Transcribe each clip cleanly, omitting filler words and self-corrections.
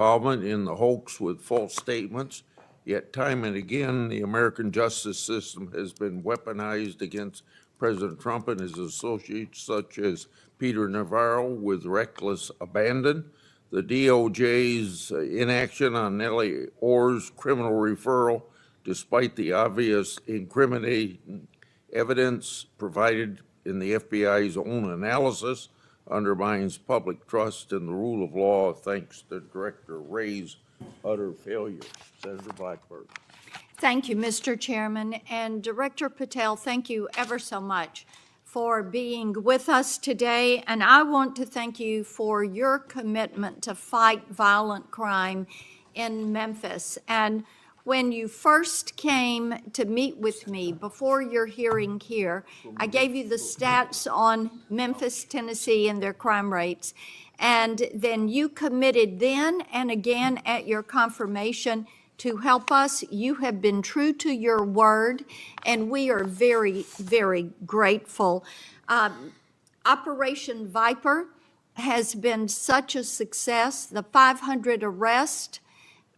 involvement in the hoax with false statements, yet time and again, the American justice system has been weaponized against President Trump and his associates, such as Peter Navarro, with reckless abandon. The DOJ's inaction on Nellie Ohr's criminal referral, despite the obvious incriminating evidence provided in the FBI's own analysis, undermines public trust in the rule of law thanks to Director Wray's utter failure. Senator Blackburn. Thank you, Mr. Chairman. And Director Patel, thank you ever so much for being with us today. And I want to thank you for your commitment to fight violent crime in Memphis. And when you first came to meet with me before your hearing here, I gave you the stats on Memphis, Tennessee, and their crime rates. And then you committed then and again at your confirmation to help us. You have been true to your word, and we are very, very grateful. Operation Viper has been such a success. The 500 arrests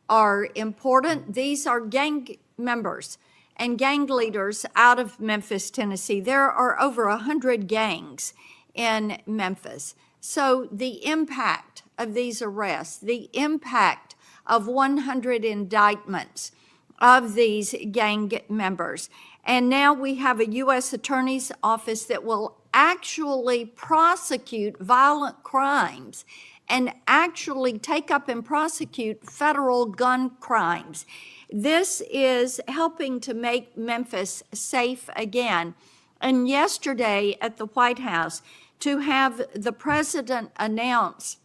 are important. These are gang members and gang leaders out of Memphis, Tennessee. There are over 100 gangs in Memphis. So the impact of these arrests, the impact of 100 indictments of these gang members. And now we have a U.S. Attorney's Office that will actually prosecute violent crimes and actually take up and prosecute federal gun crimes. This is helping to make Memphis safe again. And yesterday at the White House, to have the president announce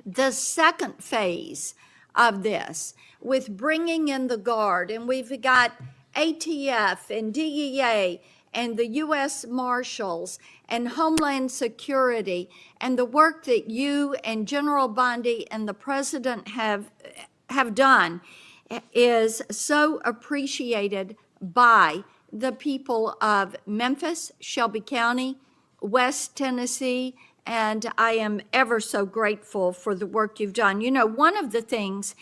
the second phase of this with bringing in the Guard, and we've got ATF and DEA and the U.S. Marshals and Homeland Security, and the work that you and General Bondi and the President have done is so appreciated by the people of Memphis, Shelby County, West Tennessee, and I am ever so grateful for the work you've done. You know, one of the things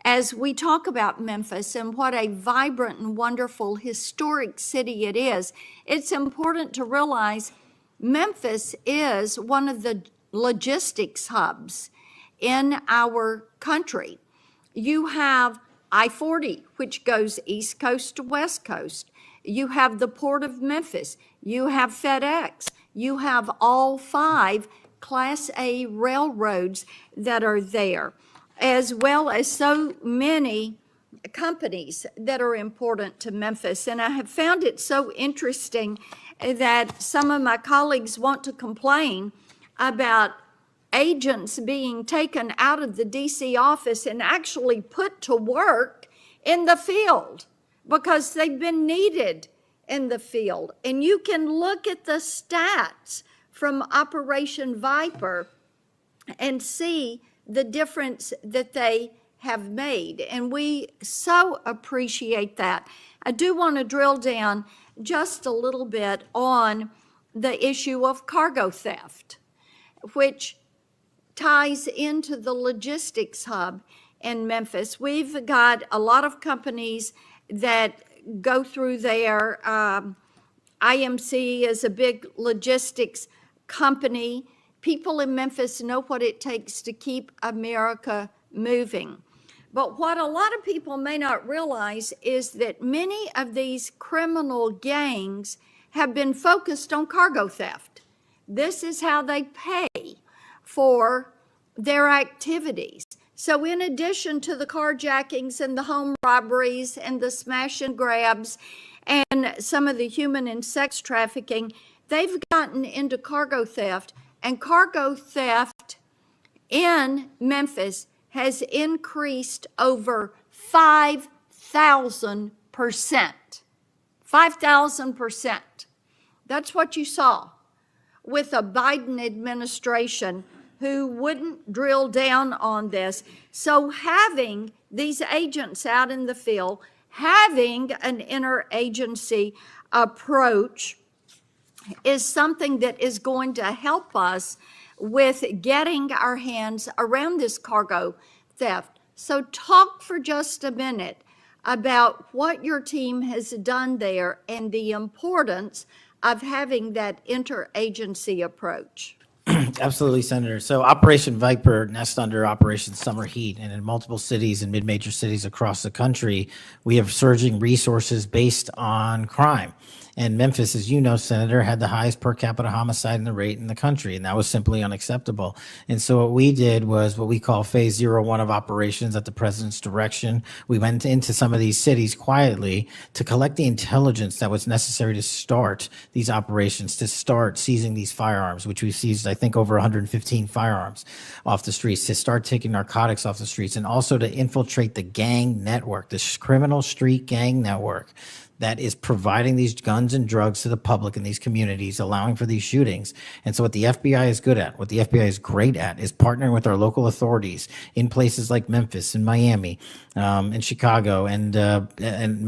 as we talk about Memphis and what a vibrant and wonderful historic city it is, it's important to realize Memphis is one of the logistics hubs in our country. You have I-40, which goes East Coast to West Coast. You have the Port of Memphis. You have FedEx. You have all 5 Class A railroads that are there, as well as so many companies that are important to Memphis. And I have found it so interesting that some of my colleagues want to complain about agents being taken out of the DC office and actually put to work in the field because they've been needed in the field. And you can look at the stats from Operation Viper and see the difference that they have made. And we so appreciate that. I do want to drill down just a little bit on the issue of cargo theft, which ties into the logistics hub in Memphis. We've got a lot of companies that go through there. IMC is a big logistics company. People in Memphis know what it takes to keep America moving. But what a lot of people may not realize is that many of these criminal gangs have been focused on cargo theft. This is how they pay for their activities. So in addition to the carjackings and the home robberies and the smash and grabs and some of the human and sex trafficking, they've gotten into cargo theft. And cargo theft in Memphis has increased over 5,000%. 5,000%. That's what you saw with a Biden administration who wouldn't drill down on this. So having these agents out in the field, having an interagency approach is something that is going to help us with getting our hands around this cargo theft. So talk for just a minute about what your team has done there and the importance of having that interagency approach. Absolutely, Senator. So Operation Viper nests under Operation Summer Heat, and in multiple cities and mid-major cities across the country, we have surging resources based on crime. And Memphis, as you know, Senator, had the highest per capita homicide rate in the country, and that was simply unacceptable. And so what we did was what we call phase 01 of operations at the president's direction. We went into some of these cities quietly to collect the intelligence that was necessary to start these operations, to start seizing these firearms, which we seized, I think, over 115 firearms off the streets, to start taking narcotics off the streets, and also to infiltrate the gang network, this criminal street gang network that is providing these guns and drugs to the public in these communities, allowing for these shootings. And so what the FBI is good at, what the FBI is great at, is partnering with our local authorities in places like Memphis and Miami, and Chicago, and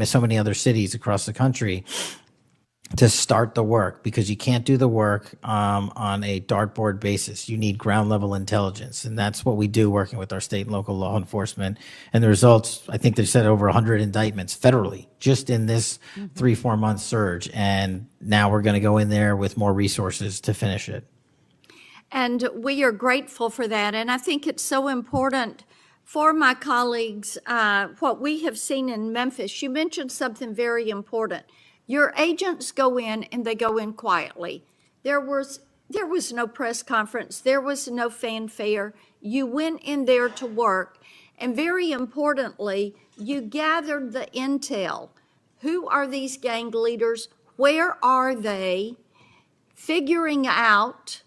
so many other cities across the country, to start the work, because you can't do the work on a dartboard basis. You need ground level intelligence. And that's what we do, working with our state and local law enforcement. And the results, I think they said over 100 indictments federally just in this 3-4 month surge. And now we're going to go in there with more resources to finish it. And we are grateful for that. And I think it's so important for my colleagues, what we have seen in Memphis. You mentioned something very important. Your agents go in and they go in quietly. There was no press conference. There was no fanfare. You went in there to work. And very importantly, you gathered the intel. Who are these gang leaders? Where are they? Figuring out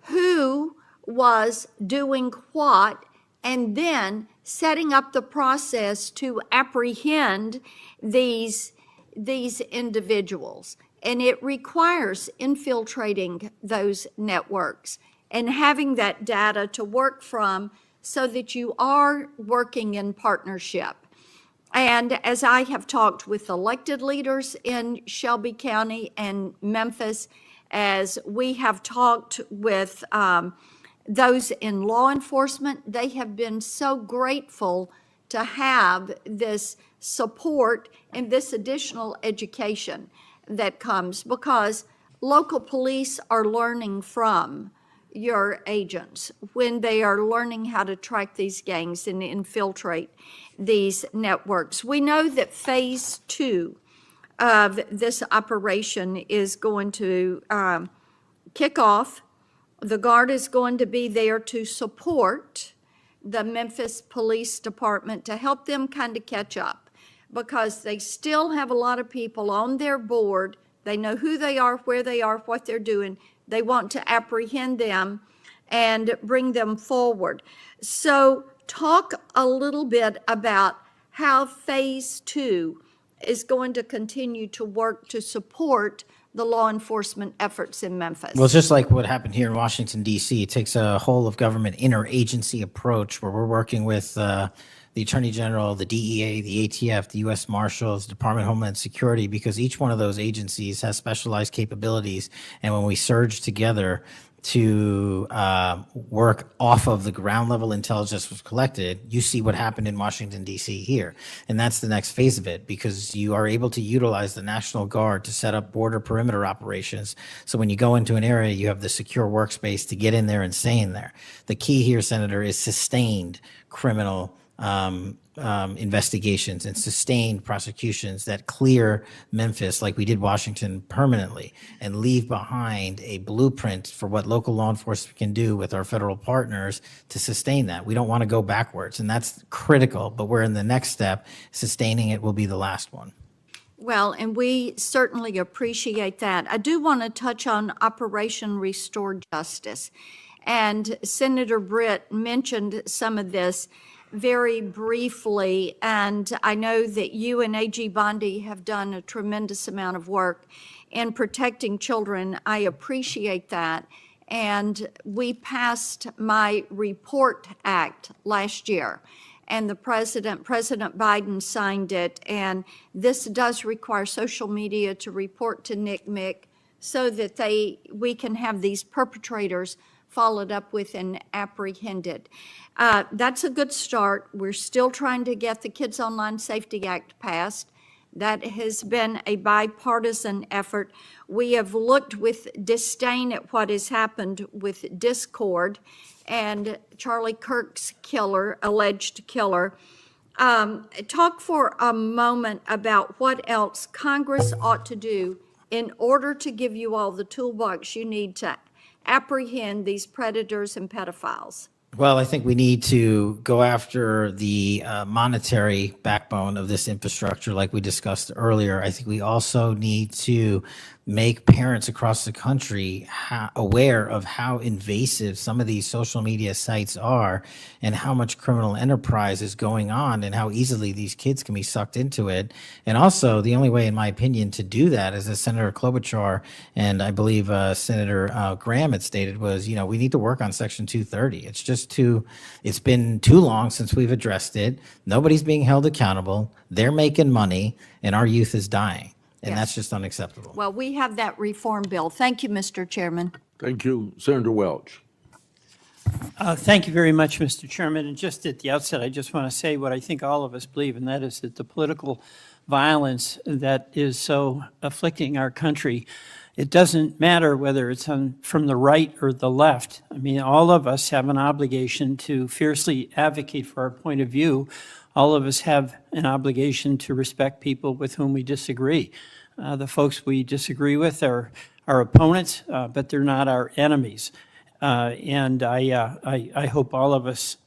who was doing what, and then setting up the process to apprehend these individuals. And it requires infiltrating those networks and having that data to work from so that you are working in partnership. And as I have talked with elected leaders in Shelby County and Memphis, as we have talked with those in law enforcement, they have been so grateful to have this support and this additional education that comes, because local police are learning from your agents when they are learning how to track these gangs and infiltrate these networks. We know that phase 2 of this operation is going to kick off. The Guard is going to be there to support the Memphis Police Department to help them kind of catch up, because they still have a lot of people on their board. They know who they are, where they are, what they're doing. They want to apprehend them and bring them forward. So talk a little bit about how phase 2 is going to continue to work to support the law enforcement efforts in Memphis. Well, it's just like what happened here in Washington, D.C. It takes a whole of government interagency approach where we're working with the Attorney General, the DEA, the ATF, the U.S. Marshals, Department of Homeland Security, because each one of those agencies has specialized capabilities. And when we surge together to work off of the ground level intelligence was collected, you see what happened in Washington, D.C. here. And that's the next phase of it, because you are able to utilize the National Guard to set up border perimeter operations. So when you go into an area, you have the secure workspace to get in there and stay in there. The key here, Senator, is sustained criminal investigations and sustained prosecutions that clear Memphis, like we did Washington, permanently, and leave behind a blueprint for what local law enforcement can do with our federal partners to sustain that. We don't want to go backwards, and that's critical, but we're in the next step. Sustaining it will be the last one. Well, and we certainly appreciate that. I do want to touch on Operation Restore Justice. And Senator Britt mentioned some of this very briefly, and I know that you and A.G. Bondi have done a tremendous amount of work in protecting children. I appreciate that. And we passed my Report Act last year, and President Biden signed it, and this does require social media to report to NCMEC so that we can have these perpetrators followed up with and apprehended. That's a good start. We're still trying to get the Kids Online Safety Act passed. That has been a bipartisan effort. We have looked with disdain at what has happened with Discord and Charlie Kirk's killer, alleged killer. Talk for a moment about what else Congress ought to do in order to give you all the toolbox you need to apprehend these predators and pedophiles. Well, I think we need to go after the monetary backbone of this infrastructure, like we discussed earlier. I think we also need to make parents across the country aware of how invasive some of these social media sites are and how much criminal enterprise is going on and how easily these kids can be sucked into it. And also, the only way, in my opinion, to do that, as Senator Klobuchar and I believe Senator Graham had stated, was, we need to work on Section 230. It's been too long since we've addressed it. Nobody's being held accountable. They're making money, and our youth is dying. And Yes. that's just unacceptable. Well, we have that reform bill. Thank you, Mr. Chairman. Thank you. Senator Welch. Thank you very much, Mr. Chairman. And just at the outset, I just want to say what I think all of us believe, and that is that the political violence that is so afflicting our country, it doesn't matter whether it's from the right or the left. I mean, all of us have an obligation to fiercely advocate for our point of view. All of us have an obligation to respect people with whom we disagree. The folks we disagree with are our opponents, but they're not our enemies. And I hope all of us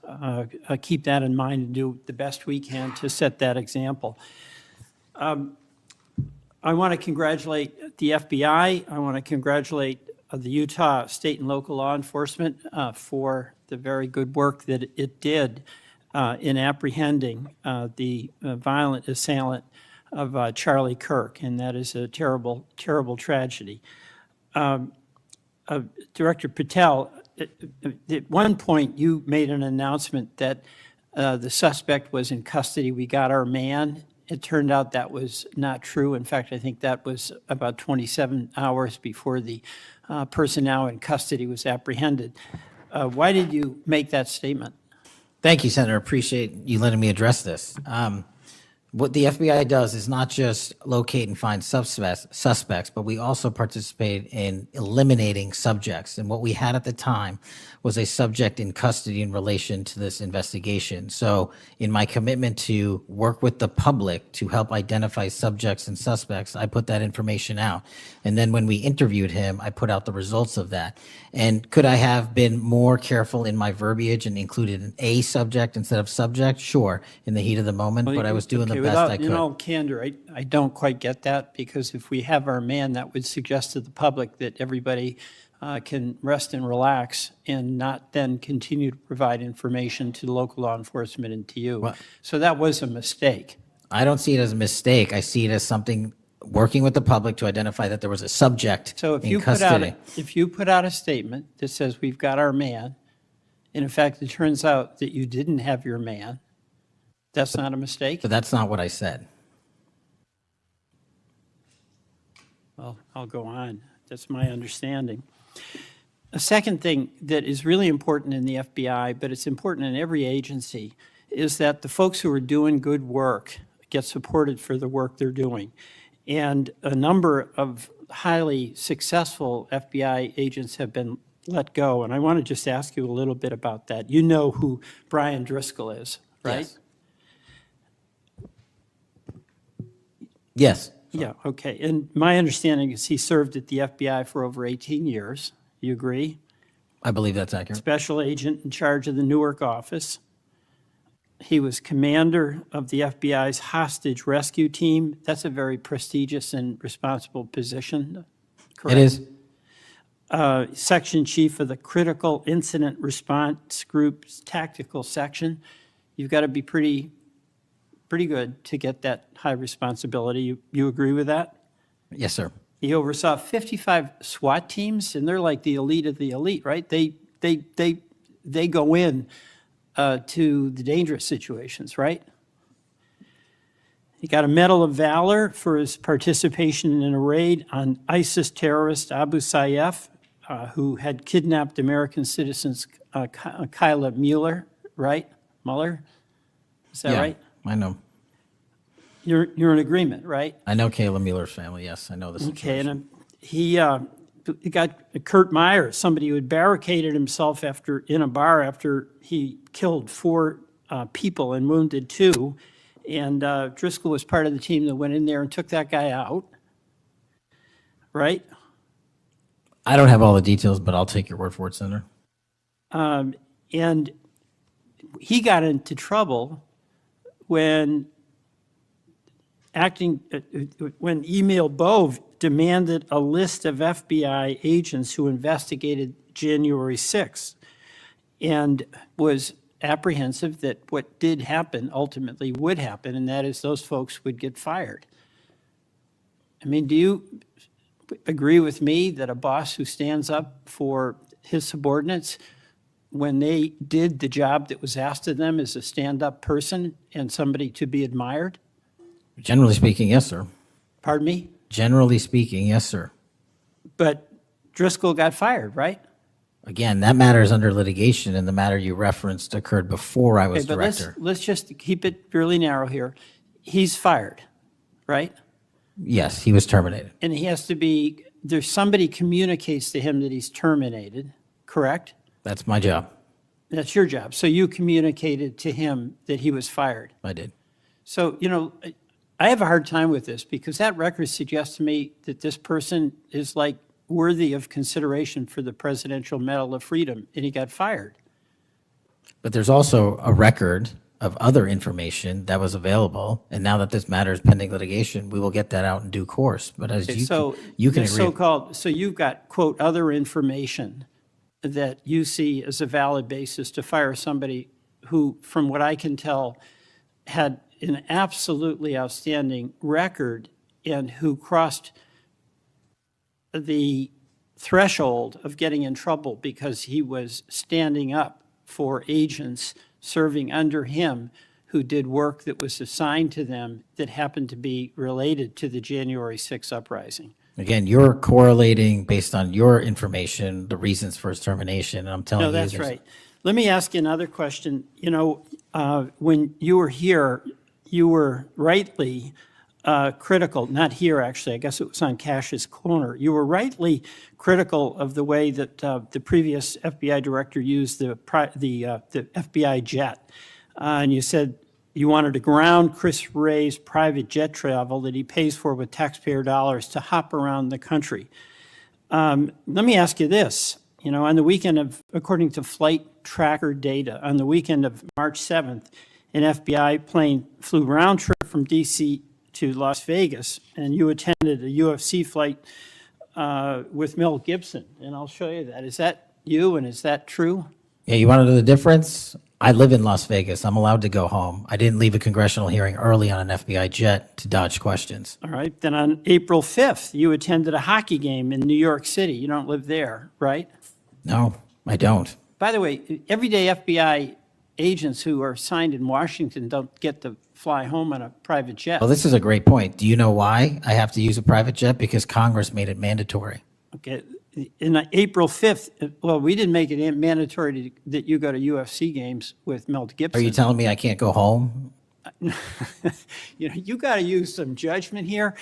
keep that in mind and do the best we can to set that example. I want to congratulate the FBI. I want to congratulate the Utah state and local law enforcement for the very good work that it did in apprehending the violent assailant of Charlie Kirk, and that is a terrible, terrible tragedy. Director Patel, at one point you made an announcement that the suspect was in custody. We got our man. It turned out that was not true. In fact, I think that was about 27 hours before the person now in custody was apprehended. Why did you make that statement? Thank you, Senator. Appreciate you letting me address this. What the FBI does is not just locate and find suspects, but we also participate in eliminating subjects. And what we had at the time was a subject in custody in relation to this investigation. So in my commitment to work with the public to help identify subjects and suspects, I put that information out. And then when we interviewed him, I put out the results of that. And could I have been more careful in my verbiage and included an A subject instead of subject? Sure, in the heat of the moment, but I was doing the best I could. In all candor, I don't quite get that, because if we have our man, that would suggest to the public that everybody can rest and relax and not then continue to provide information to local law enforcement and to you. Well, so that was a mistake. I don't see it as a mistake. I see it as something working with the public to identify that there was a subject So if in you custody. put out a statement that says we've got our man, and in fact it turns out that you didn't have your man, that's not a mistake? But that's not what I said. Well, I'll go on. That's my understanding. A second thing that is really important in the FBI, but it's important in every agency, is that the folks who are doing good work get supported for the work they're doing. And a number of highly successful FBI agents have been let go. And I want to just ask you a little bit about that. You know who Brian Driscoll is, right? Yes. Yeah, okay. And my understanding is he served at the FBI for over 18 years. You agree? I believe that's accurate. Special agent in charge of the Newark office. He was commander of the FBI's hostage rescue team. That's a very prestigious and responsible position, correct? It is. Section chief of the Critical Incident Response Group's tactical section. You've got to be pretty good to get that high responsibility. You agree with that? Yes, sir. He oversaw 55 SWAT teams, and they're like the elite of the elite, right? They go in to the dangerous situations, right? He got a Medal of Valor for his participation in a raid on ISIS terrorist Abu Sayyaf who had kidnapped American citizens, Kyla Mueller, right? Mueller? Is that Yeah, right? I know. You're in agreement, right? I know Kayla Mueller's family, yes, I know the Okay, situation. and he got Kurt Meyer, somebody who had barricaded himself in a bar after he killed 4 people and wounded 2. And Driscoll was part of the team that went in there and took that guy out, right? I don't have all the details, but I'll take your word for it, Senator. And he got into trouble when when Emil Bove demanded a list of FBI agents who investigated January 6th and was apprehensive that what did happen ultimately would happen, and that is those folks would get fired. I mean, do you agree with me that a boss who stands up for his subordinates when they did the job that was asked of them is a stand-up person and somebody to be admired? Generally speaking, yes, sir. Pardon me? Generally speaking, yes, sir. But Driscoll got fired, right? Again, that matter is under litigation, and the matter you referenced occurred before I was Okay, but director. let's just keep it fairly narrow here. He's fired, right? Yes, he was terminated. And he has to be, there's somebody communicates to him that he's terminated, correct? That's my job. That's your job. So you communicated to him that he was fired. I did. So, I have a hard time with this because that record suggests to me that this person is like worthy of consideration for the Presidential Medal of Freedom, and he got fired. But there's also a record of other information that was available, and now that this matter is pending litigation, we will get that out in due course. But as Okay, you so you can the agree. so-called, so you've got, quote, other information that you see as a valid basis to fire somebody who, from what I can tell, had an absolutely outstanding record and who crossed the threshold of getting in trouble because he was standing up for agents serving under him who did work that was assigned to them that happened to be related to the January 6th uprising. Again, you're correlating based on your information the reasons for his termination, and I'm telling No, you. that's there's- right. Let me ask you another question. When you were here, you were rightly critical, not here actually, I guess it was on Cash's corner. You were rightly critical of the way that the previous FBI director used the FBI jet. And you said you wanted to ground Chris Wray's private jet travel that he pays for with taxpayer dollars to hop around the country. Let me ask you this. On the weekend of, according to flight tracker data, on the weekend of March 7th, an FBI plane flew round trip from D.C. to Las Vegas, and you attended a UFC fight with Mel Gibson, and I'll show you that. Is that you, and is that true? Yeah, you want to know the difference? I live in Las Vegas. I'm allowed to go home. I didn't leave a congressional hearing early on an FBI jet to dodge questions. All right. Then on April 5th, you attended a hockey game in New York City. You don't live there, right? No, I don't. By the way, everyday FBI agents who are assigned in Washington don't get to fly home on a private jet. Well, this is a great point. Do you know why I have to use a private jet? Because Congress made it mandatory. Okay. In April 5th, well, we didn't make it mandatory that you go to UFC games with Mel Gibson. Are you telling me I can't go home? You got to use some judgment here.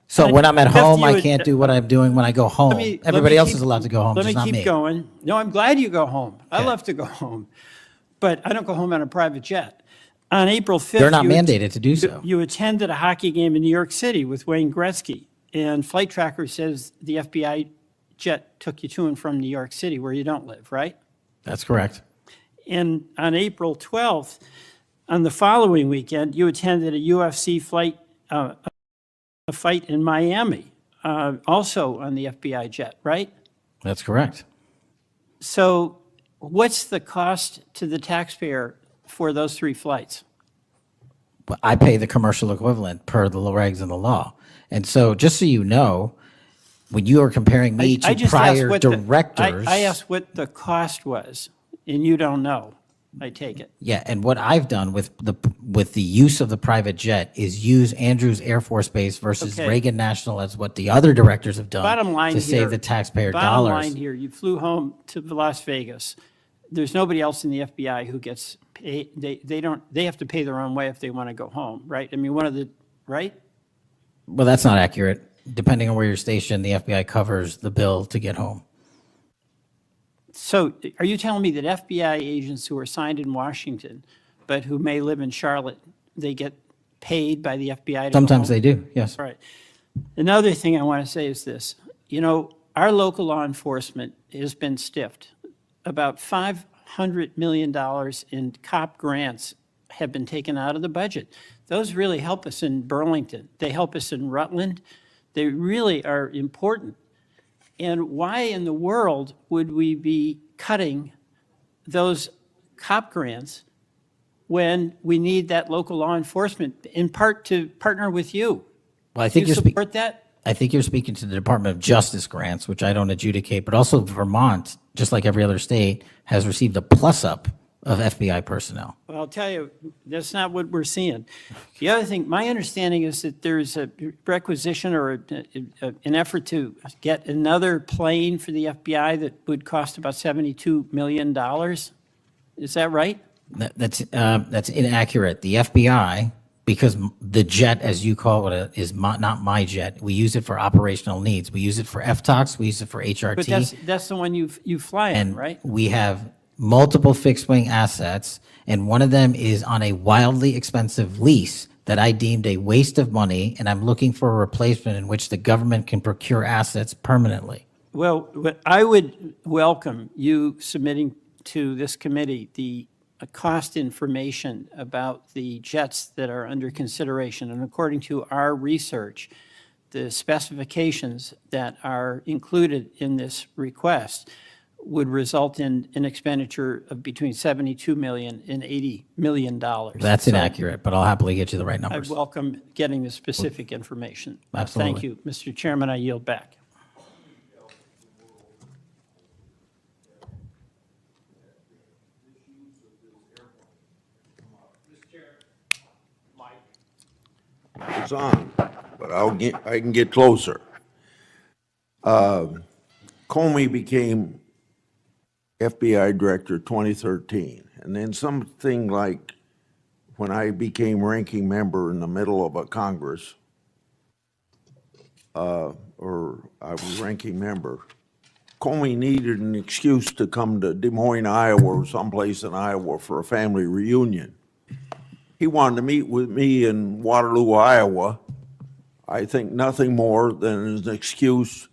So when I'm at If home, you I would- can't do what I'm doing when I go home. Everybody else is allowed to go home, Let just me not keep me. going. No, I'm glad you go home. I Okay. love to go home, but I don't go home on a private jet. On April 5th, They're not you mandated to do so. You attended a hockey game in New York City with Wayne Gretzky, and Flight Tracker says the FBI jet took you to and from New York City, where you don't live, right? That's correct. And on April 12th, on the following weekend, you attended a UFC fight in Miami, also on the FBI jet, right? That's correct. So what's the cost to the taxpayer for those 3 flights? But I pay the commercial equivalent per the regs and the law. And so just so you know, when you are comparing me I to just asked prior what directors. I asked what the cost was, and you don't know. I take it. Yeah, and what I've done with the use of the private jet is use Andrews Air Force Base versus Okay. Reagan National as what the other directors have done Bottom line to here. save the taxpayer Bottom dollars. line here, you flew home to Las Vegas. There's nobody else in the FBI who gets paid. They have to pay their own way if they want to go home, right? I mean, right? Well, that's not accurate. Depending on where you're stationed, the FBI covers the bill to get home. So are you telling me that FBI agents who are assigned in Washington, but who may live in Charlotte, they get paid by the FBI to go Sometimes home? they do, yes. Right. Another thing I want to say is this. You know, our local law enforcement has been stiffed. About $500 million in COP grants have been taken out of the budget. Those really help us in Burlington. They help us in Rutland. They really are important. And why in the world would we be cutting those COP grants when we need that local law enforcement, in part to partner with you? Well, I Do think you you're speaking. support that? I think you're speaking to the Department of Justice grants, which I don't adjudicate, but also Vermont, just like every other state, has received a plus-up of FBI personnel. Well, I'll tell you, that's not what we're seeing. The other thing, my understanding is that there's a requisition or an effort to get another plane for the FBI that would cost about $72 million. Is that right? That's inaccurate. The FBI, because the jet, as you call it, is not my jet. We use it for operational needs. We use it for FTOX. We use it for HRT. But that's the one you fly on, And right? we have multiple fixed-wing assets, and one of them is on a wildly expensive lease that I deemed a waste of money, and I'm looking for a replacement in which the government can procure assets permanently. Well, I would welcome you submitting to this committee the cost information about the jets that are under consideration. And according to our research, the specifications that are included in this request would result in an expenditure of between $72 million and $80 million. That's So inaccurate, but I'll happily get you the right I numbers. welcome getting the specific information. Absolutely. Thank you. Mr. Chairman, I yield back. It's on, but I can get closer. Comey became FBI director 2013, and then something like when I became ranking member in the middle of a Congress, or I was ranking member, Comey needed an excuse to come to Des Moines, Iowa, or someplace in Iowa for a family reunion. He wanted to meet with me in Waterloo, Iowa. I think nothing more than an excuse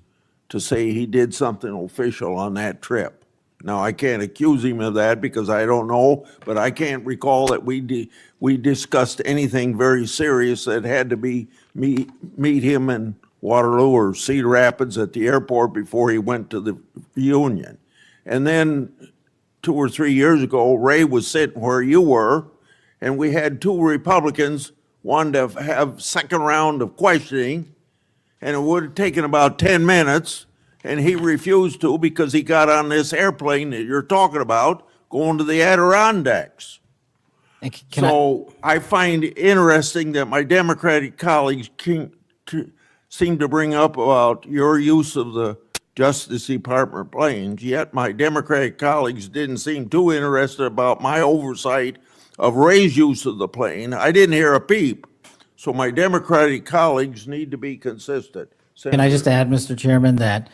to say he did something official on that trip. Now, I can't accuse him of that because I don't know, but I can't recall that we discussed anything very serious that had to be meet him in Waterloo or Cedar Rapids at the airport before he went to the reunion. And then 2 or 3 years ago, Ray was sitting where you were, and we had 2 Republicans wanted to have second round of questioning, and it would have taken about 10 minutes, and he refused to because he got on this airplane that you're talking about going to the Adirondacks. And So I find interesting that my Democratic colleagues seem to bring up about your use of the Justice Department planes, yet my Democratic colleagues didn't seem too interested about my oversight of Ray's use of the plane. I didn't hear a peep. So my Democratic colleagues need to be consistent. Can I just add, Mr. Chairman, that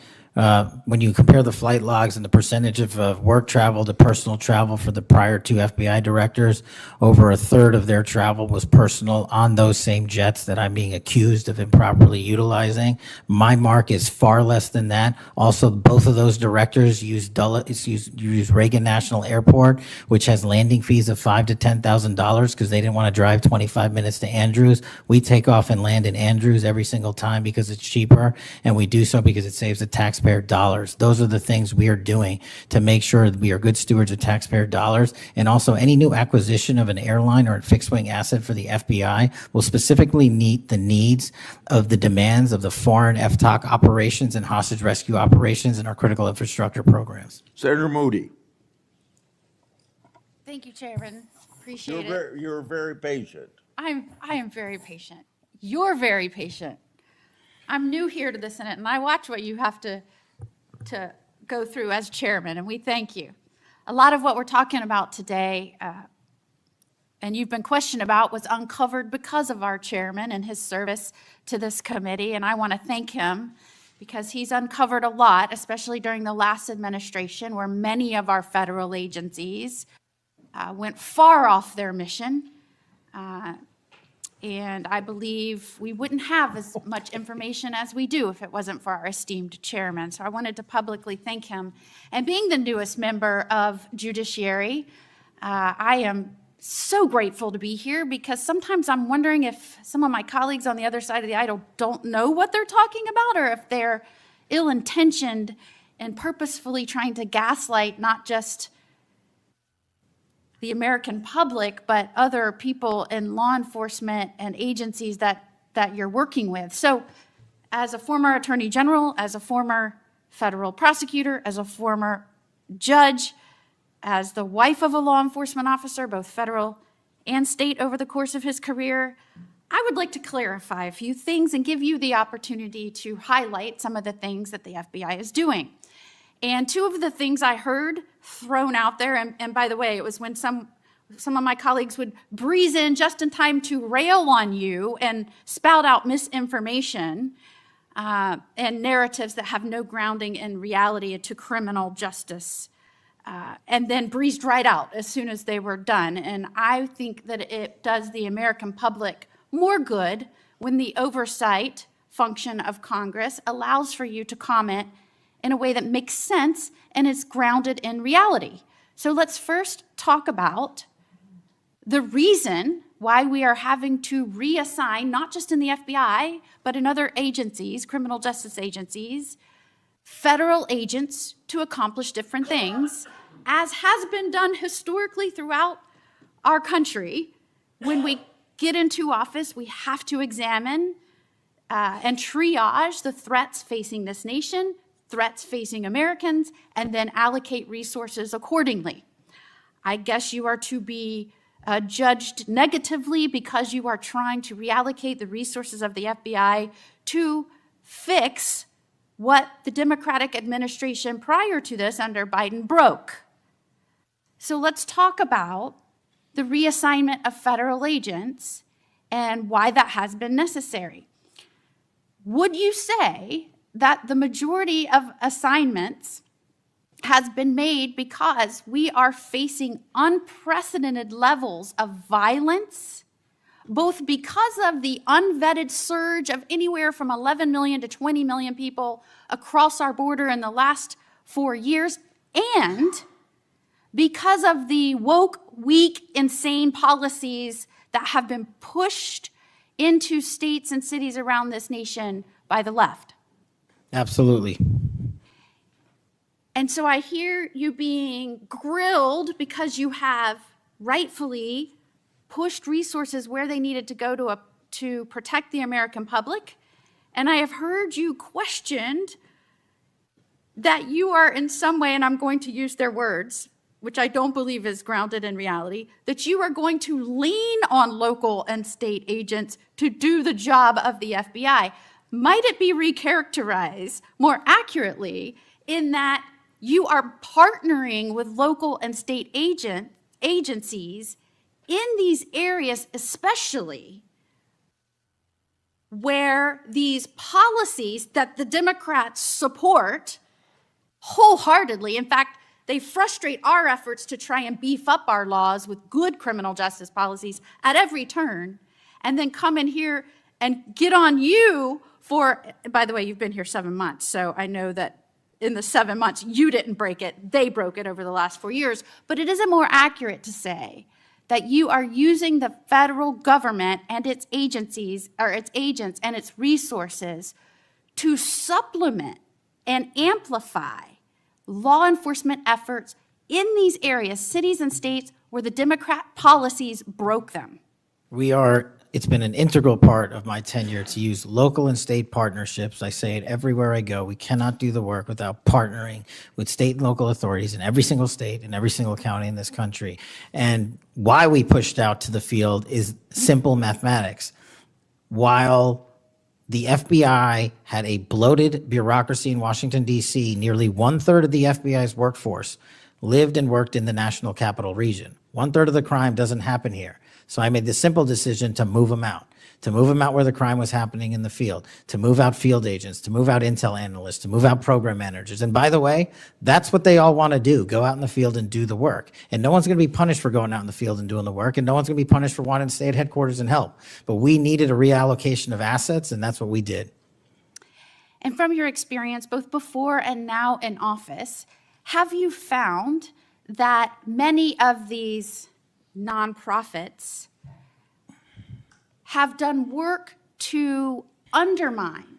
when you compare the flight logs and the percentage of work travel to personal travel for the prior 2 FBI directors, over a third of their travel was personal on those same jets that I'm being accused of improperly utilizing. My mark is far less than that. Also, both of those directors use Reagan National Airport, which has landing fees of $5,000 to $10,000 because they didn't want to drive 25 minutes to Andrews. We take off and land in Andrews every single time because it's cheaper, and we do so because it saves the taxpayer dollars. Those are the things we are doing to make sure that we are good stewards of taxpayer dollars. And also, any new acquisition of an airline or a fixed-wing asset for the FBI will specifically meet the needs of the demands of the foreign FTOC operations and hostage rescue operations and our critical infrastructure programs. Senator Moody. Thank you, Chairman. Appreciate it. You're very patient. I am very patient. You're very patient. I'm new here to the Senate, and I watch what you have to go through as chairman, and we thank you. A lot of what we're talking about today, and you've been questioned about, was uncovered because of our chairman and his service to this committee, and I want to thank him because he's uncovered a lot, especially during the last administration, where many of our federal agencies went far off their mission. And I believe we wouldn't have as much information as we do if it wasn't for our esteemed chairman. So I wanted to publicly thank him. And being the newest member of Judiciary, I am so grateful to be here because sometimes I'm wondering if some of my colleagues on the other side of the aisle don't know what they're talking about, or if they're ill-intentioned and purposefully trying to gaslight not just the American public, but other people in law enforcement and agencies that you're working with. So as a former attorney general, as a former federal prosecutor, as a former judge, as the wife of a law enforcement officer, both federal and state over the course of his career, I would like to clarify a few things and give you the opportunity to highlight some of the things that the FBI is doing. And two of the things I heard thrown out there, and by the way, it was when some of my colleagues would breeze in just in time to rail on you and spout out misinformation and narratives that have no grounding in reality to criminal justice, and then breezed right out as soon as they were done. And I think that it does the American public more good when the oversight function of Congress allows for you to comment in a way that makes sense and is grounded in reality. So let's first talk about the reason why we are having to reassign, not just in the FBI, but in other agencies, criminal justice agencies, federal agents to accomplish different things, as has been done historically throughout our country. When we get into office, we have to examine and triage the threats facing this nation, threats facing Americans, and then allocate resources accordingly. I guess you are to be judged negatively because you are trying to reallocate the resources of the FBI to fix what the Democratic administration prior to this under Biden broke. So let's talk about the reassignment of federal agents and why that has been necessary. Would you say that the majority of assignments has been made because we are facing unprecedented levels of violence, both because of the unvetted surge of anywhere from 11 million to 20 million people across our border in the last 4 years, and because of the woke, weak, insane policies that have been pushed into states and cities around this nation by the left? Absolutely. And so I hear you being grilled because you have rightfully pushed resources where they needed to go to protect the American public. And I have heard you questioned that you are in some way, and I'm going to use their words, which I don't believe is grounded in reality, that you are going to lean on local and state agents to do the job of the FBI. Might it be recharacterized more accurately in that you are partnering with local and state agencies in these areas, especially where these policies that the Democrats support wholeheartedly, in fact, they frustrate our efforts to try and beef up our laws with good criminal justice policies at every turn, and then come in here and get on you for, by the way, you've been here 7 months, so I know that in the 7 months, you didn't break it, they broke it over the last 4 years, but it isn't more accurate to say that you are using the federal government and its agencies, or its agents and its resources to supplement and amplify law enforcement efforts in these areas, cities and states, where the Democrat policies broke them. We are it's been an integral part of my tenure to use local and state partnerships. I say it everywhere I go. We cannot do the work without partnering with state and local authorities in every single state and every single county in this country. And why we pushed out to the field is simple mathematics. While the FBI had a bloated bureaucracy in Washington, D.C., nearly 1/3 of the FBI's workforce lived and worked in the national capital region. 1/3 of the crime doesn't happen here. So I made the simple decision to move them out where the crime was happening in the field, to move out field agents, to move out intel analysts, to move out program managers. And by the way, that's what they all want to do, go out in the field and do the work. And no one's going to be punished for going out in the field and doing the work, and no one's going to be punished for wanting to stay at headquarters and help. But we needed a reallocation of assets, and that's what we did. And from your experience, both before and now in office, have you found that many of these nonprofits have done work to undermine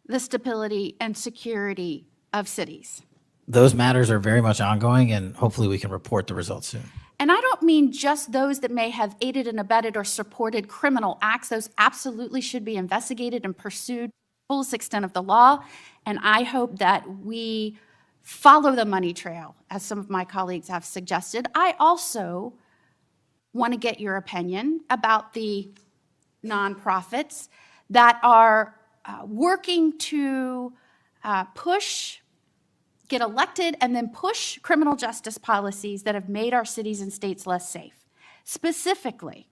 the stability and security of cities? Those matters are very much ongoing, and hopefully we can report the results soon. And I don't mean just those that may have aided and abetted or supported criminal acts. Those absolutely should be investigated and pursued to the fullest extent of the law. And I hope that we follow the money trail, as some of my colleagues have suggested. I also want to get your opinion about the nonprofits that are working to get elected and then push criminal justice policies that have made our cities and states less safe. Specifically,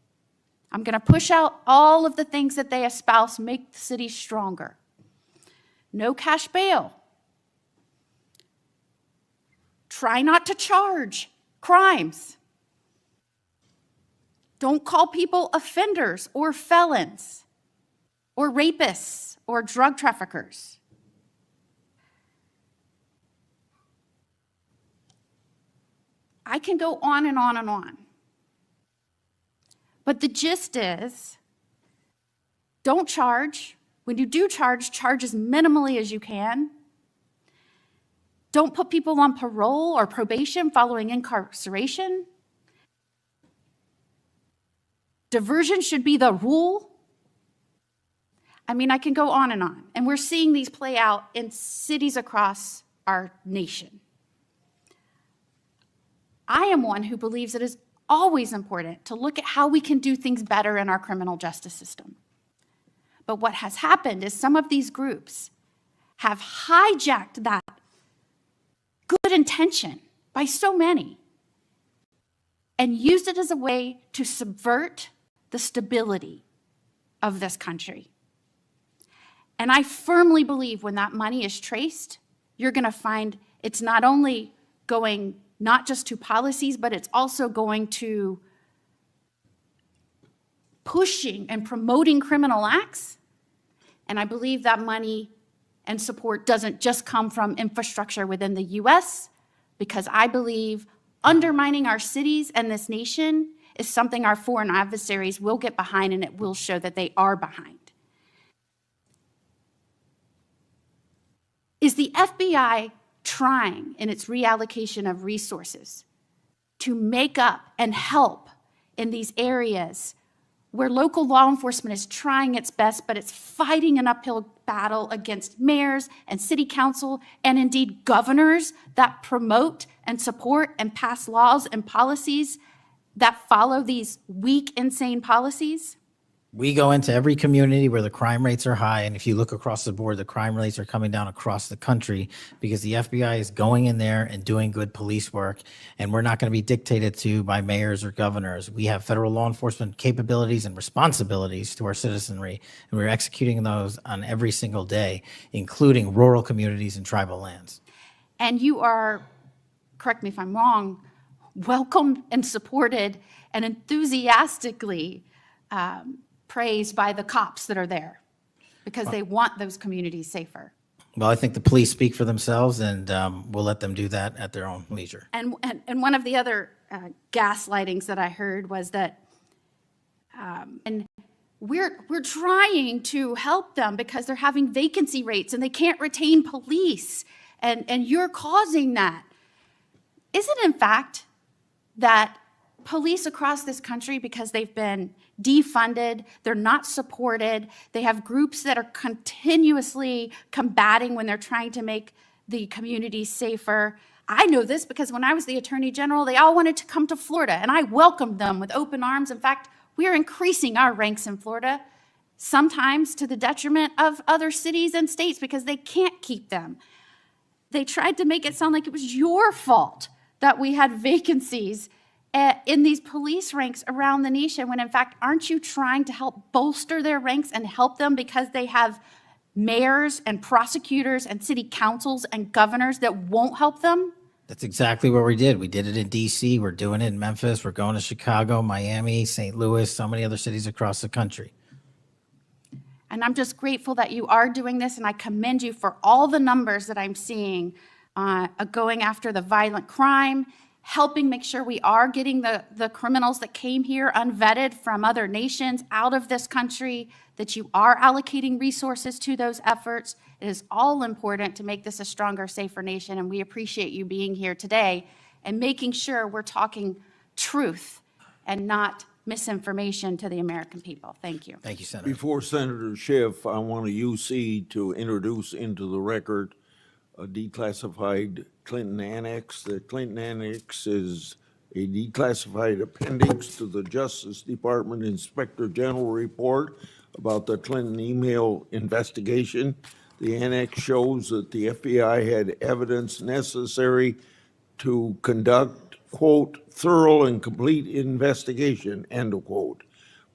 I'm going to push out all of the things that they espouse make the city stronger. No cash bail. Try not to charge crimes. Don't call people offenders or felons or rapists or drug traffickers. I can go on and on and on. But the gist is, don't charge. When you do charge, charge as minimally as you can. Don't put people on parole or probation following incarceration. Diversion should be the rule. I mean, I can go on. And we're seeing these play out in cities across our nation. I am one who believes it is always important to look at how we can do things better in our criminal justice system. But what has happened is some of these groups have hijacked that good intention by so many and used it as a way to subvert the stability of this country. And I firmly believe when that money is traced, you're going to find it's not only going not just to policies, but it's also going to pushing and promoting criminal acts. And I believe that money and support doesn't just come from infrastructure within the US, because I believe undermining our cities and this nation is something our foreign adversaries will get behind, and it will show that they are behind. Is the FBI trying in its reallocation of resources to make up and help in these areas where local law enforcement is trying its best, but it's fighting an uphill battle against mayors and city council and indeed governors that promote and support and pass laws and policies that follow these weak, insane policies? We go into every community where the crime rates are high, and if you look across the board, the crime rates are coming down across the country because the FBI is going in there and doing good police work, and we're not going to be dictated to by mayors or governors. We have federal law enforcement capabilities and responsibilities to our citizenry, and we're executing those on every single day, including rural communities and tribal lands. And you are, correct me if I'm wrong, welcomed and supported and enthusiastically praised by the cops that are there because they want those communities safer. Well, I think the police speak for themselves, and we'll let them do that at their own leisure. And one of the other gaslightings that I heard was that and we're trying to help them because they're having vacancy rates and they can't retain police, and you're causing that. Is it in fact that police across this country, because they've been defunded, they're not supported, they have groups that are continuously combating when they're trying to make the communities safer. I know this because when I was the Attorney General, they all wanted to come to Florida, and I welcomed them with open arms. In fact, we are increasing our ranks in Florida, sometimes to the detriment of other cities and states because they can't keep them. They tried to make it sound like it was your fault that we had vacancies in these police ranks around the nation, when in fact, aren't you trying to help bolster their ranks and help them because they have mayors and prosecutors and city councils and governors that won't help them? That's exactly what we did. We did it in DC. We're doing it in Memphis. We're going to Chicago, Miami, St. Louis, so many other cities across the country. And I'm just grateful that you are doing this, and I commend you for all the numbers that I'm seeing going after the violent crime, helping make sure we are getting the criminals that came here unvetted from other nations out of this country, that you are allocating resources to those efforts. It is all important to make this a stronger, safer nation, and we appreciate you being here today and making sure we're talking truth and not misinformation to the American people. Thank you. Thank you, Senator. Before Senator Schiff, I want a UC to introduce into the record a declassified Clinton Annex. The Clinton Annex is a declassified appendix to the Justice Department Inspector General report about the Clinton email investigation. The annex shows that the FBI had evidence necessary to conduct, quote, thorough and complete investigation, end of quote.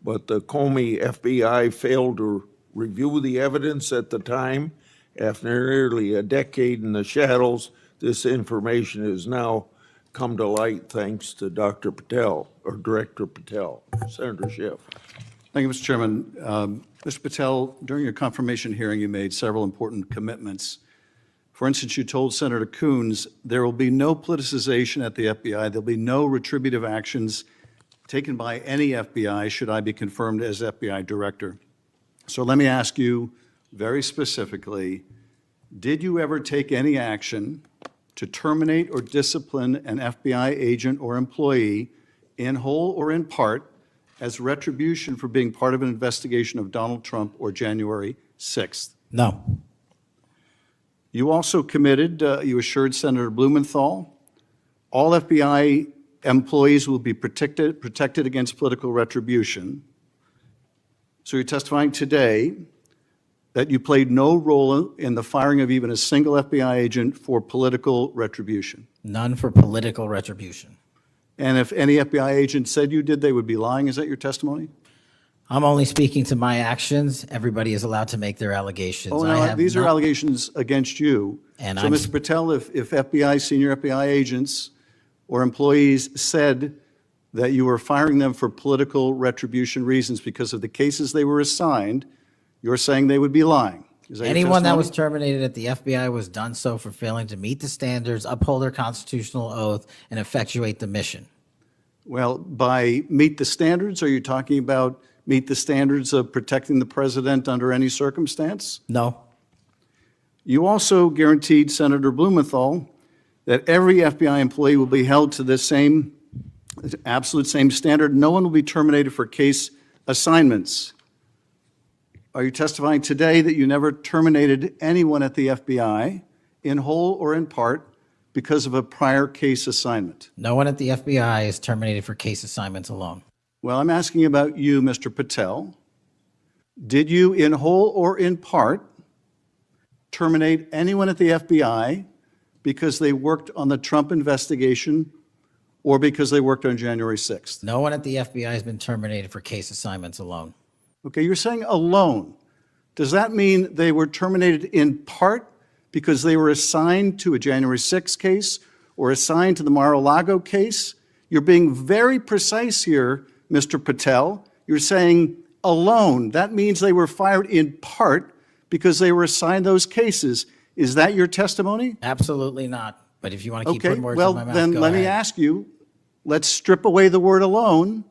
But the Comey FBI failed to review the evidence at the time. After nearly a decade in the shadows, this information has now come to light thanks to Dr. Patel, or Director Patel. Senator Schiff. Thank you, Mr. Chairman. Mr. Patel, during your confirmation hearing, you made several important commitments. For instance, you told Senator Coons there will be no politicization at the FBI. There'll be no retributive actions taken by any FBI should I be confirmed as FBI director. So let me ask you very specifically, did you ever take any action to terminate or discipline an FBI agent or employee in whole or in part as retribution for being part of an investigation of Donald Trump or January 6th? No. You also committed, you assured Senator Blumenthal, all FBI employees will be protected against political retribution. So you're testifying today that you played no role in the firing of even a single FBI agent for political retribution. None for political retribution. And if any FBI agent said you did, they would be lying. Is that your testimony? I'm only speaking to my actions. Everybody is allowed to make their allegations. Oh, I no, have these are not- allegations against you. And so, I'm- Mr. Patel, if FBI, senior FBI agents or employees said that you were firing them for political retribution reasons because of the cases they were assigned, you're saying they would be lying. Is that your Anyone that testimony? was terminated at the FBI was done so for failing to meet the standards, uphold their constitutional oath, and effectuate the mission. Well, by meet the standards, are you talking about meet the standards of protecting the president under any circumstance? No. You also guaranteed Senator Blumenthal that every FBI employee will be held to the same, absolute same standard. No one will be terminated for case assignments. Are you testifying today that you never terminated anyone at the FBI in whole or in part because of a prior case assignment? No one at the FBI is terminated for case assignments alone. Well, I'm asking about you, Mr. Patel. Did you, in whole or in part, terminate anyone at the FBI because they worked on the Trump investigation or because they worked on January 6th? No one at the FBI has been terminated for case assignments alone. Okay, you're saying alone. Does that mean they were terminated in part because they were assigned to a January 6th case or assigned to the Mar-a-Lago case? You're being very precise here, Mr. Patel. You're saying alone. That means they were fired in part because they were assigned those cases. Is that your testimony? Absolutely not. But if you want to keep Okay, putting words well, in my mouth, then go let me ahead. ask you, let's strip away the word alone.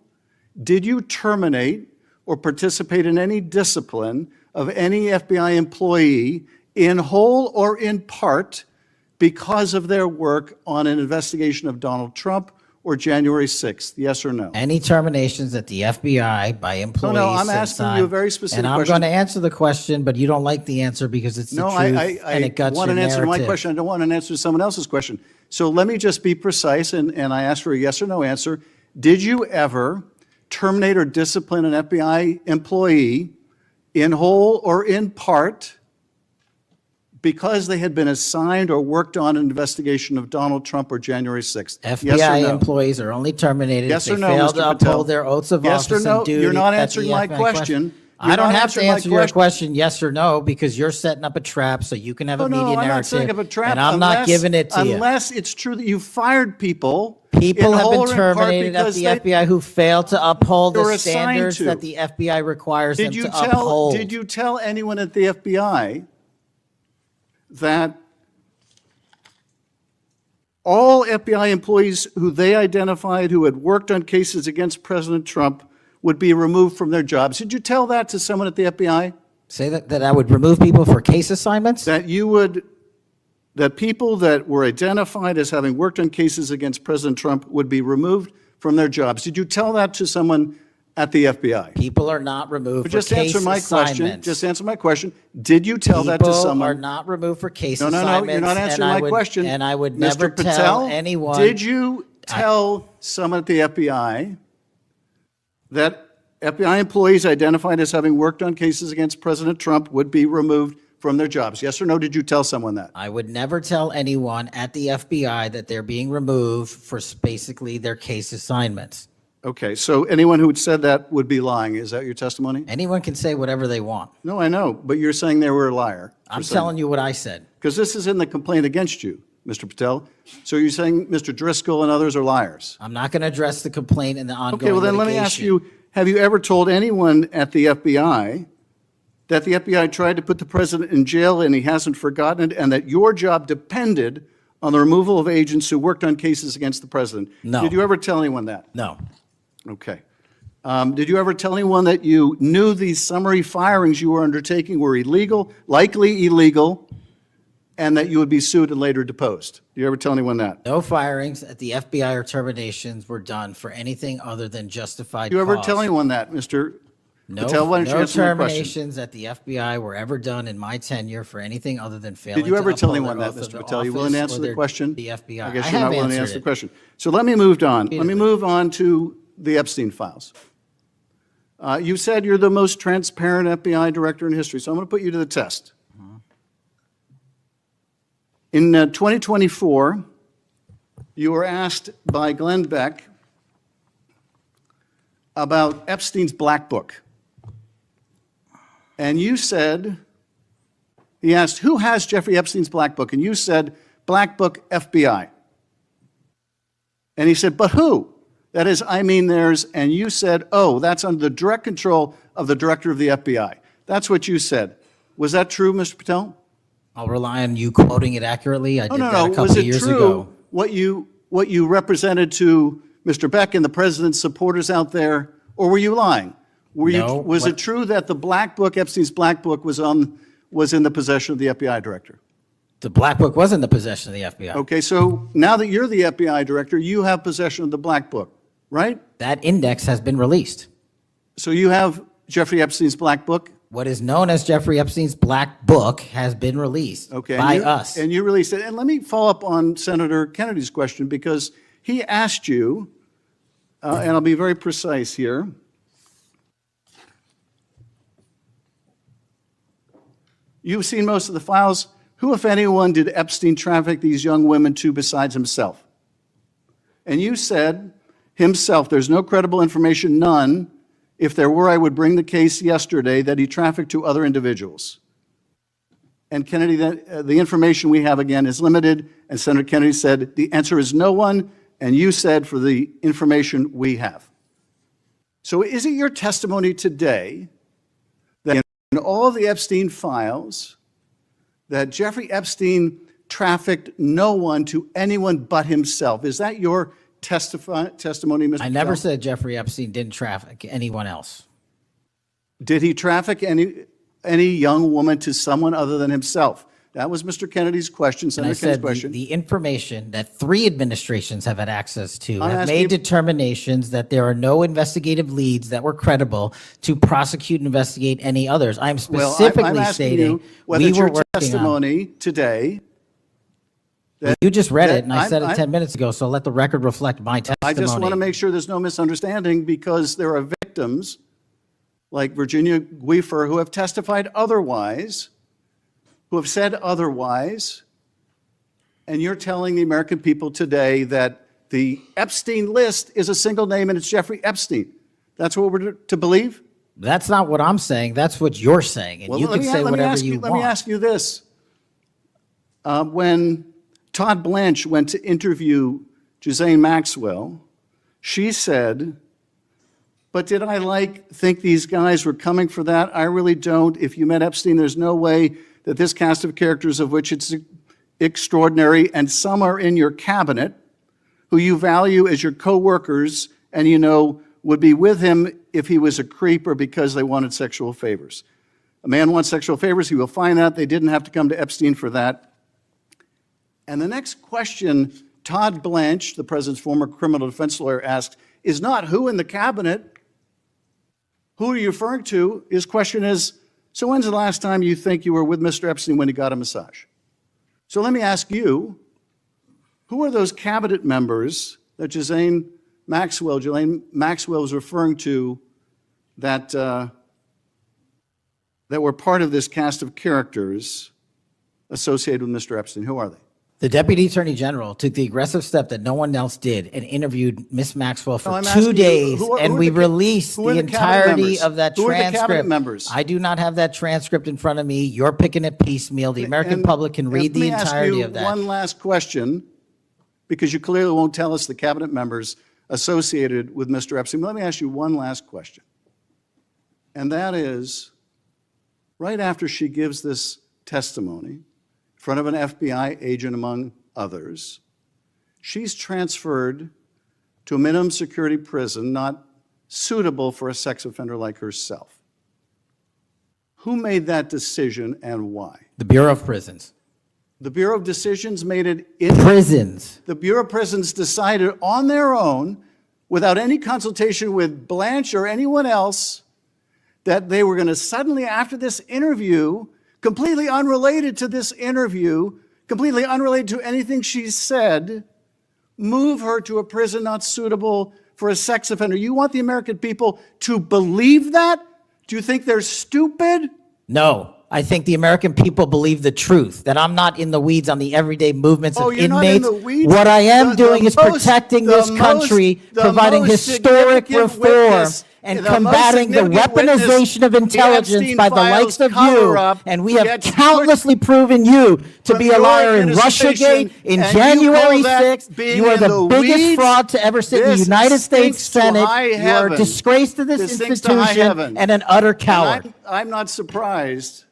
Did you terminate or participate in any discipline of any FBI employee in whole or in part because of their work on an investigation of Donald Trump or January 6th? Yes or no? Any terminations at the FBI by employees. I'm since asking you a very specific And I'm question. going to answer the question, but you don't like the answer because it's the No, truth I and it guts want your an answer to my narrative. question. I don't want an answer to someone else's question. So let me just be precise, and I ask for a yes or no answer. Did you ever terminate or discipline an FBI employee in whole or in part because they had been assigned or worked on an investigation of Donald Trump or January 6th? Yes or FBI no? employees are only terminated Yes if or they no, fail Mr. to Patel? uphold their oaths of Yes or office no? and duty. You're not at the answering my FBI question. I You're don't not have to answering my answer your question. question yes or no because you're setting up a trap so you can have a No, media I'm narrative. not setting up a trap. And I'm not giving it to you. Unless it's true that you fired people. People in have whole been or in part terminated at because the they- FBI who failed to uphold they were the assigned standards to. that the FBI requires them Did you to tell? uphold. Did you tell anyone at the FBI that all FBI employees who they identified who had worked on cases against President Trump would be removed from their jobs? Did you tell that to someone at the FBI? Say that I would remove people for case assignments? That people that were identified as having worked on cases against President Trump would be removed from their jobs? Did you tell that to someone at the FBI? People are not removed But for just case answer my question. assignments. Just answer my question. Did you tell that to People someone? are not removed for case No, assignments. you're not answering my question. And I would Mr. never Patel, tell anyone. Did you tell someone at the FBI that FBI employees identified as having worked on cases against President Trump would be removed from their jobs? Yes or no? Did you tell someone that? I would never tell anyone at the FBI that they're being removed for basically their case assignments. Okay, so anyone who had said that would be lying. Is that your testimony? Anyone can say whatever they want. No, I know, but you're saying they were a liar. I'm telling you what I said. Because this is in the complaint against you, Mr. Patel. So you're saying Mr. Driscoll and others are liars? I'm not going to address the complaint and the ongoing Okay, well then let me ask litigation. you, have you ever told anyone at the FBI that the FBI tried to put the president in jail and he hasn't forgotten it, and that your job depended on the removal of agents who worked on cases against the president? No. Did you ever tell anyone that? No. Okay. Did you ever tell anyone that you knew these summary firings you were undertaking were illegal, likely illegal, and that you would be sued and later deposed? Did you ever tell anyone that? No firings at the FBI or terminations were done for anything other than justified Did you ever cause. tell anyone that, Mr. No, Patel? Why don't you no answer my question? terminations at the FBI were ever done in my tenure for anything other than failing Did you ever to tell uphold anyone their that, oath of Mr. Patel? You willing to office answer or the their- question? The FBI. I guess I you're not have willing to answered answer the it. question. So let me move on. Let me Repeatedly. move on to the Epstein files. You said you're the most transparent FBI director in history, so I'm going to put you to the test. In 2024, you were asked by Glenn Beck about Epstein's Black Book. And you said, he asked, who has Jeffrey Epstein's Black Book? And you said, Black Book, FBI. And he said, but who? That is, I mean, there's, and you said, oh, that's under the direct control of the director of the FBI. That's what you said. Was that true, Mr. Patel? I'll rely on you quoting it accurately. I did that a Was couple it of years true ago. what you represented to Mr. Beck and the president's supporters out there, or were you lying? No, Was it true that the Black Book, Epstein's Black Book, was in the possession of the FBI director? The Black Book was in the possession of the FBI. Okay, so now that you're the FBI director, you have possession of the Black Book, right? That index has been released. So you have Jeffrey Epstein's Black Book? What is known as Jeffrey Epstein's Black Book has been released by us. And you released it. And let me follow up on Senator Kennedy's question, because he asked you, and I'll be very precise here. You've seen most of the files. Who, if anyone, did Epstein traffic these young women to besides himself? And you said, himself, there's no credible information, none. If there were, I would bring the case yesterday that he trafficked to other individuals. And Kennedy, the information we have, again, is limited. And Senator Kennedy said, the answer is no one. And you said, for the information we have. So is it your testimony today that in all of the Epstein files, that Jeffrey Epstein trafficked no one to anyone but himself? Is that your testimony, Mr. I never Patel? said Jeffrey Epstein didn't traffic anyone else. Did he traffic any young woman to someone other than himself? That was Mr. Kennedy's question, And I Senator Kennedy's said question. the information that 3 administrations have had access to I'm have asking made you- determinations that there are no investigative leads that were credible to prosecute and investigate any others. I'm Well, specifically I'm asking stating you whether we it's were your working on. testimony today. You just read that it, and I said it I'm- 10 minutes ago, so let the record reflect my testimony. I just want to make sure there's no misunderstanding, because there are victims like Virginia Guifer who have testified otherwise, who have said otherwise, and you're telling the American people today that the Epstein list is a single name and it's Jeffrey Epstein. That's what we're to believe? That's not what I'm saying. That's what you're saying, and Well, you let can me- say let me whatever ask you Let me want. ask you this. When Todd Blanche went to interview Ghislaine Maxwell, she said, but did I think these guys were coming for that? I really don't. If you met Epstein, there's no way that this cast of characters, of which it's extraordinary, and some are in your cabinet, who you value as your co-workers, and you know would be with him if he was a creep or because they wanted sexual favors. A man wants sexual favors, he will find that. They didn't have to come to Epstein for that. And the next question Todd Blanche, the president's former criminal defense lawyer, asked is not who in the cabinet, who are you referring to? His question is, so when's the last time you think you were with Mr. Epstein when he got a massage? So let me ask you, who are those cabinet members that Ghislaine Maxwell was referring to that, that were part of this cast of characters associated with Mr. Epstein? Who are they? The Deputy Attorney General took the aggressive step that no one else did and interviewed Miss Maxwell for I'm 2 asking you, days, who are and the we ca- released who are the the cabinet entirety members? of that Who are the cabinet transcript. members? I do not have that transcript in front of me. You're picking it piecemeal. The American public can read the entirety of that. Let me ask you one last question, because you clearly won't tell us the cabinet members associated with Mr. Epstein. Let me ask you one last question. And that is, right after she gives this testimony in front of an FBI agent, among others, she's transferred to a minimum security prison not suitable for a sex offender like herself. Who made that decision and why? The Bureau of Prisons. The Bureau of Decisions made it in Prisons. the Bureau of Prisons decided on their own, without any consultation with Blanche or anyone else, that they were going to suddenly, after this interview, completely unrelated to this interview, completely unrelated to anything she said, move her to a prison not suitable for a sex offender. You want the American people to believe that? Do you think they're stupid? No. I think the American people believe the truth, that I'm not in the weeds on the everyday movements Oh, of you're not in inmates. the weeds? What I am The doing is most- protecting the this most- country, the providing most historic significant reform, witness- and the most combating the significant witness, weaponization of the intelligence Epstein by the files likes of you. cover-up, And we have gets countlessly proven you to from be a your liar in administration, Russiagate, in and you January call that 6th. being You are in the the biggest weeds? fraud to ever sit in the This United States stinks to Senate. high You are a heaven. disgrace to this This stinks to high institution heaven. and an utter And coward. I'm not surprised.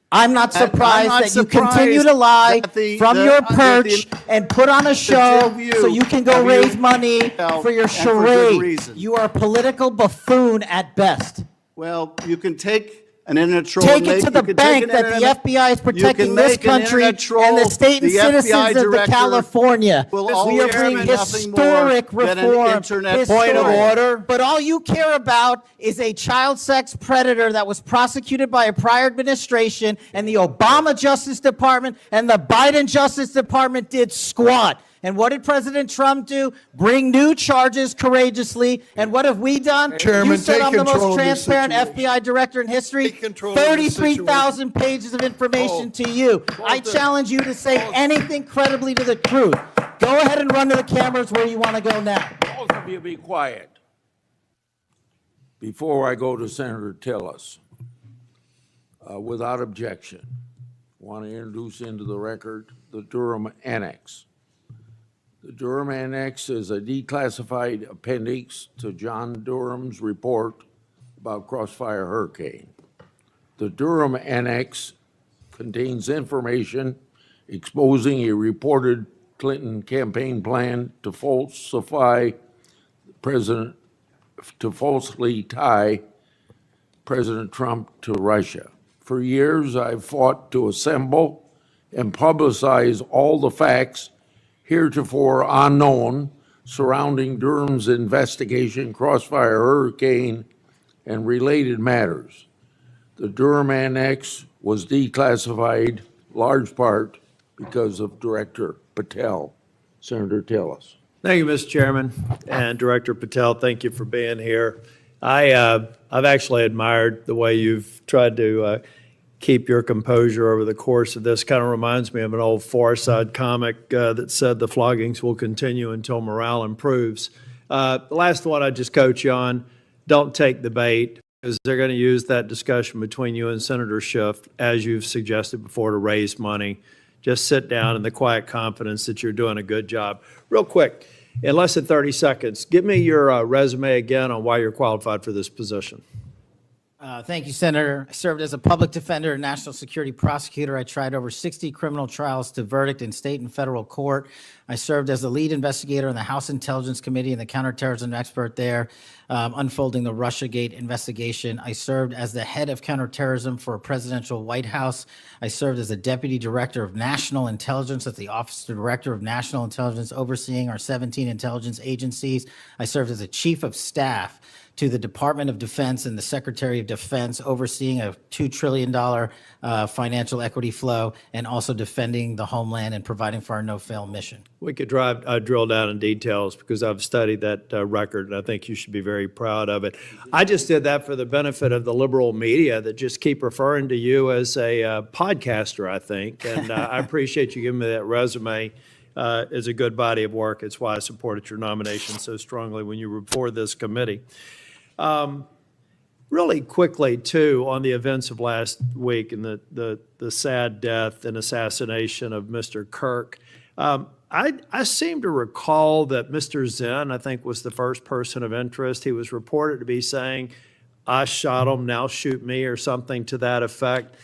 I'm not I'm surprised not that you continue surprised to lie that the- from the- your that perch the- and put on a show two of you so you can go have raise you- money well, for your and for good charade. reason. You are a political buffoon at best. Well, you can take an internet troll. Take and it make- to the you can take bank an that the internet- FBI is you protecting can this make an country internet troll, and the state and the FBI citizens of the director California. will We always are bringing be nothing more historic than an reform. internet Point of troll. order. But all you care about is a child sex predator that was prosecuted by a prior administration, and the Obama Justice Department and the Biden Justice Department did squat. And what did President Trump do? Bring new charges courageously. And what have we done? Chairman, You said take I'm the control most of this transparent situation. FBI director in history. Take control of this 33,000 pages of information to you. I challenge you to say anything credibly to the truth. Go ahead and run to the cameras where you want to go now. Both of you be quiet. Before I go to Senator Tillis, without objection, want to introduce into the record the Durham Annex. The Durham Annex is a declassified appendix to John Durham's report about Crossfire Hurricane. The Durham Annex contains information exposing a reported Clinton campaign plan to falsely tie President Trump to Russia. For years, I've fought to assemble and publicize all the facts heretofore unknown surrounding Durham's investigation, Crossfire Hurricane, and related matters. The Durham Annex was declassified large part because of Director Patel. Senator, tell us. Thank you, Mr. Chairman, and Director Patel, thank you for being here. I've actually admired the way you've tried to keep your composure over the course of this. Kind of reminds me of an old Far Side comic that said the floggings will continue until morale improves. The last one I just coach you on, don't take the bait, because they're going to use that discussion between you and Senator Schiff, as you've suggested before, to raise money. Just sit down in the quiet confidence that you're doing a good job. Real quick, in less than 30 seconds, give me your resume again on why you're qualified for this position. Thank you, Senator. I served as a public defender and national security prosecutor. I tried over 60 criminal trials to verdict in state and federal court. I served as the lead investigator in the House Intelligence Committee and the counterterrorism expert there, unfolding the Russiagate investigation. I served as the head of counterterrorism for a presidential White House. I served as the deputy director of national intelligence at the Office of Director of National Intelligence, overseeing our 17 intelligence agencies. I served as a chief of staff to the Department of Defense and the Secretary of Defense, overseeing a $2 trillion financial equity flow, and also defending the homeland and providing for our no-fail mission. We could drill down in details, because I've studied that record, and I think you should be very proud of it. I just did that for the benefit of the liberal media that just keep referring to you as a podcaster, I think, and I appreciate you giving me that resume. It's a good body of work. It's why I supported your nomination so strongly when you were before this committee. Really quickly, too, on the events of last week and the sad death and assassination of Mr. Kirk, I seem to recall that Mr. Zinn, I think, was the first person of interest. He was reported to be saying, "I shot him, now shoot me," or something to that effect.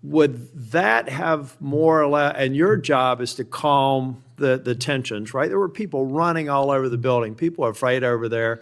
Would that have more or less, and your job is to calm the tensions, right? There were people running all over the building. People are afraid over there.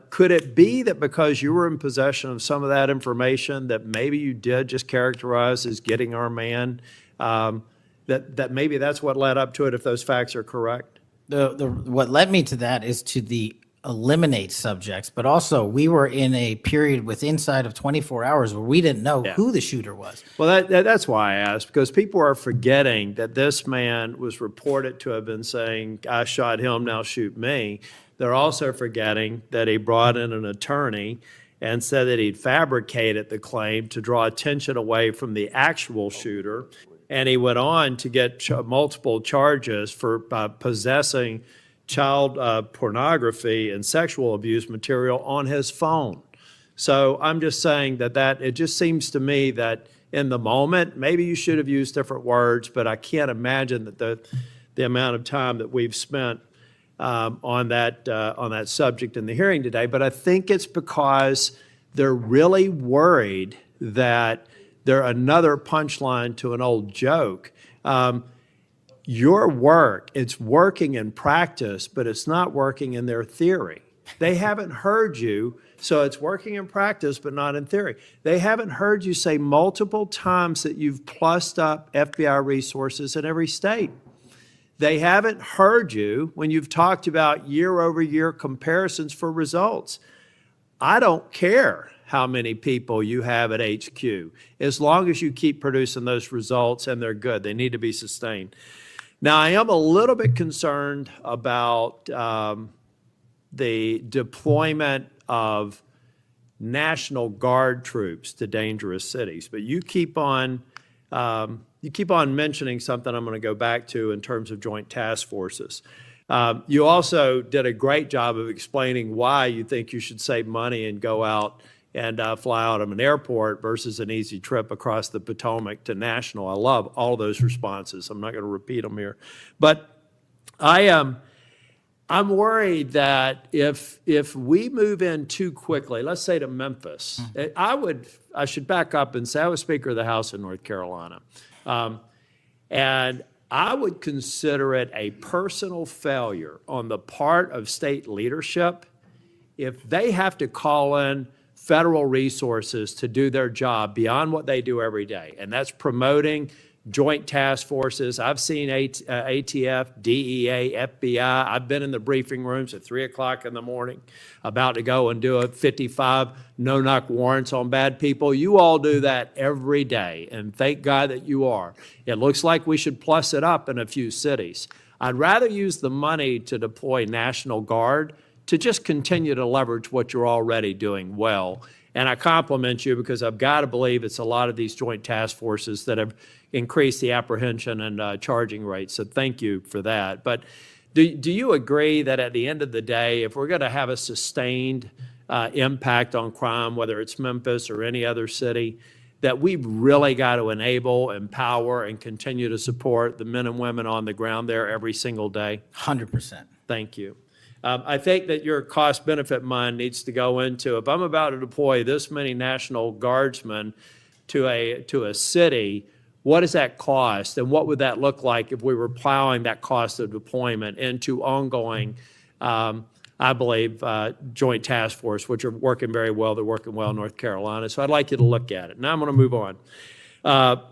Could it be that because you were in possession of some of that information that maybe you did just characterize as getting our man, that maybe that's what led up to it, if those facts are correct? What led me to that is to the eliminate subjects, but also we were in a period with inside of 24 hours where we didn't know who the shooter was. Well, that's why I asked, because people are forgetting that this man was reported to have been saying, "I shot him, now shoot me." They're also forgetting that he brought in an attorney and said that he'd fabricated the claim to draw attention away from the actual shooter. And he went on to get multiple charges for possessing child pornography and sexual abuse material on his phone. So I'm just saying that it just seems to me that in the moment, maybe you should have used different words, but I can't imagine that the amount of time that we've spent on that subject in the hearing today. But I think it's because they're really worried that they're another punchline to an old joke. Your work, it's working in practice, but it's not working in their theory. They haven't heard you, so it's working in practice, but not in theory. They haven't heard you say multiple times that you've plussed up FBI resources in every state. They haven't heard you when you've talked about year-over-year comparisons for results. I don't care how many people you have at HQ, as long as you keep producing those results and they're good. They need to be sustained. Now, I am a little bit concerned about the deployment of National Guard troops to dangerous cities, but you keep on mentioning something I'm going to go back to in terms of joint task forces. You also did a great job of explaining why you think you should save money and go out and fly out of an airport versus an easy trip across the Potomac to National. I love all of those responses. I'm not going to repeat them here. But I'm worried that if we move in too quickly, let's say to Memphis, I should back up and say I was Speaker of the House in North Carolina. And I would consider it a personal failure on the part of state leadership if they have to call in federal resources to do their job beyond what they do every day. And that's promoting joint task forces. I've seen ATF, DEA, FBI. I've been in the briefing rooms at 3 o'clock in the morning about to go and do a 55 no-knock warrants on bad people. You all do that every day, and thank God that you are. It looks like we should plus it up in a few cities. I'd rather use the money to deploy National Guard to just continue to leverage what you're already doing well. And I compliment you because I've got to believe it's a lot of these joint task forces that have increased the apprehension and charging rates. So thank you for that. But do you agree that at the end of the day, if we're going to have a sustained impact on crime, whether it's Memphis or any other city, that we've really got to enable, empower, and continue to support the men and women on the ground there every single day? 100%. Thank you. I think that your cost-benefit mind needs to go into, if I'm about to deploy this many National Guardsmen to a city, what does that cost? And what would that look like if we were plowing that cost of deployment into ongoing, I believe, joint task force, which are working very well. They're working well in North Carolina. So I'd like you to look at it. Now I'm going to move on.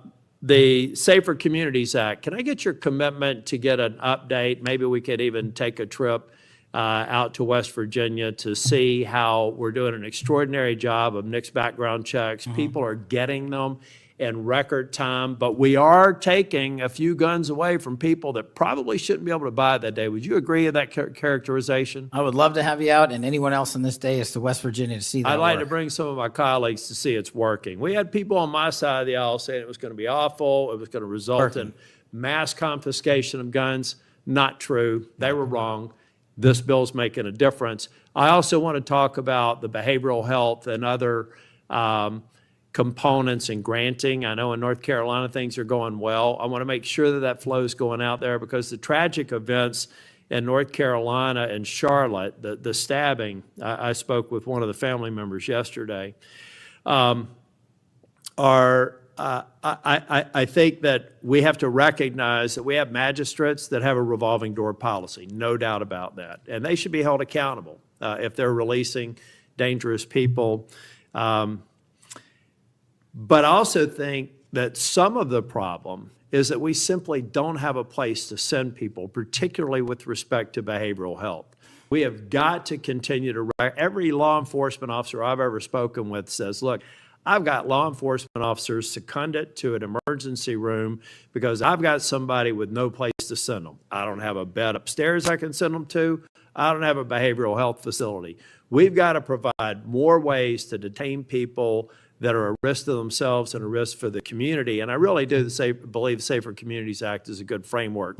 The Safer Communities Act, can I get your commitment to get an update? Maybe we could even take a trip out to West Virginia to see how we're doing an extraordinary job of NICS background checks. People are getting them in record time, but we are taking a few guns away from people that probably shouldn't be able to buy that day. Would you agree with that characterization? I would love to have you out and anyone else on this day is to West Virginia to see that I'd like work. to bring some of my colleagues to see it's working. We had people on my side of the aisle saying it was going to be awful, it was going to result in mass confiscation of guns. Not true. They were wrong. This bill's making a difference. I also want to talk about the behavioral health and other components in granting. I know in North Carolina things are going well. I want to make sure that that flow is going out there because the tragic events in North Carolina and Charlotte, the stabbing, I spoke with one of the family members yesterday, I think that we have to recognize that we have magistrates that have a revolving door policy, no doubt about that. And they should be held accountable if they're releasing dangerous people. But I also think that some of the problem is that we simply don't have a place to send people, particularly with respect to behavioral health. We have got to continue to, every law enforcement officer I've ever spoken with says, look, I've got law enforcement officers seconded to an emergency room because I've got somebody with no place to send them. I don't have a bed upstairs I can send them to. I don't have a behavioral health facility. We've got to provide more ways to detain people that are a risk to themselves and a risk for the community. And I really do believe the Safer Communities Act is a good framework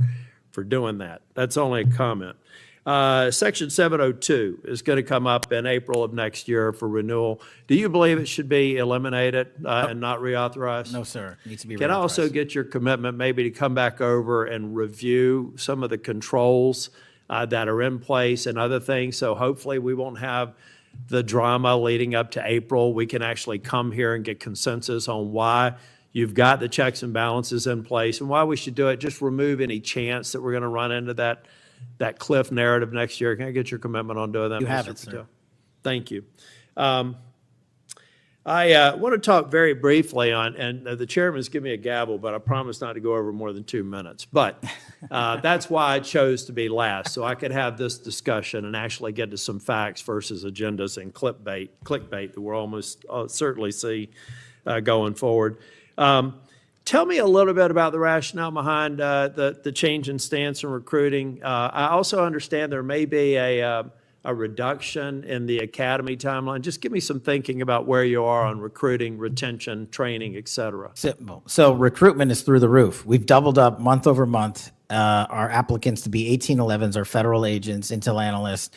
for doing that. That's only a comment. Section 702 is going to come up in April of next year for renewal. Do you believe it should be eliminated and not reauthorized? No, sir. It needs to be Can I also reauthorized. get your commitment maybe to come back over and review some of the controls that are in place and other things? So hopefully we won't have the drama leading up to April. We can actually come here and get consensus on why you've got the checks and balances in place and why we should do it. Just remove any chance that we're going to run into that cliff narrative next year. Can I get your commitment on doing that? You have Mr. it, sir. Patel? Thank you. I want to talk very briefly on, and the chairman's given me a gavel, but I promise not to go over more than 2 minutes. But that's why I chose to be last, so I could have this discussion and actually get to some facts versus agendas and clickbait that we'll almost certainly see going forward. Tell me a little bit about the rationale behind the change in stance in recruiting. I also understand there may be a reduction in the academy timeline. Just give me some thinking about where you are on recruiting, retention, training, et cetera. Simple. So recruitment is through the roof. We've doubled up month over month our applicants to be 1811s, our federal agents, intel analysts.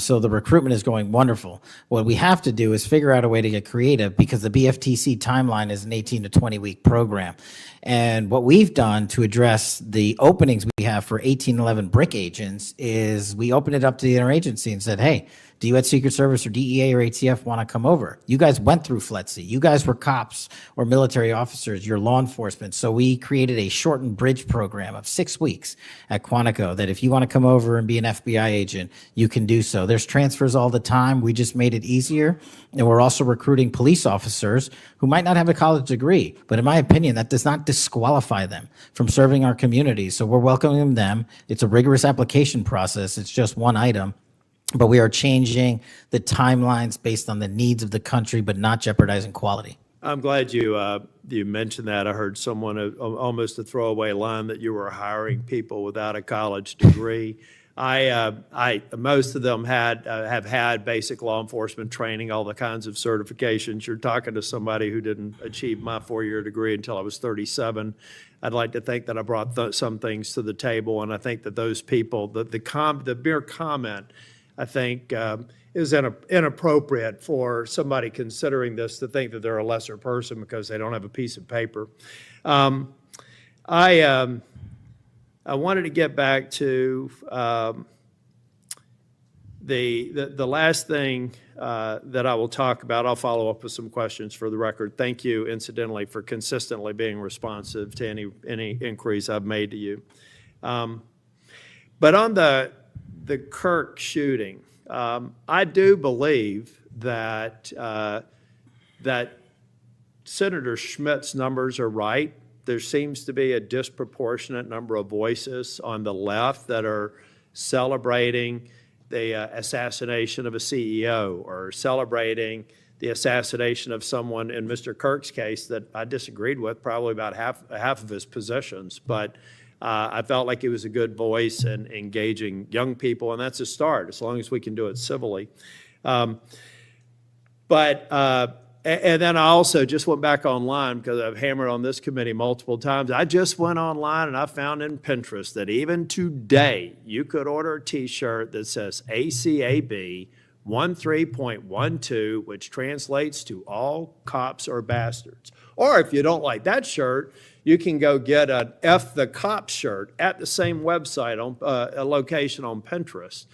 So the recruitment is going wonderful. What we have to do is figure out a way to get creative because the BFTC timeline is an 18 to 20 week program. And what we've done to address the openings we have for 1811 brick agents is we opened it up to the interagency and said, hey, Do you at Secret Service or DEA or ATF want to come over? You guys went through FLETC. You guys were cops or military officers. You're law enforcement. So we created a shortened bridge program of 6 weeks at Quantico that if you want to come over and be an FBI agent, you can do so. There's transfers all the time. We just made it easier. And we're also recruiting police officers who might not have a college degree. But in my opinion, that does not disqualify them from serving our community. So we're welcoming them. It's a rigorous application process. It's just one item. But we are changing the timelines based on the needs of the country, but not jeopardizing quality. I'm glad you mentioned that. I heard someone, almost a throwaway line, that you were hiring people without a college degree. Most of them have had basic law enforcement training, all the kinds of certifications. You're talking to somebody who didn't achieve my 4-year degree until I was 37. I'd like to think that I brought some things to the table, and I think that those people, the mere comment, I think, is inappropriate for somebody considering this to think that they're a lesser person because they don't have a piece of paper. I wanted to get back to the last thing that I will talk about. I'll follow up with some questions for the record. Thank you, incidentally, for consistently being responsive to any inquiries I've made to you. But on the Kirk shooting, I do believe that that Senator Schmidt's numbers are right. There seems to be a disproportionate number of voices on the left that are celebrating the assassination of a CEO or celebrating the assassination of someone, in Mr. Kirk's case, that I disagreed with probably about half of his positions. But I felt like he was a good voice in engaging young people, and that's a start, as long as we can do it civilly. And then I also just went back online because I've hammered on this committee multiple times. I just went online and I found in Pinterest that even today you could order a T-shirt that says ACAB 13.12, which translates to all cops are bastards. Or if you don't like that shirt, you can go get an F the Cop shirt at the same website, on a location on Pinterest.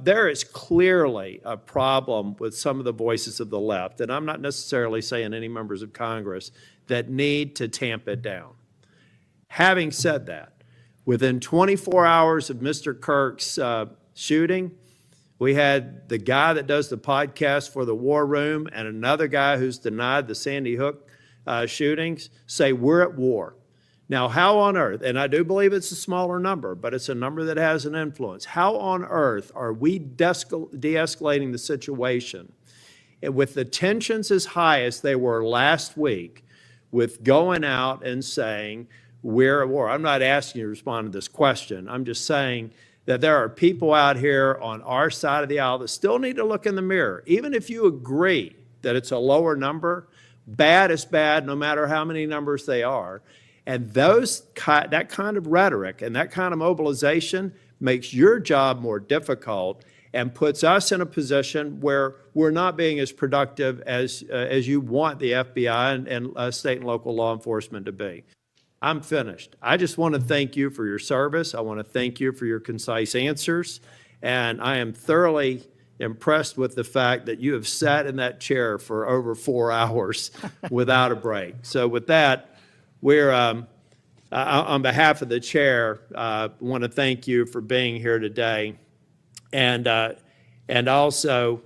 There is clearly a problem with some of the voices of the left, and I'm not necessarily saying any members of Congress, that need to tamp it down. Having said that, within 24 hours of Mr. Kirk's shooting, we had the guy that does the podcast for the War Room and another guy who's denied the Sandy Hook shootings say we're at war. Now, how on earth, and I do believe it's a smaller number, but it's a number that has an influence. How on earth are we de-escalating the situation with the tensions as high as they were last week with going out and saying we're at war? I'm not asking you to respond to this question. I'm just saying that there are people out here on our side of the aisle that still need to look in the mirror. Even if you agree that it's a lower number, bad is bad no matter how many numbers they are. And that kind of rhetoric and that kind of mobilization makes your job more difficult and puts us in a position where we're not being as productive as you want the FBI and state and local law enforcement to be. I'm finished. I just want to thank you for your service. I want to thank you for your concise answers. And I am thoroughly impressed with the fact that you have sat in that chair for over 4 hours without a break. So with that, we're, on behalf of the chair, want to thank you for being here today. And also,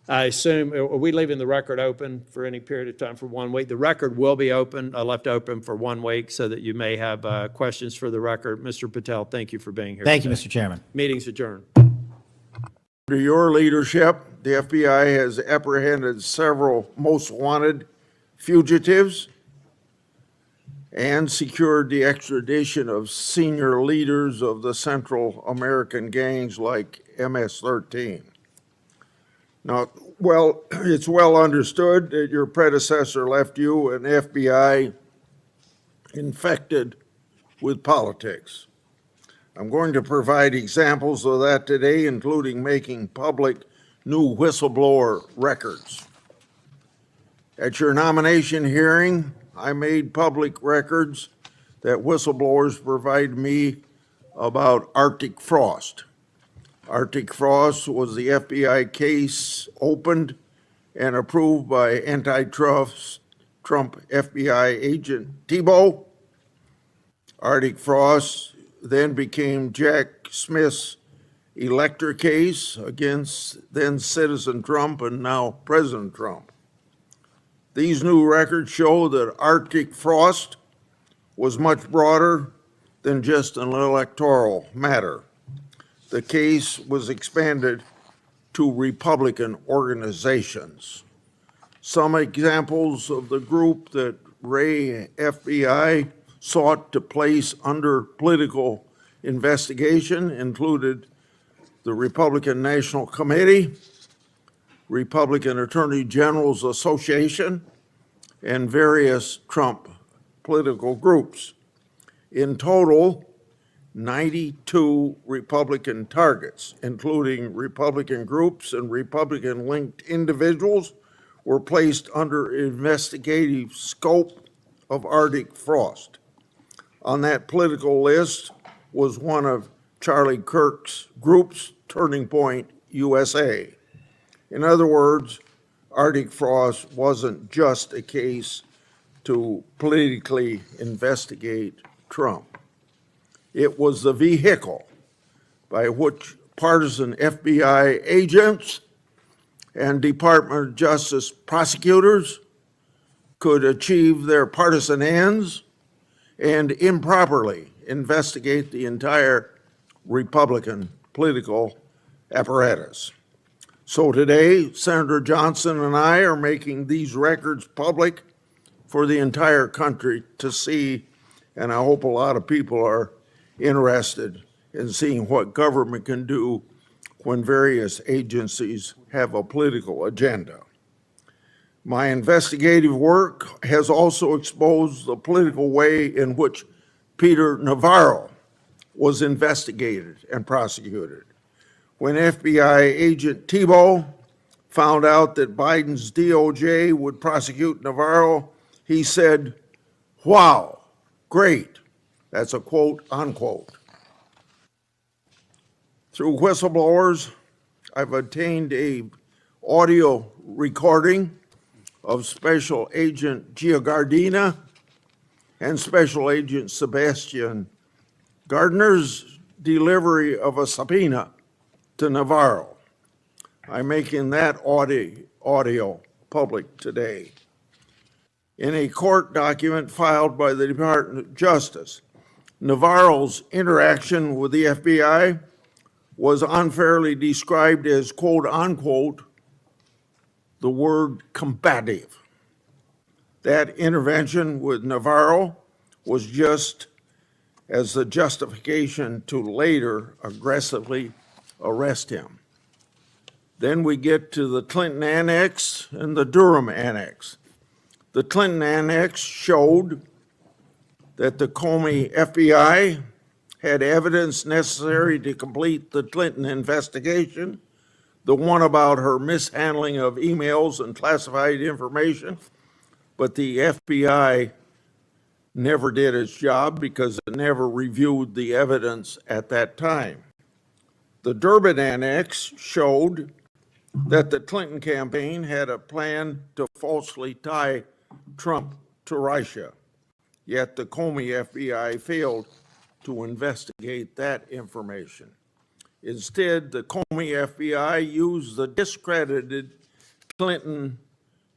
I assume, are we leaving the record open for any period of time for 1 week? The record will be open, left open for 1 week so that you may have questions for the record. Mr. Patel, thank you for being here Thank today. you, Mr. Chairman. Meeting's adjourned. Under your leadership, the FBI has apprehended several most wanted fugitives and secured the extradition of senior leaders of the Central American gangs like MS-13. Now, well, it's well understood that your predecessor left you an FBI infected with politics. I'm going to provide examples of that today, including making public new whistleblower records. At your nomination hearing, I made public records that whistleblowers provide me about Arctic frost. Arctic Frost was the FBI case opened and approved by antitrust Trump FBI agent Tebow. Arctic Frost then became Jack Smith's elector case against then citizen Trump and now President Trump. These new records show that Arctic Frost was much broader than just an electoral matter. The case was expanded to Republican organizations. Some examples of the group that Ray FBI sought to place under political investigation included the Republican National Committee, Republican Attorney General's Association, and various Trump political groups. In total, 92 Republican targets, including Republican groups and Republican-linked individuals, were placed under investigative scope of Arctic Frost. On that political list was one of Charlie Kirk's groups, Turning Point USA. In other words, Arctic Frost wasn't just a case to politically investigate Trump. It was the vehicle by which partisan FBI agents and Department of Justice prosecutors could achieve their partisan ends and improperly investigate the entire Republican political apparatus. So today, Senator Johnson and I are making these records public for the entire country to see, and I hope a lot of people are interested in seeing what government can do when various agencies have a political agenda. My investigative work has also exposed the political way in which Peter Navarro was investigated and prosecuted. When FBI agent Tebow found out that Biden's DOJ would prosecute Navarro, he said, "Wow, great." That's a quote, unquote. Through whistleblowers, I've obtained an audio recording of Special Agent Giardina and Special Agent Sebastian Gardner's delivery of a subpoena to Navarro. I'm making that audio public today. In a court document filed by the Department of Justice, Navarro's interaction with the FBI was unfairly described as, quote unquote, the word combative. That intervention with Navarro was just as the justification to later aggressively arrest him. Then we get to the Clinton Annex and the Durham Annex. The Clinton Annex showed that the Comey FBI had evidence necessary to complete the Clinton investigation, the one about her mishandling of emails and classified information, but the FBI never did its job because it never reviewed the evidence at that time. The Durbin Annex showed that the Clinton campaign had a plan to falsely tie Trump to Russia, yet the Comey FBI failed to investigate that information. Instead, the Comey FBI used the discredited Clinton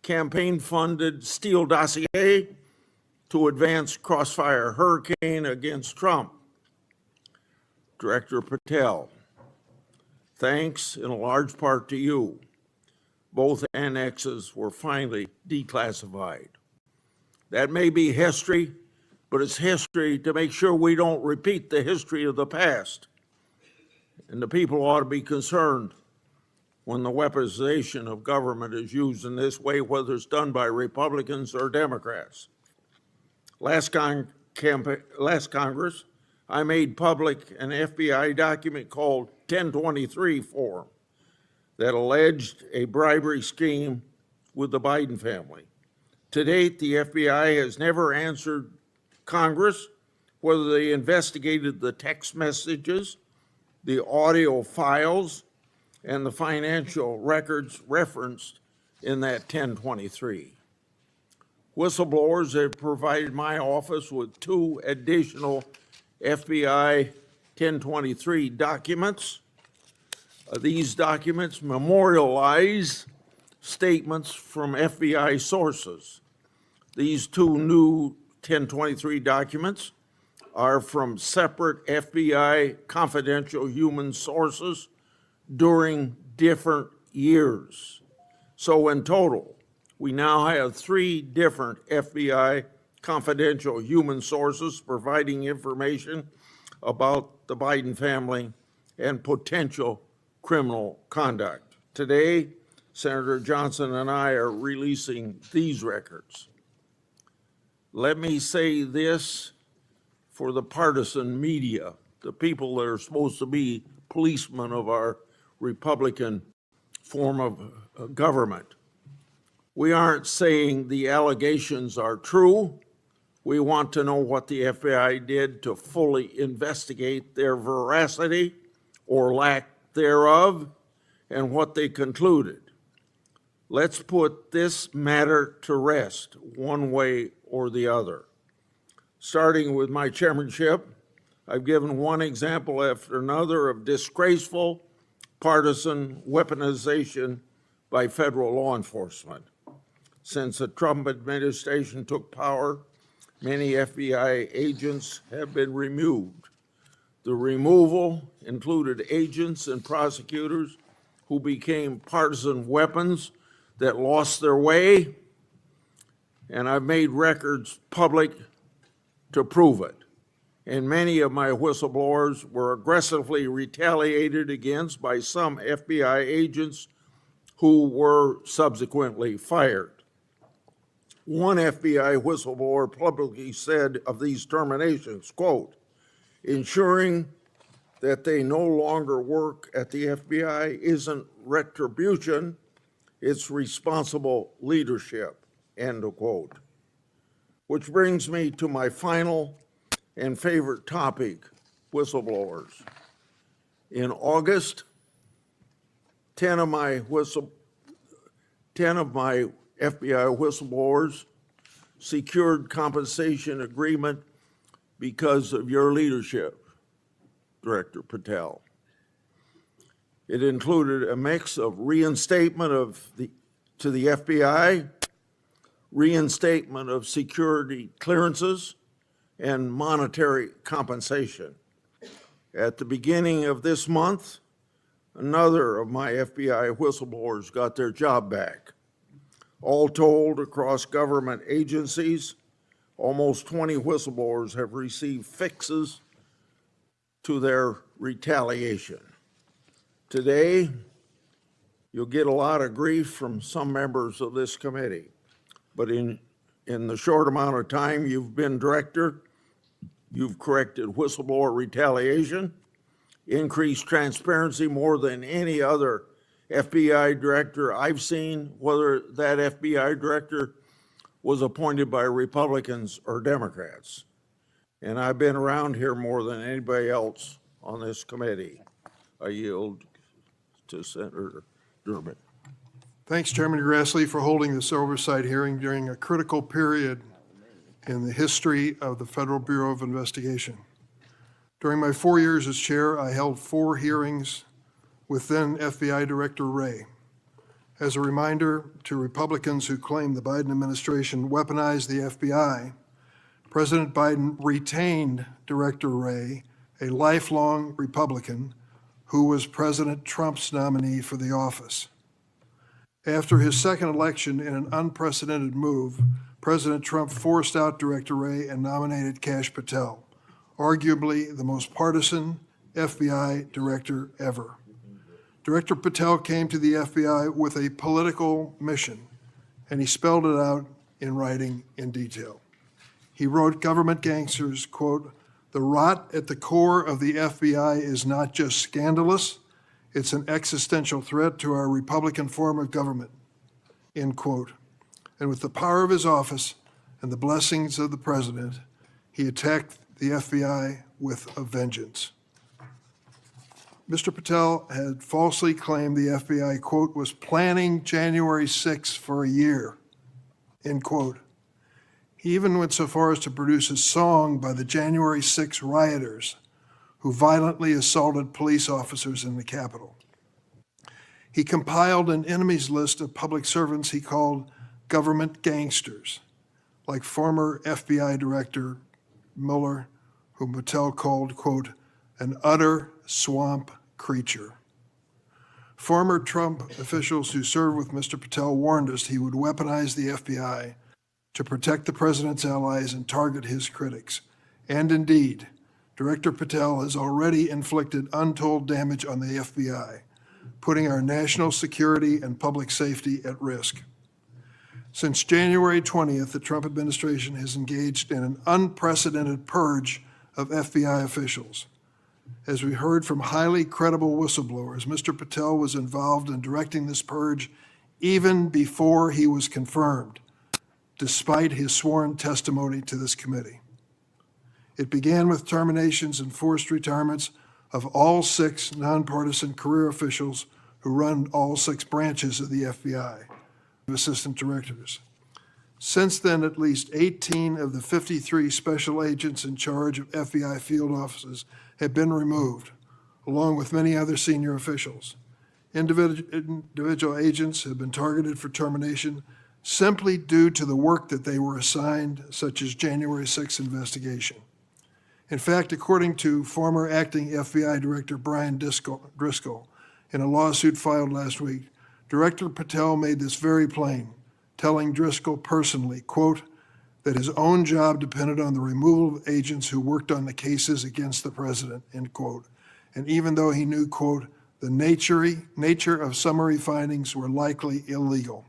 campaign-funded Steele dossier to advance crossfire hurricane against Trump. Director Patel, thanks in a large part to you, both annexes were finally declassified. That may be history, but it's history to make sure we don't repeat the history of the past. And the people ought to be concerned when the weaponization of government is used in this way, whether it's done by Republicans or Democrats. Last Congress, I made public an FBI document called 1023 form that alleged a bribery scheme with the Biden family. To date, the FBI has never answered Congress whether they investigated the text messages the audio files, and the financial records referenced in that 1023. Whistleblowers have provided my office with 2 additional FBI 1023 documents. These documents memorialize statements from FBI sources. These 2 new 1023 documents are from separate FBI confidential human sources during different years. So in total, we now have 3 different FBI confidential human sources providing information about the Biden family and potential criminal conduct. Today, Senator Johnson and I are releasing these records. Let me say this for the partisan media, the people that are supposed to be policemen of our Republican form of government. We aren't saying the allegations are true. We want to know what the FBI did to fully investigate their veracity or lack thereof and what they concluded. Let's put this matter to rest one way or the other. Starting with my chairmanship, I've given one example after another of disgraceful partisan weaponization by federal law enforcement. Since the Trump administration took power, many FBI agents have been removed. The removal included agents and prosecutors who became partisan weapons that lost their way, and I've made records public to prove it. And many of my whistleblowers were aggressively retaliated against by some FBI agents who were subsequently fired. One FBI whistleblower publicly said of these terminations, quote, "Ensuring that they no longer work at the FBI isn't retribution, it's responsible leadership," end of quote. Which brings me to my final and favorite topic, whistleblowers. In August, 10 of my FBI whistleblowers secured compensation agreement because of your leadership, Director Patel. It included a mix of reinstatement to the FBI, reinstatement of security clearances, and monetary compensation. At the beginning of this month, another of my FBI whistleblowers got their job back. All told, across government agencies, almost 20 whistleblowers have received fixes to their retaliation. Today, you'll get a lot of grief from some members of this committee, but in the short amount of time you've been director, you've corrected whistleblower retaliation, increased transparency more than any other FBI director I've seen, whether that FBI director was appointed by Republicans or Democrats. And I've been around here more than anybody else on this committee. I yield to Senator Durbin. Thanks, Chairman Grassley, for holding this oversight hearing during a critical period in the history of the Federal Bureau of Investigation. During my 4 years as chair, I held 4 hearings with then FBI Director Wray. As a reminder to Republicans who claim the Biden administration weaponized the FBI, President Biden retained Director Wray, a lifelong Republican who was President Trump's nominee for the office. After his second election, in an unprecedented move, President Trump forced out Director Wray and nominated Kash Patel, arguably the most partisan FBI director ever. Director Patel came to the FBI with a political mission, and he spelled it out in writing in detail. He wrote government gangsters, quote, "The rot at the core of the FBI is not just scandalous, it's an existential threat to our Republican form of government," end quote. And with the power of his office and the blessings of the president, he attacked the FBI with a vengeance. Mr. Patel had falsely claimed the FBI, quote, was planning January 6th for a year, end quote. He even went so far as to produce a song by the January 6 rioters who violently assaulted police officers in the Capitol. He compiled an enemies list of public servants he called government gangsters, like former FBI Director Mueller, whom Patel called, quote, an utter swamp creature. Former Trump officials who served with Mr. Patel warned us he would weaponize the FBI to protect the president's allies and target his critics. And indeed, Director Patel has already inflicted untold damage on the FBI, putting our national security and public safety at risk. Since January 20th, the Trump administration has engaged in an unprecedented purge of FBI officials. As we heard from highly credible whistleblowers, Mr. Patel was involved in directing this purge even before he was confirmed, despite his sworn testimony to this committee. It began with terminations and forced retirements of all 6 nonpartisan career officials who run all 6 branches of the FBI, assistant directors. Since then, at least 18 of the 53 special agents in charge of FBI field offices have been removed, along with many other senior officials. Individual agents have been targeted for termination simply due to the work that they were assigned, such as January 6th investigation. In fact, according to former acting FBI Director Brian Driscoll, in a lawsuit filed last week, Director Patel made this very plain, telling Driscoll personally, quote, that his own job depended on the removal of agents who worked on the cases against the president, end quote. And even though he knew, quote, the nature of summary findings were likely illegal.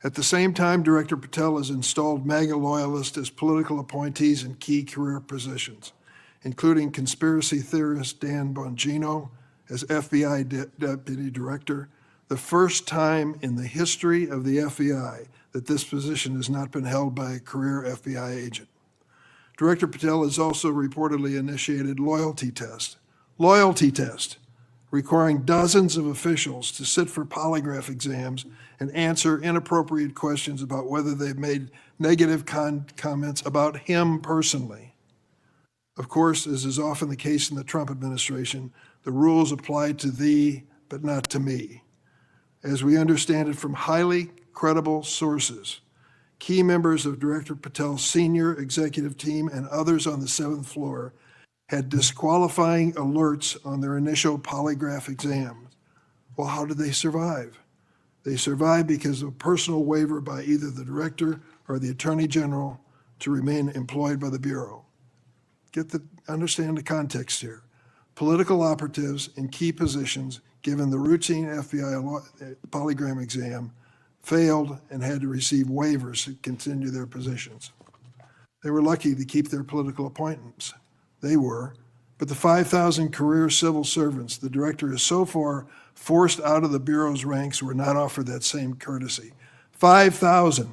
At the same time, Director Patel has installed MAGA loyalists as political appointees in key career positions, including conspiracy theorist Dan Bongino as FBI Deputy Director, the first time in the history of the FBI that this position has not been held by a career FBI agent. Director Patel has also reportedly initiated loyalty test, requiring dozens of officials to sit for polygraph exams and answer inappropriate questions about whether they've made negative comments about him personally. Of course, as is often the case in the Trump administration, the rules apply to thee, but not to me. As we understand it from highly credible sources, key members of Director Patel's senior executive team and others on the 7th floor had disqualifying alerts on their initial polygraph exams. Well, how did they survive? They survived because of a personal waiver by either the director or the attorney general to remain employed by the Bureau. Understand the context here. Political operatives in key positions, given the routine FBI polygraph exam, failed and had to receive waivers to continue their positions. They were lucky to keep their political appointments. They were, but the 5,000 career civil servants the director has so far forced out of the Bureau's ranks were not offered that same courtesy. 5,000.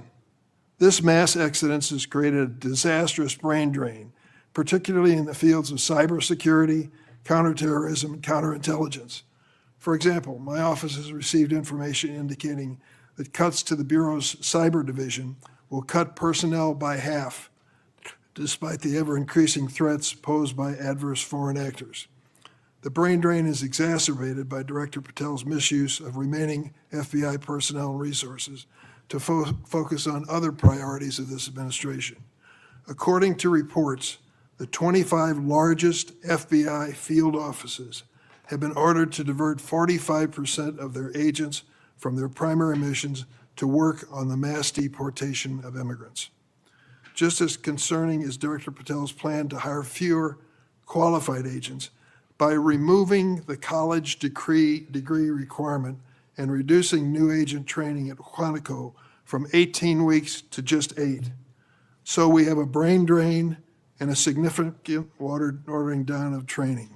This mass exodus has created a disastrous brain drain, particularly in the fields of cybersecurity, counterterrorism, and counterintelligence. For example, my office has received information indicating that cuts to the Bureau's cyber division will cut personnel by half, despite the ever-increasing threats posed by adverse foreign actors. The brain drain is exacerbated by Director Patel's misuse of remaining FBI personnel and resources to focus on other priorities of this administration. According to reports, the 25 largest FBI field offices have been ordered to divert 45% of their agents from their primary missions to work on the mass deportation of immigrants. Just as concerning is Director Patel's plan to hire fewer qualified agents by removing the college degree requirement and reducing new agent training at Quantico from 18 weeks to just 8. So we have a brain drain and a significant watering down of training.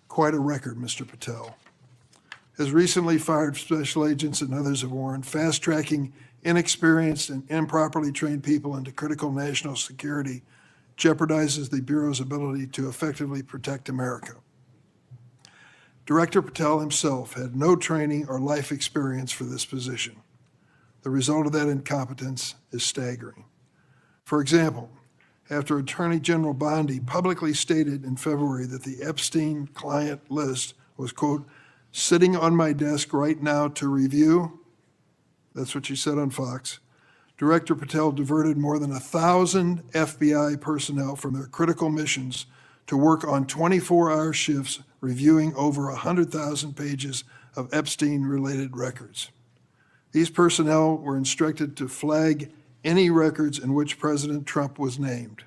Quite a record, Mr. Patel. As recently fired special agents and others have warned, fast-tracking inexperienced and improperly trained people into critical national security jeopardizes the Bureau's ability to effectively protect America. Director Patel himself had no training or life experience for this position. The result of that incompetence is staggering. For example, after Attorney General Bondi publicly stated in February that the Epstein client list was, quote, sitting on my desk right now to review, that's what she said on Fox, Director Patel diverted more than 1,000 FBI personnel from their critical missions to work on 24-hour shifts reviewing over 100,000 pages of Epstein-related records. These personnel were instructed to flag any records in which President Trump was named.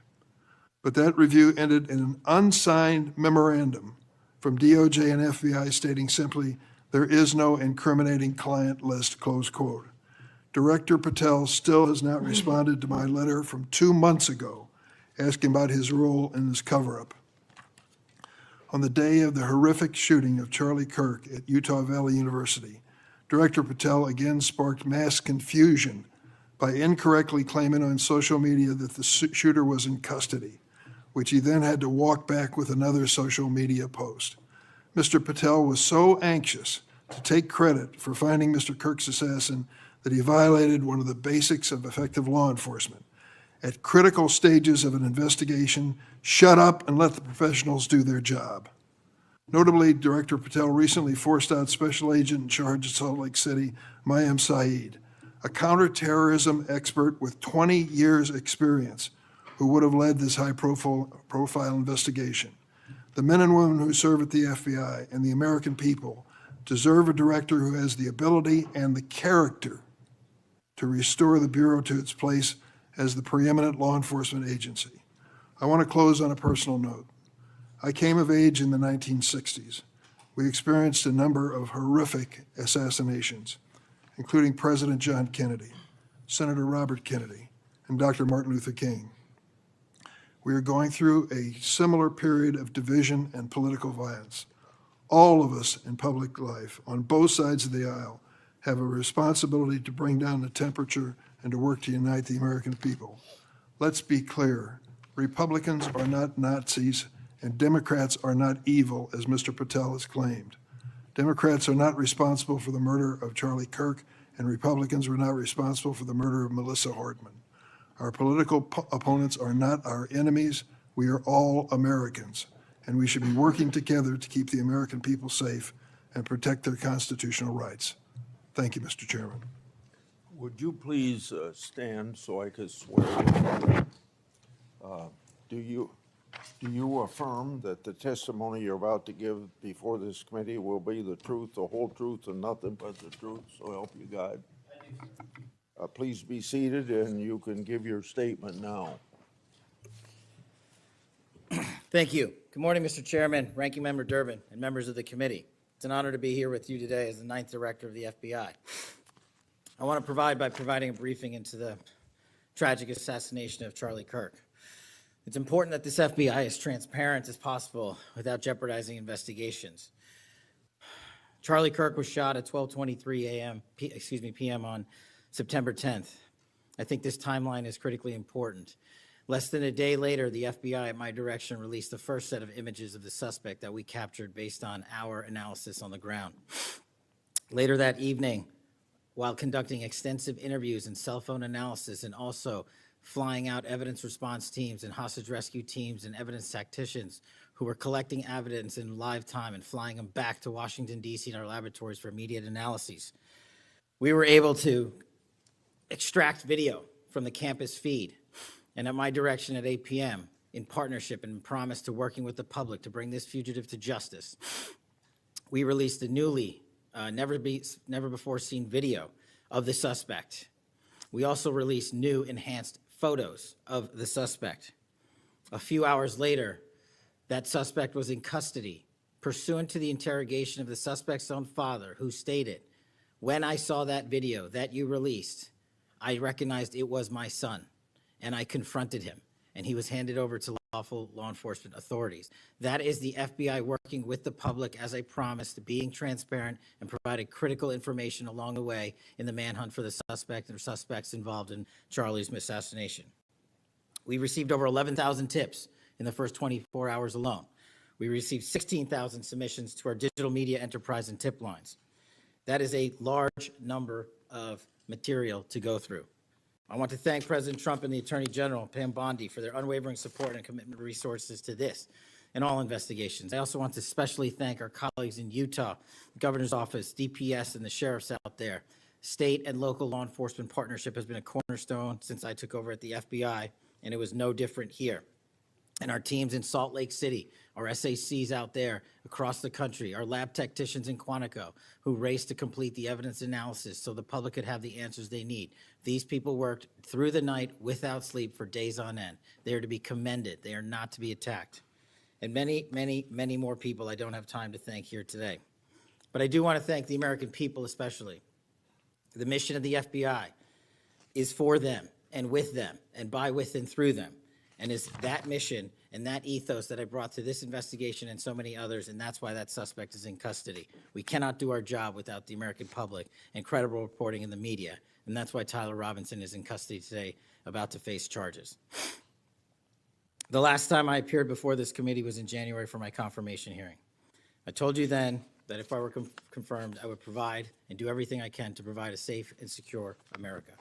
But that review ended in an unsigned memorandum from DOJ and FBI stating simply, there is no incriminating client list, close quote. Director Patel still has not responded to my letter from 2 months ago asking about his role in this cover-up. On the day of the horrific shooting of Charlie Kirk at Utah Valley University, Director Patel again sparked mass confusion by incorrectly claiming on social media that the shooter was in custody, which he then had to walk back with another social media post. Mr. Patel was so anxious to take credit for finding Mr. Kirk's assassin that he violated one of the basics of effective law enforcement. At critical stages of an investigation, shut up and let the professionals do their job. Notably, Director Patel recently forced out Special Agent in charge of Salt Lake City, Mayim Saeed, a counterterrorism expert with 20 years' experience, who would have led this high-profile investigation. The men and women who serve at the FBI and the American people deserve a director who has the ability and the character to restore the Bureau to its place as the preeminent law enforcement agency. I want to close on a personal note. I came of age in the 1960s. We experienced a number of horrific assassinations, including President John Kennedy, Senator Robert Kennedy, and Dr. Martin Luther King. We are going through a similar period of division and political violence. All of us in public life, on both sides of the aisle, have a responsibility to bring down the temperature and to work to unite the American people. Let's be clear. Republicans are not Nazis, and Democrats are not evil, as Mr. Patel has claimed. Democrats are not responsible for the murder of Charlie Kirk, and Republicans were not responsible for the murder of Melissa Hardman. Our political opponents are not our enemies. We are all Americans, and we should be working together to keep the American people safe and protect their constitutional rights. Thank you, Mr. Chairman. Would you please stand so I could swear? Do you affirm that the testimony you're about to give before this committee will be the truth, the whole truth, and nothing but the truth? So help you God. Please be seated, and you can give your statement now. Thank you. Good morning, Mr. Chairman, Ranking Member Durbin, and members of the committee. It's an honor to be here with you today as the 9th Director of the FBI. I want to providing a briefing into the tragic assassination of Charlie Kirk. It's important that this FBI is transparent as possible without jeopardizing investigations. Charlie Kirk was shot at 12:23 p.m. on September 10th. I think this timeline is critically important. Less than a day later, the FBI, at my direction, released the first set of images of the suspect that we captured based on our analysis on the ground. Later that evening, while conducting extensive interviews and cell phone analysis, and also flying out evidence response teams and hostage rescue teams and evidence tacticians who were collecting evidence in live time and flying them back to Washington, D.C. in our laboratories for immediate analyses, we were able to extract video from the campus feed. And at my direction at 8 p.m., in partnership and promise to working with the public to bring this fugitive to justice, we released a newly, never before seen video of the suspect. We also released new enhanced photos of the suspect. A few hours later, that suspect was in custody, pursuant to the interrogation of the suspect's own father, who stated, "When I saw that video that you released, I recognized it was my son, and I confronted him, and he was handed over to lawful law enforcement authorities." That is the FBI working with the public, as I promised, being transparent and providing critical information along the way in the manhunt for the suspect or suspects involved in Charlie's assassination. We received over 11,000 tips in the first 24 hours alone. We received 16,000 submissions to our digital media enterprise and tip lines. That is a large number of material to go through. I want to thank President Trump and the Attorney General, Pam Bondi, for their unwavering support and commitment of resources to this and all investigations. I also want to especially thank our colleagues in Utah, the Governor's Office, DPS, and the sheriffs out there. State and local law enforcement partnership has been a cornerstone since I took over at the FBI, and it was no different here. And our teams in Salt Lake City, our SACs out there across the country, our lab technicians in Quantico who raced to complete the evidence analysis so the public could have the answers they need. These people worked through the night without sleep for days on end. They are to be commended. They are not to be attacked. And many, many, many more people I don't have time to thank here today. But I do want to thank the American people especially. The mission of the FBI is for them and with them and by, with, and through them. And it's that mission and that ethos that I brought to this investigation and so many others, and that's why that suspect is in custody. We cannot do our job without the American public and credible reporting in the media, and that's why Tyler Robinson is in custody today, about to face charges. The last time I appeared before this committee was in January for my confirmation hearing. I told you then that if I were confirmed, I would provide and do everything I can to provide a safe and secure America.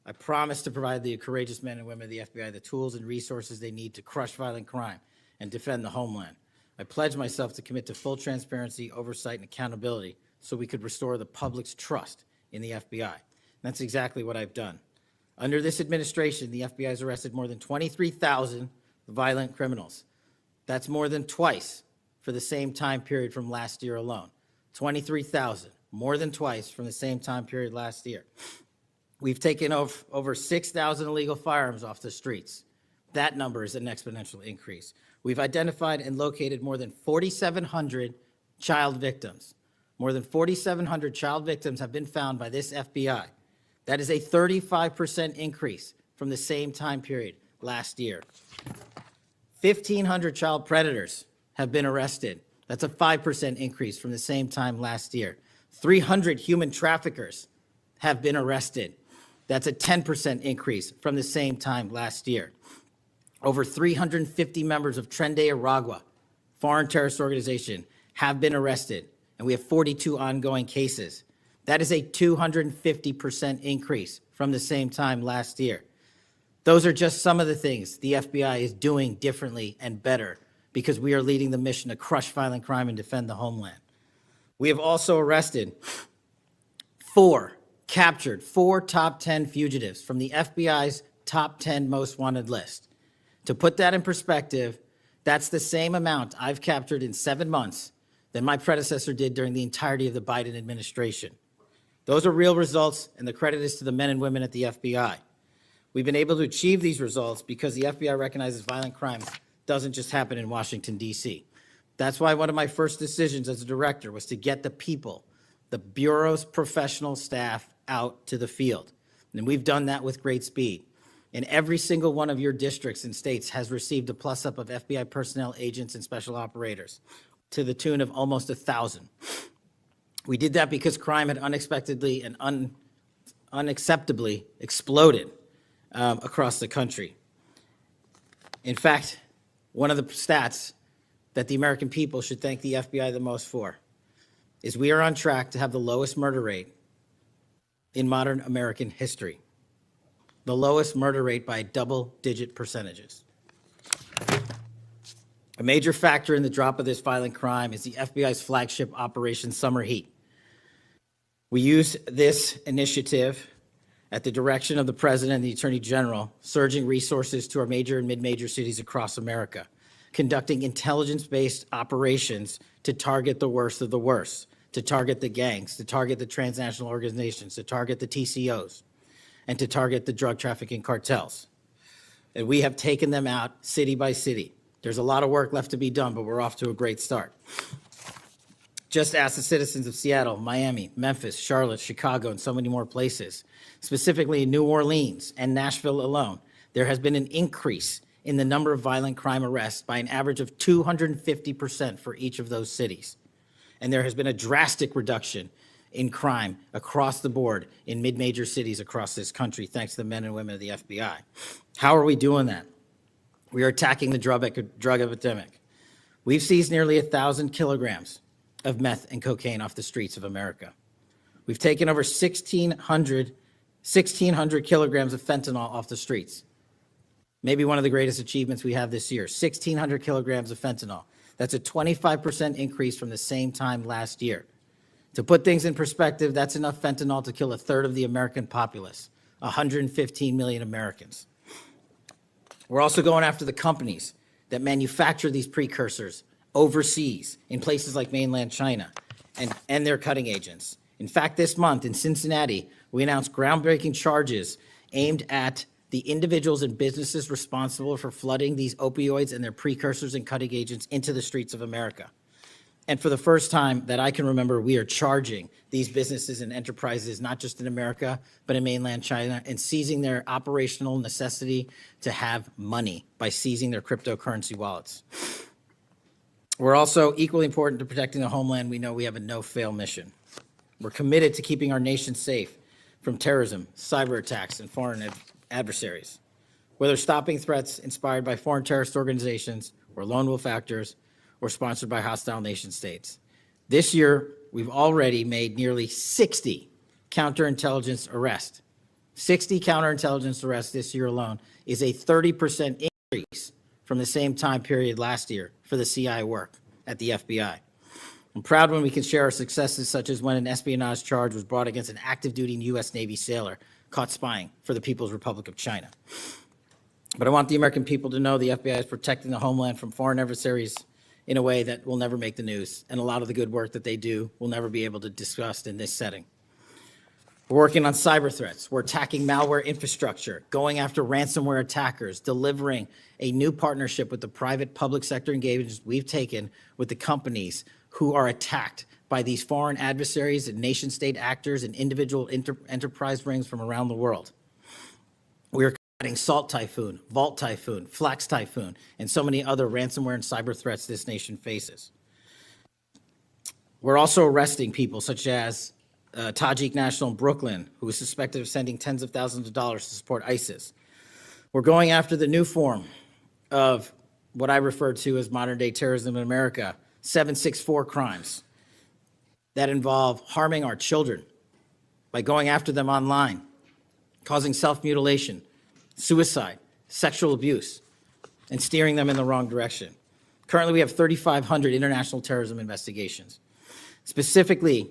I promise to provide the courageous men and women of the FBI the tools and resources they need to crush violent crime and defend the homeland. I pledge myself to commit to full transparency, oversight, and accountability so we could restore the public's trust in the FBI. And that's exactly what I've done. Under this administration, the FBI has arrested more than 23,000 violent criminals. That's more than twice for the same time period from last year alone. 23,000, more than twice from the same time period last year. We've taken over 6,000 illegal firearms off the streets. That number is an exponential increase. We've identified and located more than 4,700 child victims. More than 4,700 child victims have been found by this FBI. That is a 35% increase from the same time period last year. 1,500 child predators have been arrested. That's a 5% increase from the same time last year. 300 human traffickers have been arrested. That's a 10% increase from the same time last year. Over 350 members of Tren de Aragua, foreign terrorist organization, have been arrested, and we have 42 ongoing cases. That is a 250% increase from the same time last year. Those are just some of the things the FBI is doing differently and better because we are leading the mission to crush violent crime and defend the homeland. We have also arrested captured four top 10 fugitives from the FBI's top 10 most wanted list. To put that in perspective, that's the same amount I've captured in 7 months than my predecessor did during the entirety of the Biden administration. Those are real results, and the credit is to the men and women at the FBI. We've been able to achieve these results because the FBI recognizes violent crime doesn't just happen in Washington, D.C. That's why one of my first decisions as a director was to get the people, the Bureau's professional staff, out to the field. And we've done that with great speed. And every single one of your districts and states has received a plus-up of FBI personnel, agents, and special operators to the tune of almost 1,000. We did that because crime had unexpectedly and unacceptably exploded across the country. In fact, one of the stats that the American people should thank the FBI the most for is we are on track to have the lowest murder rate in modern American history. The lowest murder rate by double-digit percentages. A major factor in the drop of this violent crime is the FBI's flagship Operation Summer Heat. We use this initiative at the direction of the President and the Attorney General, surging resources to our major and mid-major cities across America, conducting intelligence-based operations to target the worst of the worst, to target the gangs, to target the transnational organizations, to target the TCOs, and to target the drug trafficking cartels. And we have taken them out city by city. There's a lot of work left to be done, but we're off to a great start. Just ask the citizens of Seattle, Miami, Memphis, Charlotte, Chicago, and so many more places. Specifically in New Orleans and Nashville alone, there has been an increase in the number of violent crime arrests by an average of 250% for each of those cities. And there has been a drastic reduction in crime across the board in mid-major cities across this country, thanks to the men and women of the FBI. How are we doing that? We are attacking the drug epidemic. We've seized nearly 1,000 kilograms of meth and cocaine off the streets of America. We've taken over 1,600 kilograms of fentanyl off the streets. Maybe one of the greatest achievements we have this year, 1,600 kilograms of fentanyl. That's a 25% increase from the same time last year. To put things in perspective, that's enough fentanyl to kill a third of the American populace, 115 million Americans. We're also going after the companies that manufacture these precursors overseas in places like mainland China and their cutting agents. In fact, this month in Cincinnati, we announced groundbreaking charges aimed at the individuals and businesses responsible for flooding these opioids and their precursors and cutting agents into the streets of America. And for the first time that I can remember, we are charging these businesses and enterprises, not just in America, but in mainland China, and seizing their operational necessity to have money by seizing their cryptocurrency wallets. We're also equally important to protecting the homeland. We know we have a no-fail mission. We're committed to keeping our nation safe from terrorism, cyber attacks, and foreign adversaries. Whether stopping threats inspired by foreign terrorist organizations or lone wolf actors or sponsored by hostile nation states. This year, we've already made nearly 60 counterintelligence arrests. 60 counterintelligence arrests this year alone is a 30% increase from the same time period last year for the CI work at the FBI. I'm proud when we can share our successes, such as when an espionage charge was brought against an active-duty U.S. Navy sailor caught spying for the People's Republic of China. But I want the American people to know the FBI is protecting the homeland from foreign adversaries in a way that will never make the news, and a lot of the good work that they do will never be able to discuss in this setting. We're working on cyber threats. We're attacking malware infrastructure, going after ransomware attackers, delivering a new partnership with the private public sector engagements we've taken with the companies who are attacked by these foreign adversaries and nation-state actors and individual enterprise rings from around the world. We're combating Salt Typhoon, Vault Typhoon, Flax Typhoon, and so many other ransomware and cyber threats this nation faces. We're also arresting people such as Tajik national in Brooklyn, who is suspected of sending tens of thousands of dollars to support ISIS. We're going after the new form of what I refer to as modern-day terrorism in America, 764 crimes that involve harming our children by going after them online, causing self-mutilation, suicide, sexual abuse, and steering them in the wrong direction. Currently, we have 3,500 international terrorism investigations. Specifically,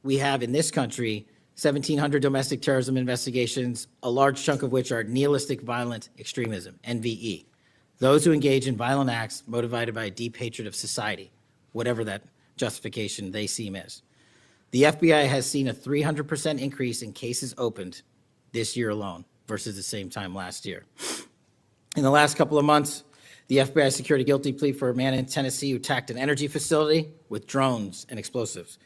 we have in this country 1,700 domestic terrorism investigations, a large chunk of which are nihilistic violent extremism, NVE. Those who engage in violent acts motivated by a deep hatred of society, whatever that justification they seem is. The FBI has seen a 300% increase in cases opened this year alone versus the same time last year. In the last couple of months, the FBI secured a guilty plea for a man in Tennessee who attacked an energy facility with drones and explosives.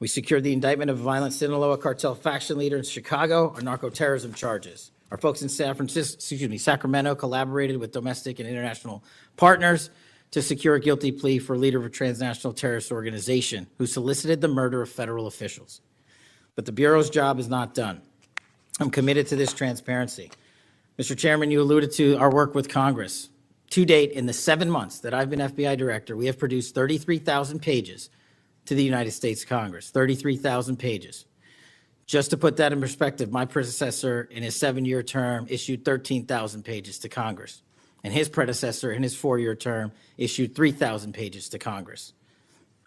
We secured the indictment of a violent Sinaloa cartel faction leader in Chicago on narco-terrorism charges. Our folks in Sacramento collaborated with domestic and international partners to secure a guilty plea for a leader of a transnational terrorist organization who solicited the murder of federal officials. But the Bureau's job is not done. I'm committed to this transparency. Mr. Chairman, you alluded to our work with Congress. To date, in the 7 months that I've been FBI director, we have produced 33,000 pages to the United States Congress, 33,000 pages. Just to put that in perspective, my predecessor in his 7-year term issued 13,000 pages to Congress, and his predecessor in his 4-year term issued 3,000 pages to Congress.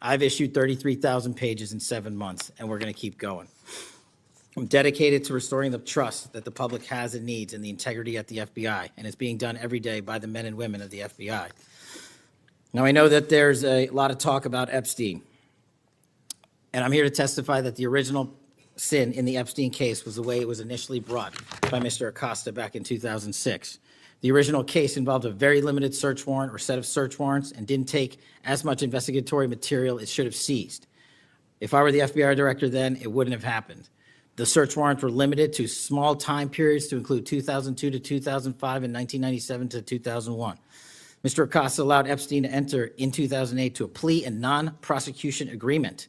I've issued 33,000 pages in 7 months, and we're going to keep going. I'm dedicated to restoring the trust that the public has and needs in the integrity at the FBI, and it's being done every day by the men and women of the FBI. Now, I know that there's a lot of talk about Epstein, and I'm here to testify that the original sin in the Epstein case was the way it was initially brought by Mr. Acosta back in 2006. The original case involved a very limited search warrant or set of search warrants and didn't take as much investigatory material it should have seized. If I were the FBI director then, it wouldn't have happened. The search warrants were limited to small time periods to include 2002 to 2005 and 1997 to 2001. Mr. Acosta allowed Epstein to enter in 2008 to a plea and non-prosecution agreement,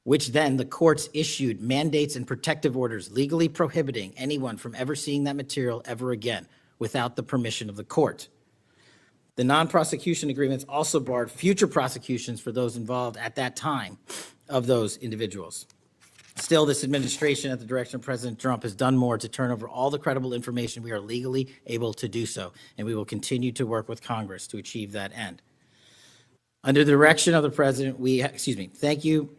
which then the courts issued mandates and protective orders legally prohibiting anyone from ever seeing that material ever again without the permission of the court. The non-prosecution agreements also barred future prosecutions for those involved at that time of those individuals. Still, this administration, at the direction of President Trump, has done more to turn over all the credible information we are legally able to do so, and we will continue to work with Congress to achieve that end. Under the direction of the President, thank you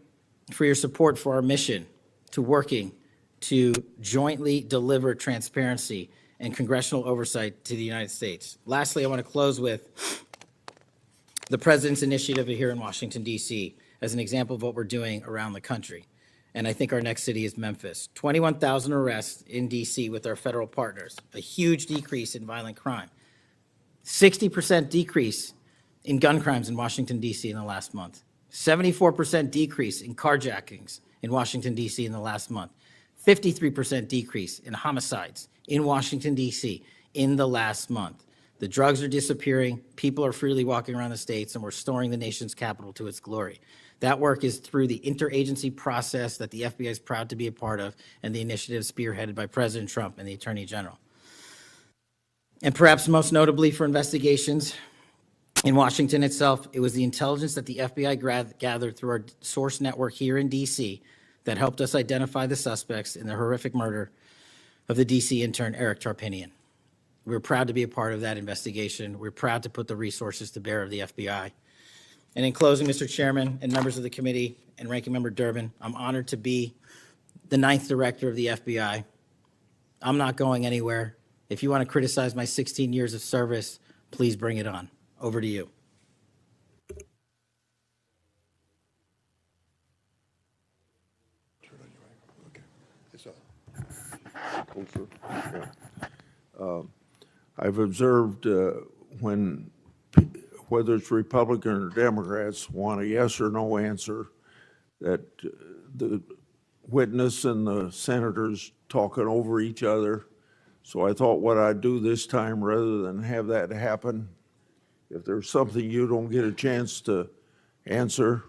for your support for our mission to working to jointly deliver transparency and congressional oversight to the United States. Lastly, I want to close with the President's initiative here in Washington, D.C., as an example of what we're doing around the country. And I think our next city is Memphis. 21,000 arrests in D.C. with our federal partners, a huge decrease in violent crime, 60% decrease in gun crimes in Washington, D.C. in the last month, 74% decrease in carjackings in Washington, D.C. in the last month, 53% decrease in homicides in Washington, D.C. in the last month. The drugs are disappearing, people are freely walking around the states, and we're restoring the nation's capital to its glory. That work is through the interagency process that the FBI is proud to be a part of, and the initiative spearheaded by President Trump and the Attorney General. And perhaps most notably for investigations in Washington itself, it was the intelligence that the FBI gathered through our source network here in D.C. that helped us identify the suspects in the horrific murder of the D.C. intern Eric Tarpinian. We're proud to be a part of that investigation. We're proud to put the resources to bear of the FBI. And in closing, Mr. Chairman and members of the committee and Ranking Member Durbin, I'm honored to be the 9th director of the FBI. I'm not going anywhere. If you want to criticize my 16 years of service, please bring it on. Over to you. I've observed when, whether it's Republican or Democrats, want a yes or no answer, that the witness and the senators talking over each other. So I thought what I'd do this time, rather than have that happen, if there's something you don't get a chance to answer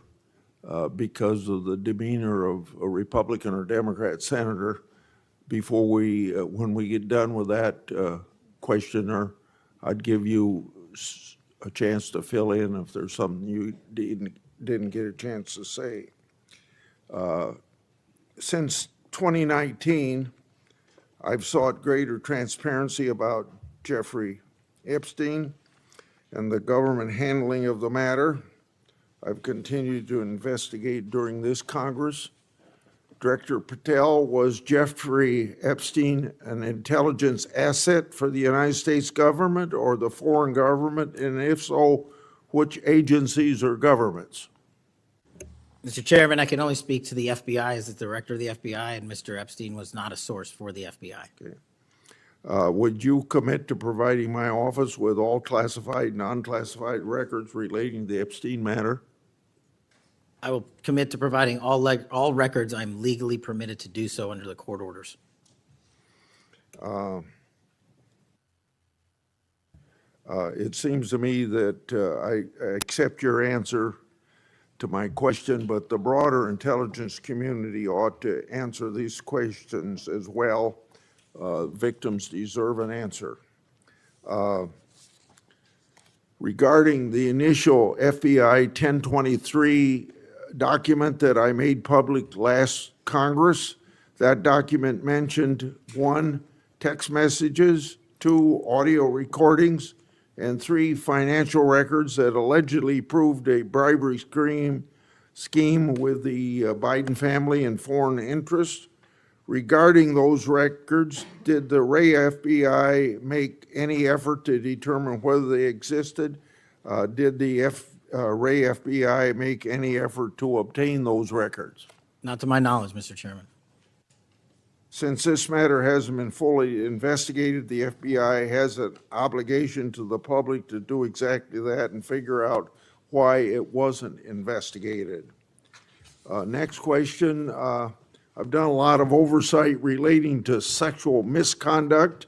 because of the demeanor of a Republican or Democrat senator, before we, when we get done with that questioner, I'd give you a chance to fill in if there's something you didn't get a chance to say. Since 2019, I've sought greater transparency about Jeffrey Epstein and the government handling of the matter. I've continued to investigate during this Congress. Director Patel, was Jeffrey Epstein an intelligence asset for the United States government or the foreign government? And if so, which agencies or governments? Mr. Chairman, I can only speak to the FBI as the director of the FBI, and Mr. Epstein was not a source for the FBI. Okay. Would you commit to providing my office with all classified and non-classified records relating to the Epstein matter? I will commit to providing all records I'm legally permitted to do so under the court orders. It seems to me that I accept your answer to my question, but the broader intelligence community ought to answer these questions as well. Victims deserve an answer. Regarding the initial FBI 1023 document that I made public last Congress, that document mentioned 1, text messages, 2, audio recordings, and 3, financial records that allegedly proved a bribery scheme with the Biden family and foreign interests. Regarding those records, did the Ray FBI make any effort to determine whether they existed? Did the Ray FBI make any effort to obtain those records? Not to my knowledge, Mr. Chairman. Since this matter hasn't been fully investigated, the FBI has an obligation to the public to do exactly that and figure out why it wasn't investigated. Next question. I've done a lot of oversight relating to sexual misconduct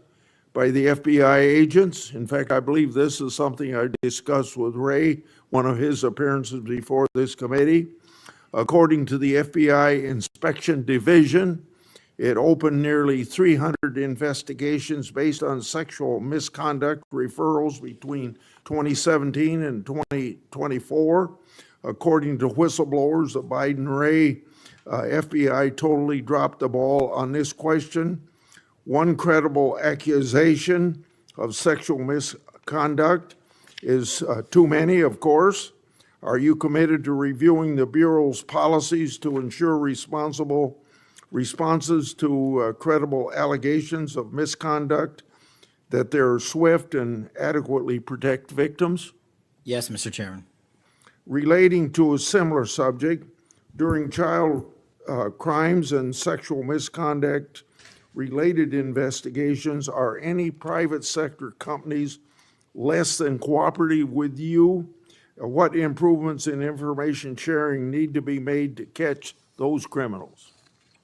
by the FBI agents. In fact, I believe this is something I discussed with Ray, one of his appearances before this committee. According to the FBI Inspection Division, It opened nearly 300 investigations based on sexual misconduct referrals between 2017 and 2024. According to whistleblowers, the Biden-Ray FBI totally dropped the ball on this question. One credible accusation of sexual misconduct is too many, of course. Are you committed to reviewing the Bureau's policies to ensure responsible responses to credible allegations of misconduct, that they're swift and adequately protect victims? Yes, Mr. Chairman. Relating to a similar subject, during child crimes and sexual misconduct related investigations, are any private sector companies less than cooperative with you? What improvements in information sharing need to be made to catch those criminals?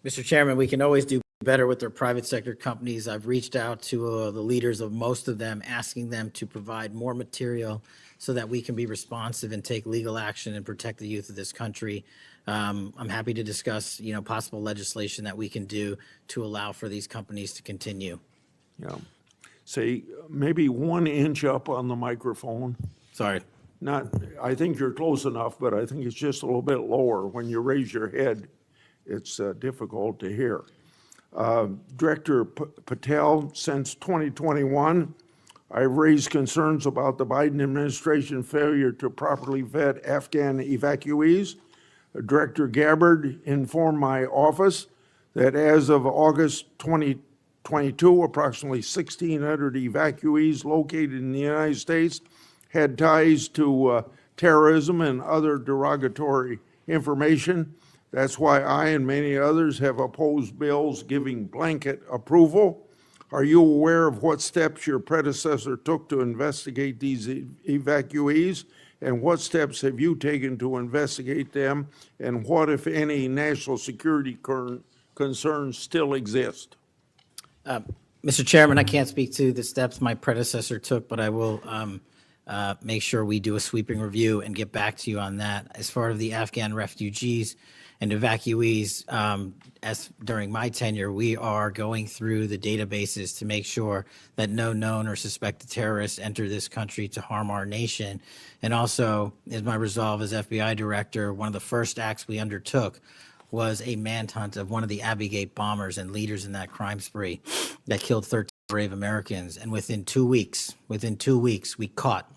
Mr. Chairman, we can always do better with our private sector companies. I've reached out to the leaders of most of them, asking them to provide more material so that we can be responsive and take legal action and protect the youth of this country. I'm happy to discuss, possible legislation that we can do to allow for these companies to continue. Yeah. Say, maybe 1 inch up on the microphone. Sorry. I think you're close enough, but I think it's just a little bit lower. When you raise your head, it's difficult to hear. Director Patel, since 2021, I've raised concerns about the Biden administration failure to properly vet Afghan evacuees. Director Gabbard informed my office that as of August 2022, approximately 1,600 evacuees located in the United States had ties to terrorism and other derogatory information. That's why I and many others have opposed bills giving blanket approval. Are you aware of what steps your predecessor took to investigate these evacuees? And what steps have you taken to investigate them? And what, if any, national security concerns still exist? Mr. Chairman, I can't speak to the steps my predecessor took, but I will make sure we do a sweeping review and get back to you on that. As far as the Afghan refugees and evacuees, as during my tenure, we are going through the databases to make sure that no known or suspected terrorists enter this country to harm our nation. And also, as my resolve as FBI director, one of the first acts we undertook was a manhunt of one of the Abbey Gate bombers and leaders in that crime spree that killed 13 brave Americans. And within 2 weeks, we caught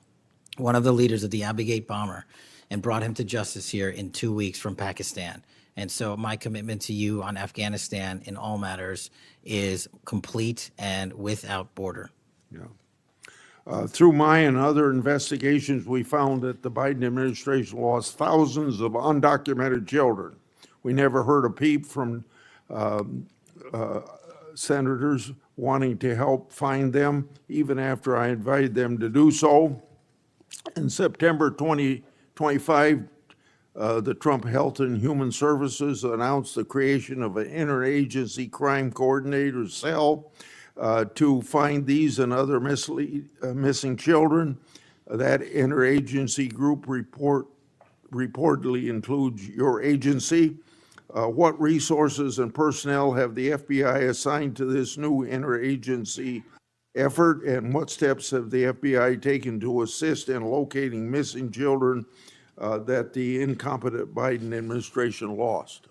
one of the leaders of the Abbey Gate bomber and brought him to justice here in 2 weeks from Pakistan. And so my commitment to you on Afghanistan in all matters is complete and without border. Yeah. Through my and other investigations, we found that the Biden administration lost thousands of undocumented children. We never heard a peep from senators wanting to help find them, even after I invited them to do so. In September 2025, the Trump Health and Human Services announced the creation of an interagency crime coordinator cell to find these and other missing children. That interagency group reportedly includes your agency. What resources and personnel have the FBI assigned to this new interagency effort, and what steps have the FBI taken to assist in locating missing children that the incompetent Biden administration lost?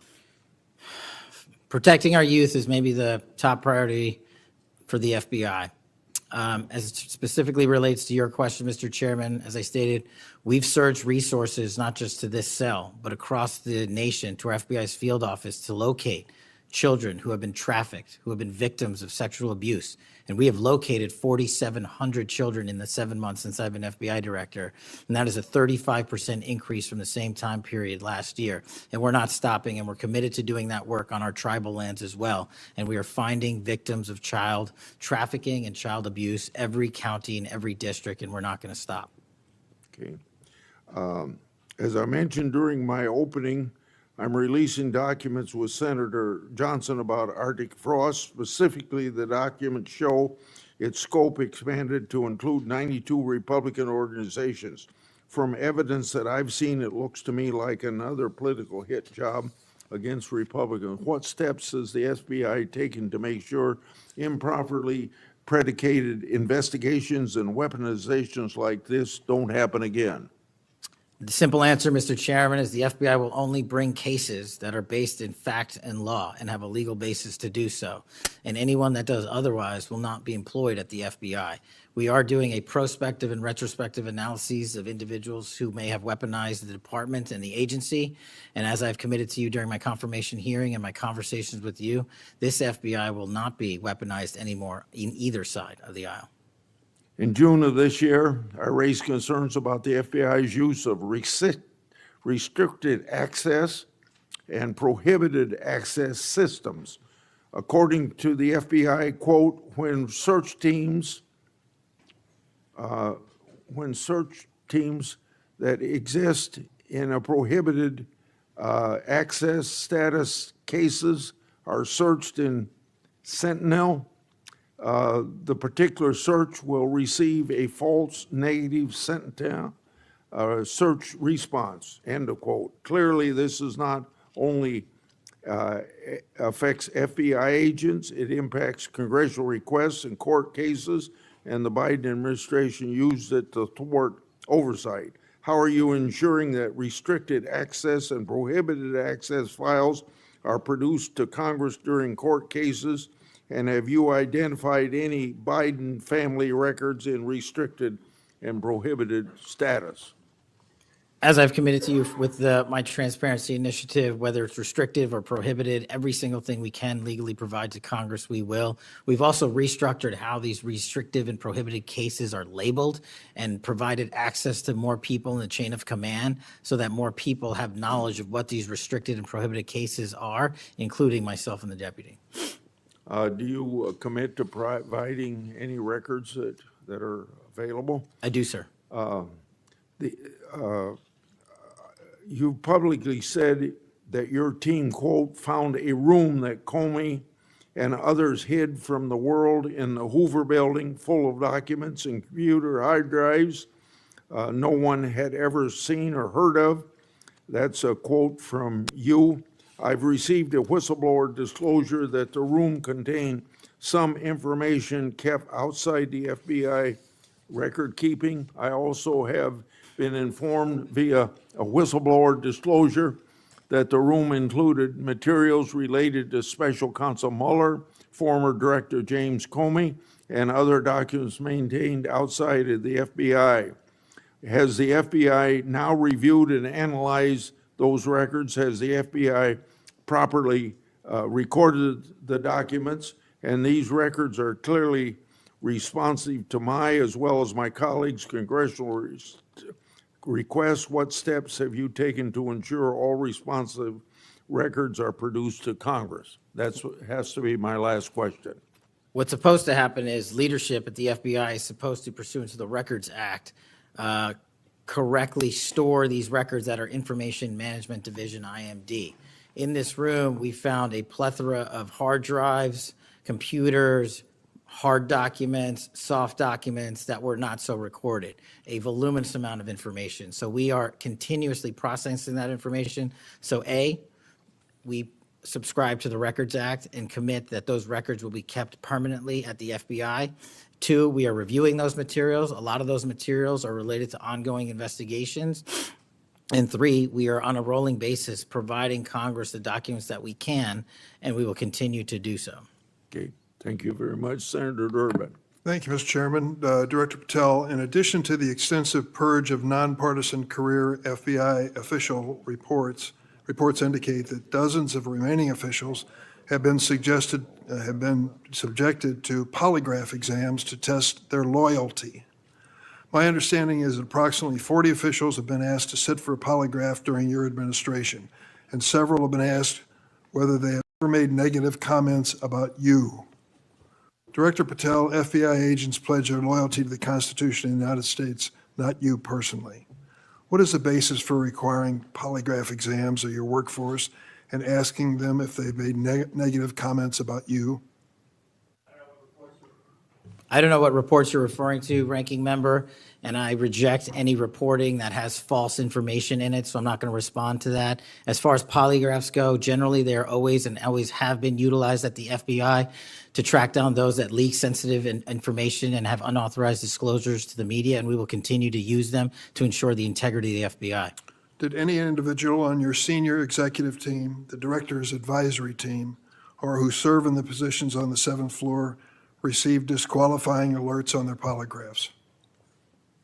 Protecting our youth is maybe the top priority for the FBI. As it specifically relates to your question, Mr. Chairman, as I stated, we've surged resources not just to this cell, but across the nation to our FBI's field office to locate children who have been trafficked, who have been victims of sexual abuse. And we have located 4,700 children in the 7 months since I've been FBI director. And that is a 35% increase from the same time period last year. And we're not stopping, and we're committed to doing that work on our tribal lands as well. And we are finding victims of child trafficking and child abuse every county and every district, and we're not going to stop. Okay. As I mentioned during my opening, I'm releasing documents with Senator Johnson about Arctic frost. Specifically, the documents show its scope expanded to include 92 Republican organizations. From evidence that I've seen, it looks to me like another political hit job against Republicans. What steps has the FBI taken to make sure improperly predicated investigations and weaponizations like this don't happen again? The simple answer, Mr. Chairman, is the FBI will only bring cases that are based in fact and law and have a legal basis to do so. And anyone that does otherwise will not be employed at the FBI. We are doing a prospective and retrospective analyses of individuals who may have weaponized the department and the agency. And as I've committed to you during my confirmation hearing and my conversations with you, this FBI will not be weaponized anymore in either side of the aisle. In June of this year, I raised concerns about the FBI's use of restricted access and prohibited access systems. According to the FBI, quote, when search teams that exist in a prohibited access status cases are searched in Sentinel, the particular search will receive a false negative Sentinel search response, end of quote. Clearly, this is not only affects FBI agents, it impacts congressional requests and court cases, and the Biden administration used it to thwart oversight. How are you ensuring that restricted access and prohibited access files are produced to Congress during court cases? And have you identified any Biden family records in restricted and prohibited status? As I've committed to you with my transparency initiative, whether it's restrictive or prohibited, every single thing we can legally provide to Congress, we will. We've also restructured how these restrictive and prohibited cases are labeled and provided access to more people in the chain of command so that more people have knowledge of what these restricted and prohibited cases are, including myself and the deputy. Do you commit to providing any records that are available? I do, sir. You publicly said that your team, quote, found a room that Comey and others hid from the world in the Hoover building full of documents and computer hard drives no one had ever seen or heard of. That's a quote from you. I've received a whistleblower disclosure that the room contained some information kept outside the FBI record keeping. I also have been informed via a whistleblower disclosure that the room included materials related to Special Counsel Mueller, former Director James Comey, and other documents maintained outside of the FBI. Has the FBI now reviewed and analyzed those records? Has the FBI properly recorded the documents? And these records are clearly responsive to my, as well as my colleagues' congressional requests. What steps have you taken to ensure all responsive records are produced to Congress? That has to be my last question. What's supposed to happen is leadership at the FBI is supposed to, pursuant to the Records Act, correctly store these records at our Information Management Division, IMD. In this room, we found a plethora of hard drives, computers, hard documents, soft documents that were not so recorded, a voluminous amount of information. So we are continuously processing that information. So A, we subscribe to the Records Act and commit that those records will be kept permanently at the FBI. Two, we are reviewing those materials. A lot of those materials are related to ongoing investigations. And three, we are on a rolling basis providing Congress the documents that we can, and we will continue to do so. Okay, thank you very much, Senator Durbin. Thank you, Mr. Chairman. Director Patel, in addition to the extensive purge of nonpartisan career FBI official reports indicate that dozens of remaining officials have been subjected to polygraph exams to test their loyalty. My understanding is that approximately 40 officials have been asked to sit for a polygraph during your administration, and several have been asked whether they have ever made negative comments about you. Director Patel, FBI agents pledge their loyalty to the Constitution of the United States, not you personally. What is the basis for requiring polygraph exams of your workforce and asking them if they've made negative comments about you? I don't know what reports you're referring to, Ranking Member, and I reject any reporting that has false information in it, so I'm not going to respond to that. As far as polygraphs go, generally, they are always and always have been utilized at the FBI to track down those that leak sensitive information and have unauthorized disclosures to the media, and we will continue to use them to ensure the integrity of the FBI. Did any individual on your senior executive team, the director's advisory team, or who serve in the positions on the 7th floor receive disqualifying alerts on their polygraphs?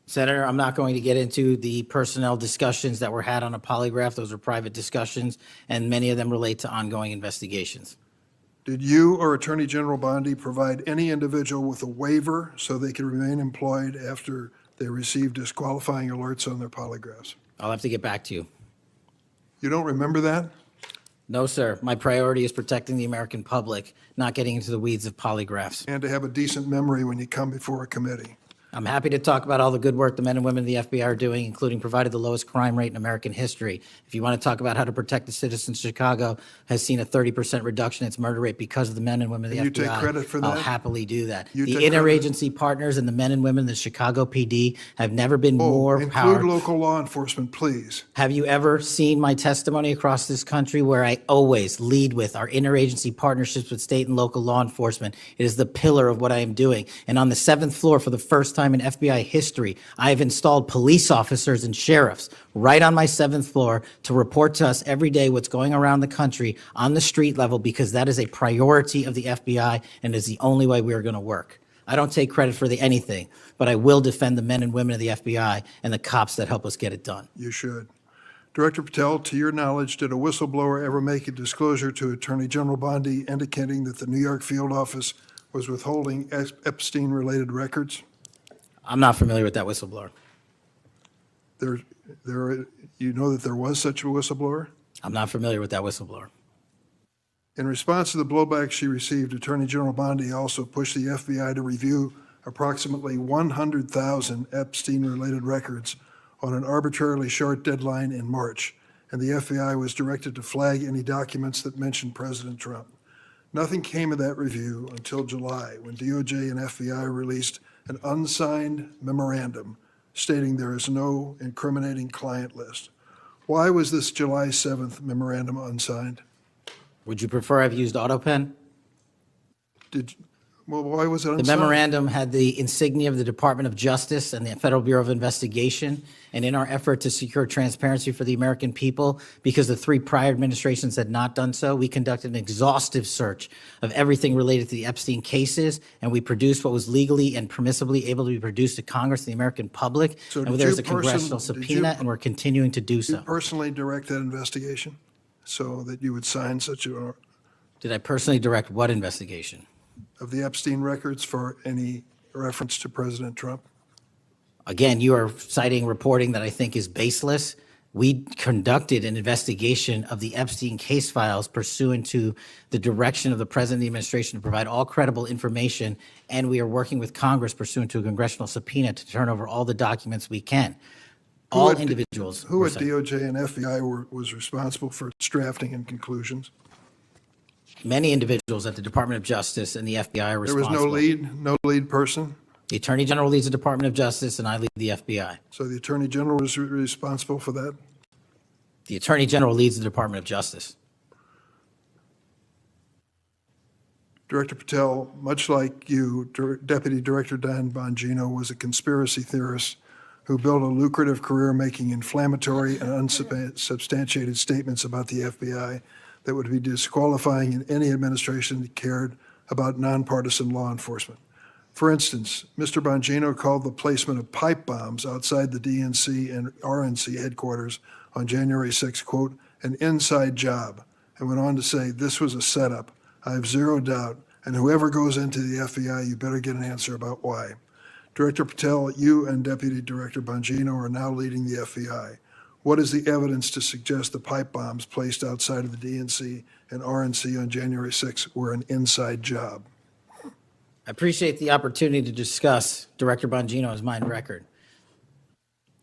Senator, I'm not going to get into the personnel discussions that were had on a polygraph. Those are private discussions, and many of them relate to ongoing investigations. Did you or Attorney General Bondi provide any individual with a waiver so they could remain employed after they received disqualifying alerts on their polygraphs? I'll have to get back to you. You don't remember that? No, sir. My priority is protecting the American public, not getting into the weeds of polygraphs. And to have a decent memory when you come before a committee. I'm happy to talk about all the good work the men and women of the FBI are doing, including provided the lowest crime rate in American history. If you want to talk about how to protect the citizens, Chicago has seen a 30% reduction in its murder rate because of the men and women of the And FBI. you take credit for I'll that? happily do that. You The take credit? interagency partners and the men and women of the Chicago PD have never been Oh, more include powerful. local law enforcement, please. Have you ever seen my testimony across this country where I always lead with our interagency partnerships with state and local law enforcement? It is the pillar of what I am doing. And on the 7th floor, for the first time in FBI history, I have installed police officers and sheriffs right on my 7th floor to report to us every day what's going around the country on the street level, because that is a priority of the FBI and is the only way we are going to work. I don't take credit for anything, but I will defend the men and women of the FBI and the cops that help us get it done. You should. Director Patel, to your knowledge, did a whistleblower ever make a disclosure to Attorney General Bondi indicating that the New York field office was withholding Epstein-related records? I'm not familiar with that whistleblower. You know that there was such a whistleblower? I'm not familiar with that whistleblower. In response to the blowback she received, Attorney General Bondi also pushed the FBI to review approximately 100,000 Epstein-related records on an arbitrarily short deadline in March, and the FBI was directed to flag any documents that mentioned President Trump. Nothing came of that review until July, when DOJ and FBI released an unsigned memorandum stating there is no incriminating client list. Why was this July 7th memorandum unsigned? Would you prefer I've used AutoPen? Why was it The unsigned? memorandum had the insignia of the Department of Justice and the Federal Bureau of Investigation. And in our effort to secure transparency for the American people, because the 3 prior administrations had not done so, we conducted an exhaustive search of everything related to the Epstein cases, and we produced what was legally and permissibly able to be produced to Congress and the American public. So And did there's you a congressional did you- subpoena, and we're continuing to do You so. personally direct that investigation so that you would sign such a, Did I personally direct what investigation? of the Epstein records for any reference to President Trump? Again, you are citing reporting that I think is baseless. We conducted an investigation of the Epstein case files pursuant to the direction of the President of the administration to provide all credible information, and we are working with Congress pursuant to a congressional subpoena to turn over all the documents we can. All at- individuals. Who were at cited. DOJ and FBI was responsible for its drafting and conclusions? Many individuals at the Department of Justice and the FBI are There was responsible. no lead person? The Attorney General leads the Department of Justice, and I lead the FBI. So the Attorney General was responsible for that? The Attorney General leads the Department of Justice. Director Patel, much like you, Deputy Director Dan Bongino was a conspiracy theorist who built a lucrative career making inflammatory and unsubstantiated statements about the FBI that would be disqualifying in any administration that cared about nonpartisan law enforcement. For instance, Mr. Bongino called the placement of pipe bombs outside the DNC and RNC headquarters on January 6, quote, an inside job, and went on to say, this was a setup. I have zero doubt, and whoever goes into the FBI, you better get an answer about why. Director Patel, you and Deputy Director Bongino are now leading the FBI. What is the evidence to suggest the pipe bombs placed outside of the DNC and RNC on January 6 were an inside job? I appreciate the opportunity to discuss Director Bongino's mind record.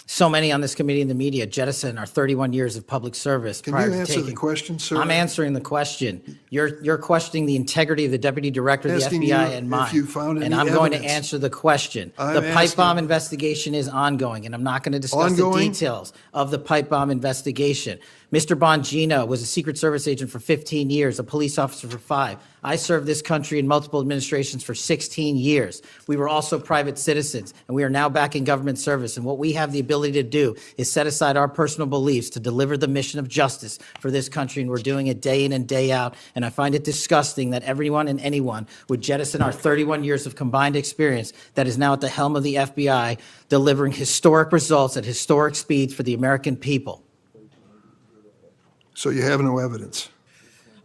So many on this committee and the media jettison our 31 years of public service Can prior you to answer the taking. question, sir? I'm answering the question. You're questioning the integrity of the Deputy Director of the Asking FBI you and if mine. you found And any I'm going to evidence. answer the question. I'm The pipe bomb asking- investigation is ongoing, and I'm not going to discuss the Ongoing? details of the pipe bomb investigation. Mr. Bongino was a Secret Service agent for 15 years, a police officer for 5. I served this country in multiple administrations for 16 years. We were also private citizens, and we are now back in government service. And what we have the ability to do is set aside our personal beliefs to deliver the mission of justice for this country, and we're doing it day in and day out. And I find it disgusting that everyone and anyone would jettison our 31 years of combined experience that is now at the helm of the FBI, delivering historic results at historic speeds for the American people. So you have no evidence?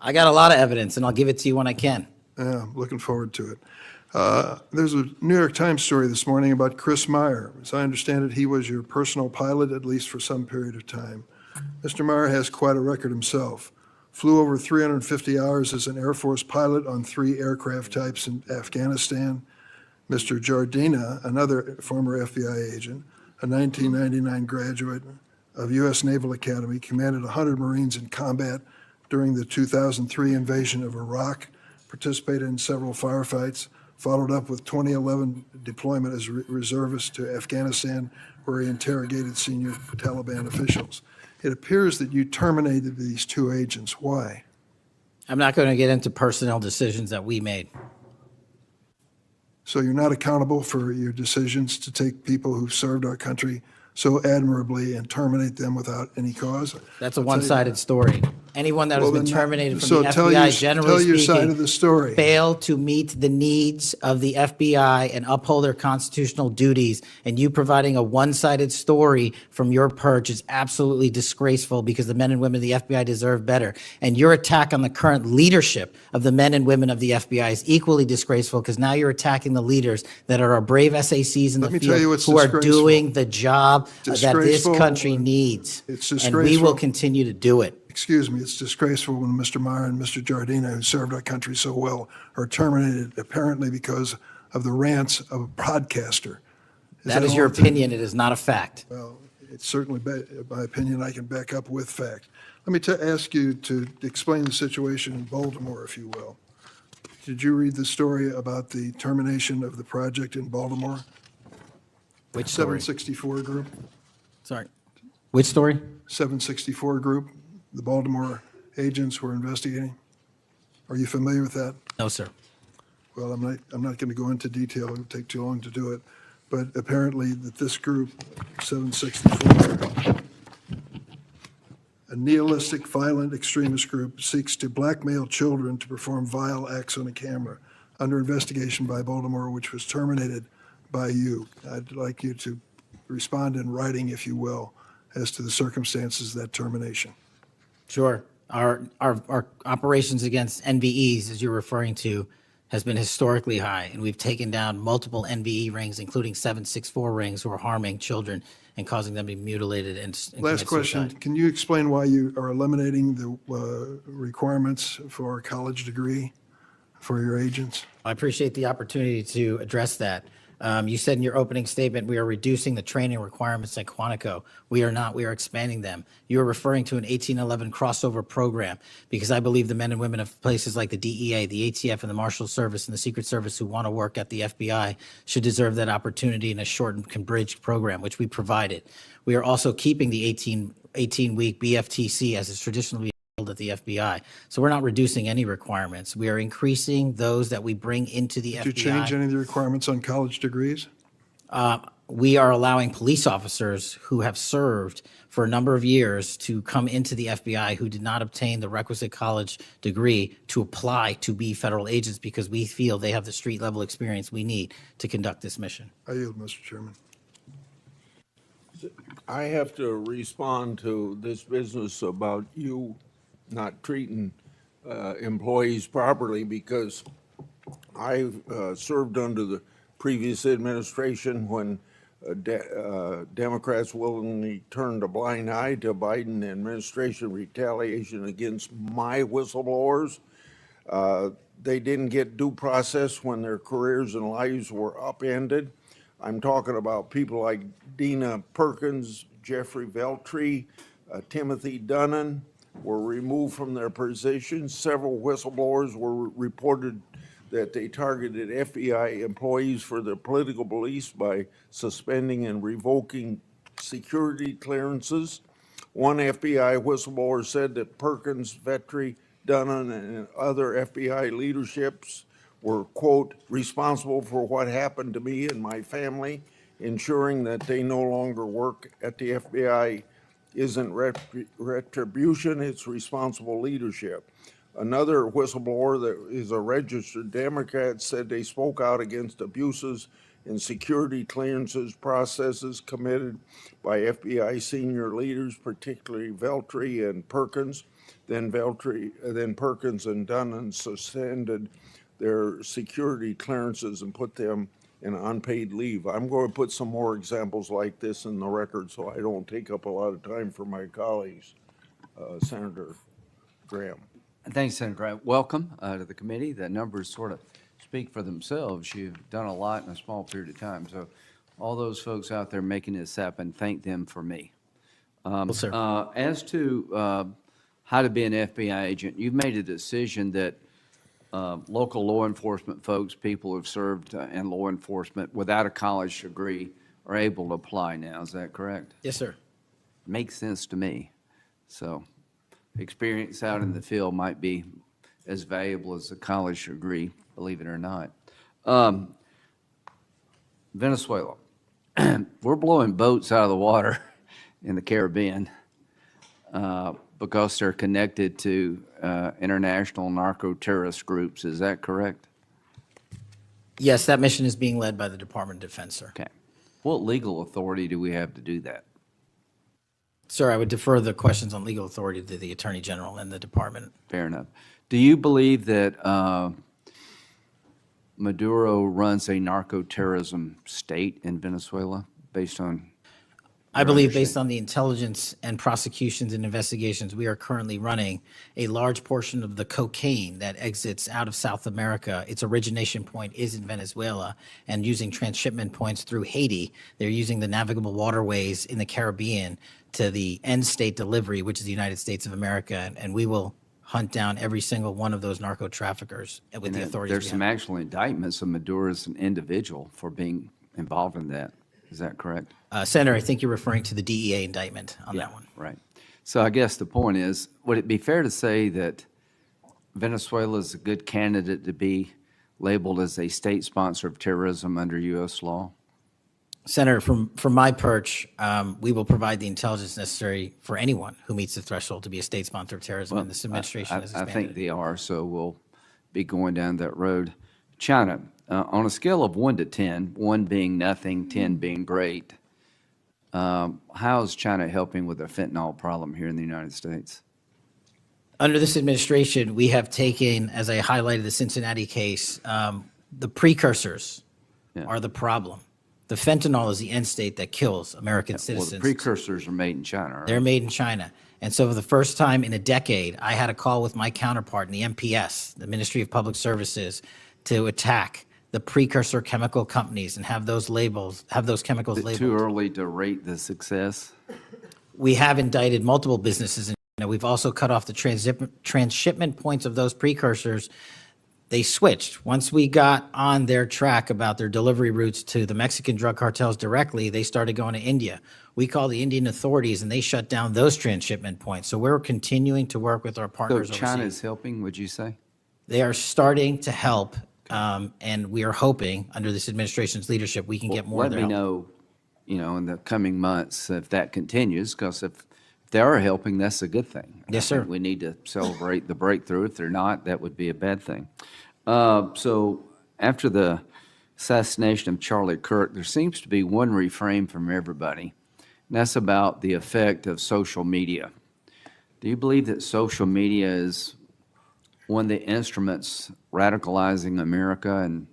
I got a lot of evidence, and I'll give it to you when I can. Yeah, I'm looking forward to it. There's a New York Times story this morning about Chris Meyer. As I understand it, he was your personal pilot, at least for some period of time. Mr. Meyer has quite a record himself. Flew over 350 hours as an Air Force pilot on 3 aircraft types in Afghanistan. Mr. Jardina, another former FBI agent, a 1999 graduate of U.S. Naval Academy, commanded 100 Marines in combat during the 2003 invasion of Iraq, participated in several firefights, followed up with 2011 deployment as reservist to Afghanistan, where he interrogated senior Taliban officials. It appears that you terminated these 2 agents. Why? I'm not going to get into personnel decisions that we made. So you're not accountable for your decisions to take people who served our country so admirably and terminate them without any cause? That's a I'll tell you one-sided story. Anyone that has Well, been then, terminated from so the tell FBI, your- generally tell your side speaking, of the story. failed to meet the needs of the FBI and uphold their constitutional duties. And you providing a one-sided story from your perch is absolutely disgraceful, because the men and women of the FBI deserve better. And your attack on the current leadership of the men and women of the FBI is equally disgraceful, because now you're attacking the leaders that are our brave SACs in Let the me tell you field what's who are disgraceful. doing the job that this Disgraceful. country needs. It's And we will disgraceful. continue to do it. Excuse me, it's disgraceful when Mr. Meyer and Mr. Jardina, who served our country so well, are terminated apparently because of the rants of a broadcaster. That is your all? opinion. It is not a fact. Well, it's certainly my opinion I can back up with fact. Let me ask you to explain the situation in Baltimore, if you will. Did you read the story about the termination of the project in Baltimore? Which story? 764 Group? Sorry. Which story? 764 Group, the Baltimore agents were investigating. Are you familiar with that? No, sir. Well, I'm not going to go into detail. It would take too long to do it. But apparently that this group, 764, a nihilistic, violent extremist group, seeks to blackmail children to perform vile acts on a camera, under investigation by Baltimore, which was terminated by you. I'd like you to respond in writing, if you will, as to the circumstances of that termination. Sure. Our operations against NVEs, as you're referring to, has been historically high, and we've taken down multiple NVE rings, including 764 rings, who are harming children and causing them to be mutilated and Last commit question, suicide. can you explain why you are eliminating the requirements for a college degree for your agents? I appreciate the opportunity to address that. You said in your opening statement, we are reducing the training requirements at Quantico. We are not. We are expanding them. You are referring to an 1811 crossover program, because I believe the men and women of places like the DEA, the ATF, and the Marshal Service and the Secret Service who want to work at the FBI should deserve that opportunity in a shortened converged program, which we provided. We are also keeping the 18-week BFTC as is traditionally at the FBI. So we're not reducing any requirements. We are increasing those that we bring into the Did you FBI. change any of the requirements on college degrees? We are allowing police officers who have served for a number of years to come into the FBI who did not obtain the requisite college degree to apply to be federal agents, because we feel they have the street level experience we need to conduct this mission. I yield, Mr. Chairman. I have to respond to this business about you not treating employees properly, because I served under the previous administration when Democrats willingly turned a blind eye to Biden administration retaliation against my whistleblowers. They didn't get due process when their careers and lives were upended. I'm talking about people like Dina Perkins, Jeffrey Veltri, Timothy Dunnan were removed from their positions. Several whistleblowers were reported that they targeted FBI employees for their political beliefs by suspending and revoking security clearances. One FBI whistleblower said that Perkins, Vetri, Dunnan, and other FBI leaderships were, quote, responsible for what happened to me and my family, ensuring that they no longer work at the FBI isn't retribution, it's responsible leadership. Another whistleblower that is a registered Democrat said they spoke out against abuses in security clearances processes committed by FBI senior leaders, particularly Veltri and Perkins. Then Perkins and Dunnan suspended their security clearances and put them in unpaid leave. I'm going to put some more examples like this in the record so I don't take up a lot of time for my colleagues. Senator Graham. Thanks, Senator Graham. Welcome to the committee. The numbers sort of speak for themselves. You've done a lot in a small period of time. So all those folks out there making this happen, thank them for me. Well, sir. As to how to be an FBI agent, you've made a decision that local law enforcement folks, people who've served in law enforcement without a college degree are able to apply now. Is that correct? Yes, sir. Makes sense to me. So experience out in the field might be as valuable as a college degree, believe it or not. Venezuela. We're blowing boats out of the water in the Caribbean because they're connected to international narco-terrorist groups. Is that correct? Yes, that mission is being led by the Department of Defense, sir. Okay. What legal authority do we have to do that? Sir, I would defer the questions on legal authority to the Attorney General and the department. Fair enough. Do you believe that Maduro runs a narco-terrorism state in Venezuela based on? I believe based on the intelligence and prosecutions and investigations we are currently running, a large portion of the cocaine that exits out of South America, its origination point is in Venezuela, and using transshipment points through Haiti, they're using the navigable waterways in the Caribbean to the end state delivery, which is the United States of America, and we will hunt down every single one of those narco traffickers with the authorities. There's some actual indictments of Maduro as an individual for being involved in that. Is that correct? Senator, I think you're referring to the DEA indictment on that one. Right. So I guess the point is, would it be fair to say that Venezuela is a good candidate to be labeled as a state sponsor of terrorism under U.S. law? Senator, from my perch, we will provide the intelligence necessary for anyone who meets the threshold to be a state sponsor of terrorism, and this administration has I expanded. think they are, so we'll be going down that road. China, on a scale of 1 to 10, 1 being nothing, 10 being great, how is China helping with the fentanyl problem here in the United States? Under this administration, we have taken, as I highlighted the Cincinnati case, the precursors are the problem. The fentanyl is the end state that kills American Well, citizens. the precursors are made in China, right? They're made in China. And so for the first time in a decade, I had a call with my counterpart in the MPS, the Ministry of Public Services, to attack the precursor chemical companies and have those chemicals Is it labeled. too early to rate the success? We have indicted multiple businesses in China. We've also cut off the transshipment points of those precursors. They switched. Once we got on their track about their delivery routes to the Mexican drug cartels directly, they started going to India. We called the Indian authorities and they shut down those transshipment points. So we're continuing to work with our So partners China overseas. is helping, would you say? They are starting to help, and we are hoping under this administration's leadership we can get more of Let their me help. know, in the coming months if that continues, because if they are helping, that's a good thing. Yes, I think sir. we need to celebrate the breakthrough. If they're not, that would be a bad thing. So after the assassination of Charlie Kirk, there seems to be one refrain from everybody, and that's about the effect of social media. Do you believe that social media is one of the instruments radicalizing America and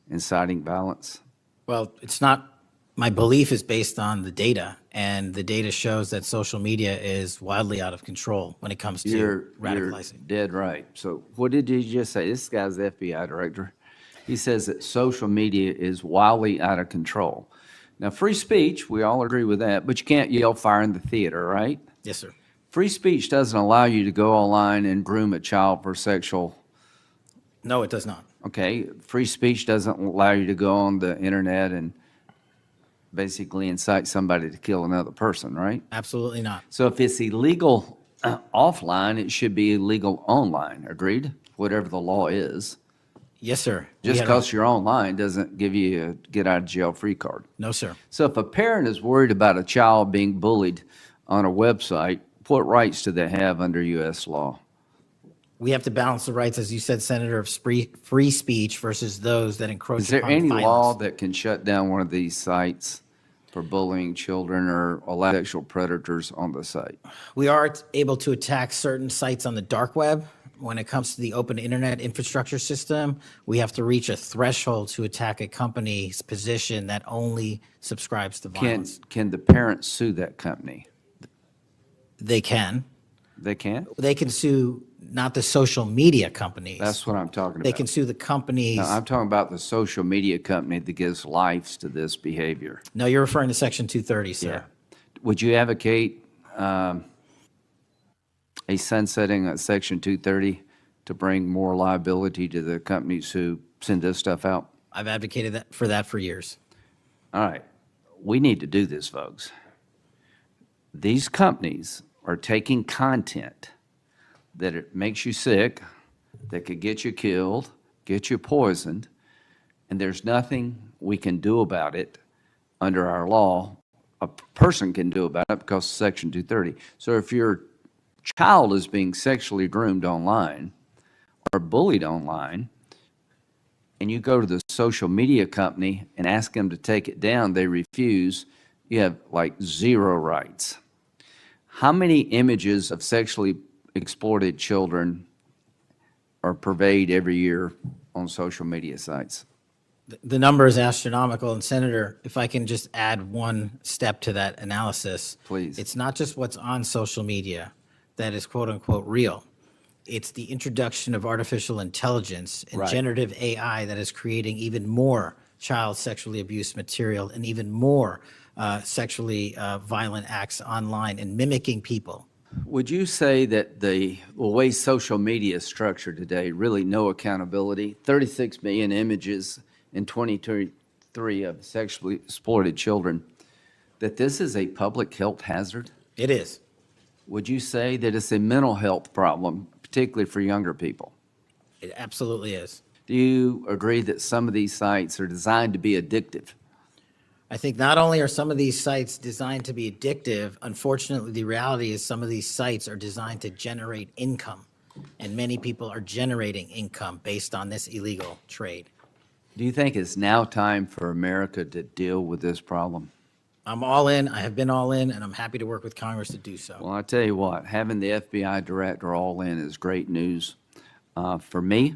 inciting violence? Well, it's not, my belief is based on the data, and the data shows that social media is wildly out of control when it comes to You're radicalizing. dead right. So what did you just say? This guy's the FBI director. He says that social media is wildly out of control. Now, free speech, we all agree with that, but you can't yell fire in the theater, right? Yes, sir. Free speech doesn't allow you to go online and groom a child for sexual. No, it does not. Okay, free speech doesn't allow you to go on the internet and basically incite somebody to kill another person, right? Absolutely not. So if it's illegal offline, it should be illegal online, agreed? Whatever the law is. Yes, sir. We Just had a- because you're online doesn't give you a get out of jail free card. No, sir. So if a parent is worried about a child being bullied on a website, what rights do they have under U.S. law? We have to balance the rights, as you said, Senator, of free speech versus those that encroach Is there upon any violence. law that can shut down one of these sites for bullying children or allow sexual predators on the site? We are able to attack certain sites on the dark web. When it comes to the open internet infrastructure system, we have to reach a threshold to attack a company's position that only subscribes to Can, violence. can the parents sue that company? They can. They can? They can sue not the social media companies. That's what I'm talking about. They can sue the companies. No, I'm talking about the social media company that gives lives to this behavior. No, you're referring to Section 230, sir. Would you advocate a sunsetting of Section 230 to bring more liability to the companies who send this stuff out? I've advocated for that for years. All right. We need to do this, folks. These companies are taking content that it makes you sick, that could get you killed, get you poisoned, and there's nothing we can do about it under our law. A person can do about it because of Section 230. So if your child is being sexually groomed online or bullied online, and you go to the social media company and ask them to take it down, they refuse, you have like zero rights. How many images of sexually exploited children are purveyed every year on social media sites? The number is astronomical, and Senator, if I can just add one step to that analysis. Please. It's not just what's on social media that is quote-unquote real. It's the introduction of artificial intelligence and Right. generative AI that is creating even more child sexually abused material and even more sexually violent acts online and mimicking people. Would you say that the way social media is structured today, really no accountability, 36 million images in 2023 of sexually exploited children, that this is a public health hazard? It is. Would you say that it's a mental health problem, particularly for younger people? It absolutely is. Do you agree that some of these sites are designed to be addictive? I think not only are some of these sites designed to be addictive, unfortunately, the reality is some of these sites are designed to generate income, and many people are generating income based on this illegal trade. Do you think it's now time for America to deal with this problem? I'm all in, I have been all in, and I'm happy to work with Congress to do so. Well, I tell you what, having the FBI director all in is great news for me,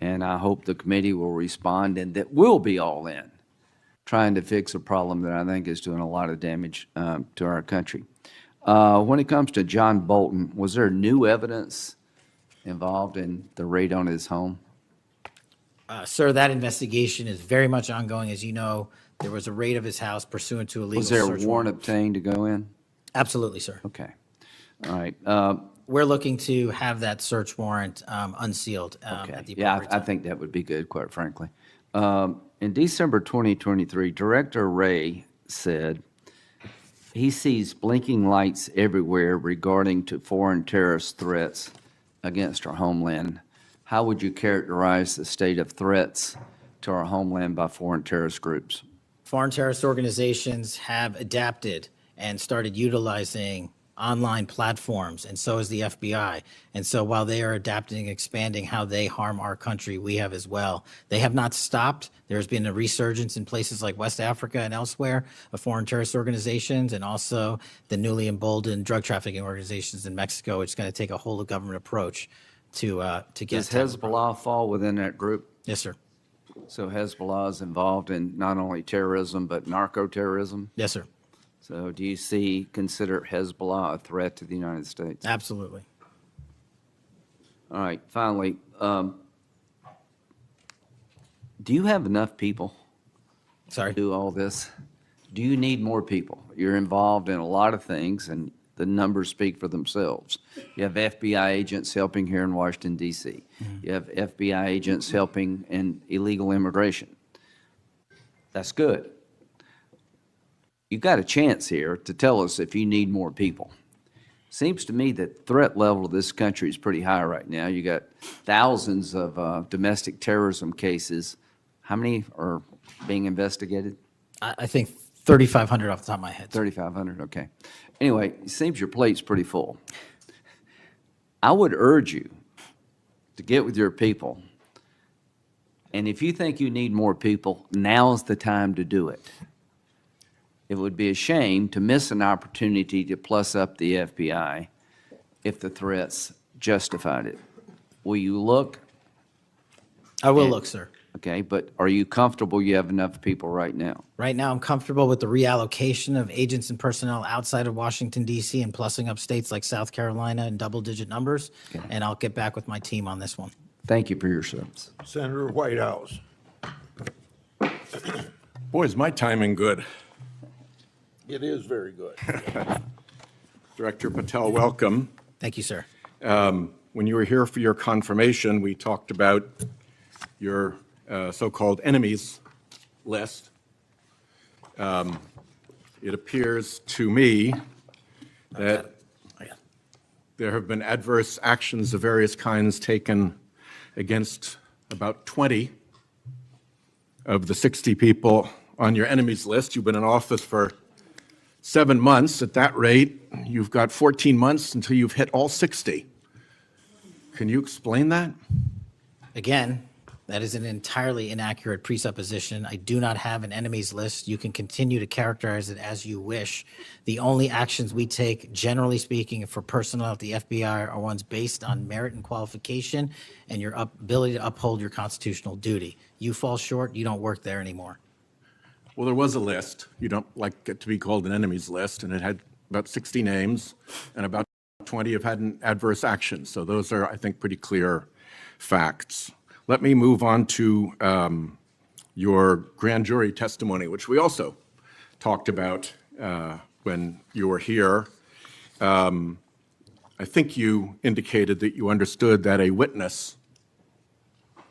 and I hope the committee will respond and that we'll be all in, trying to fix a problem that I think is doing a lot of damage to our country. When it comes to John Bolton, was there new evidence involved in the raid on his home? Sir, that investigation is very much ongoing. As you know, there was a raid of his house pursuant to a legal Was there a search warrant obtained to go in? Absolutely, sir. Okay. All right. We're looking to have that search warrant unsealed at Okay. the Yeah, appropriate I time. think that would be good, quite frankly. In December 2023, Director Wray said he sees blinking lights everywhere regarding to foreign terrorist threats against our homeland. How would you characterize the state of threats to our homeland by foreign terrorist groups? Foreign terrorist organizations have adapted and started utilizing online platforms, and so has the FBI. And so while they are adapting and expanding how they harm our country, we have as well. They have not stopped. There's been a resurgence in places like West Africa and elsewhere of foreign terrorist organizations, and also the newly emboldened drug trafficking organizations in Mexico. It's going to take a whole of government approach to get. Does Hezbollah fall within that group? Yes, sir. So Hezbollah is involved in not only terrorism, but narco-terrorism? Yes, sir. So do you consider Hezbollah a threat to the United States? Absolutely. All right, finally, Do you have enough people to Sorry. do all this? Do you need more people? You're involved in a lot of things, and the numbers speak for themselves. You have FBI agents helping here in Washington, D.C. You have FBI agents helping in illegal immigration. That's good. You've got a chance here to tell us if you need more people. Seems to me that threat level of this country is pretty high right now. You got thousands of domestic terrorism cases. How many are being investigated? I think 3,500 off the top of my head. 3,500, okay. Anyway, it seems your plate's pretty full. I would urge you to get with your people, and if you think you need more people, now's the time to do it. It would be a shame to miss an opportunity to plus up the FBI if the threats justified it. Will you look? I will look, sir. Okay, but are you comfortable you have enough people right now? Right now, I'm comfortable with the reallocation of agents and personnel outside of Washington, D.C. and plussing up states like South Carolina in double-digit numbers, and I'll get back with my team on this one. Thank you for your service. Senator Whitehouse. Boy, is my timing good. It is very good. Director Patel, welcome. Thank you, sir. When you were here for your confirmation, we talked about your so-called enemies list. It appears to me that there have been adverse actions of various kinds taken against about 20 of the 60 people on your enemies list. You've been in office for 7 months. At that rate, you've got 14 months until you've hit all 60. Can you explain that? Again, that is an entirely inaccurate presupposition. I do not have an enemies list. You can continue to characterize it as you wish. The only actions we take, generally speaking, for personnel at the FBI are ones based on merit and qualification and your ability to uphold your constitutional duty. You fall short, you don't work there anymore. Well, there was a list. You don't like it to be called an enemies list, and it had about 60 names, and about 20 have had an adverse action. So those are, I think, pretty clear facts. Let me move on to your grand jury testimony, which we also talked about when you were here. I think you indicated that you understood that a witness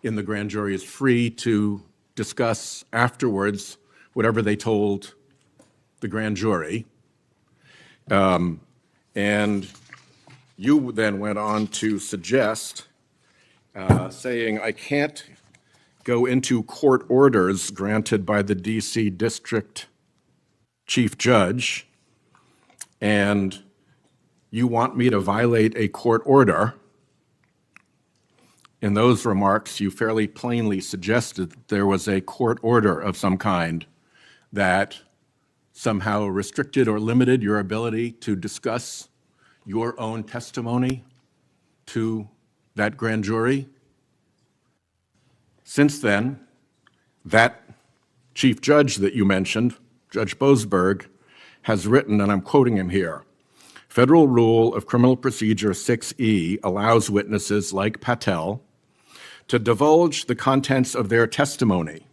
in the grand jury is free to discuss afterwards whatever they told the grand jury. And you then went on to suggest, saying, I can't go into court orders granted by the DC District Chief Judge, and you want me to violate a court order. In those remarks, you fairly plainly suggested that there was a court order of some kind that somehow restricted or limited your ability to discuss your own testimony to that grand jury. Since then, that chief judge that you mentioned, Judge Boasberg, has written, and I'm quoting him here, Federal Rule of Criminal Procedure 6E allows witnesses like Patel to divulge the contents of their testimony,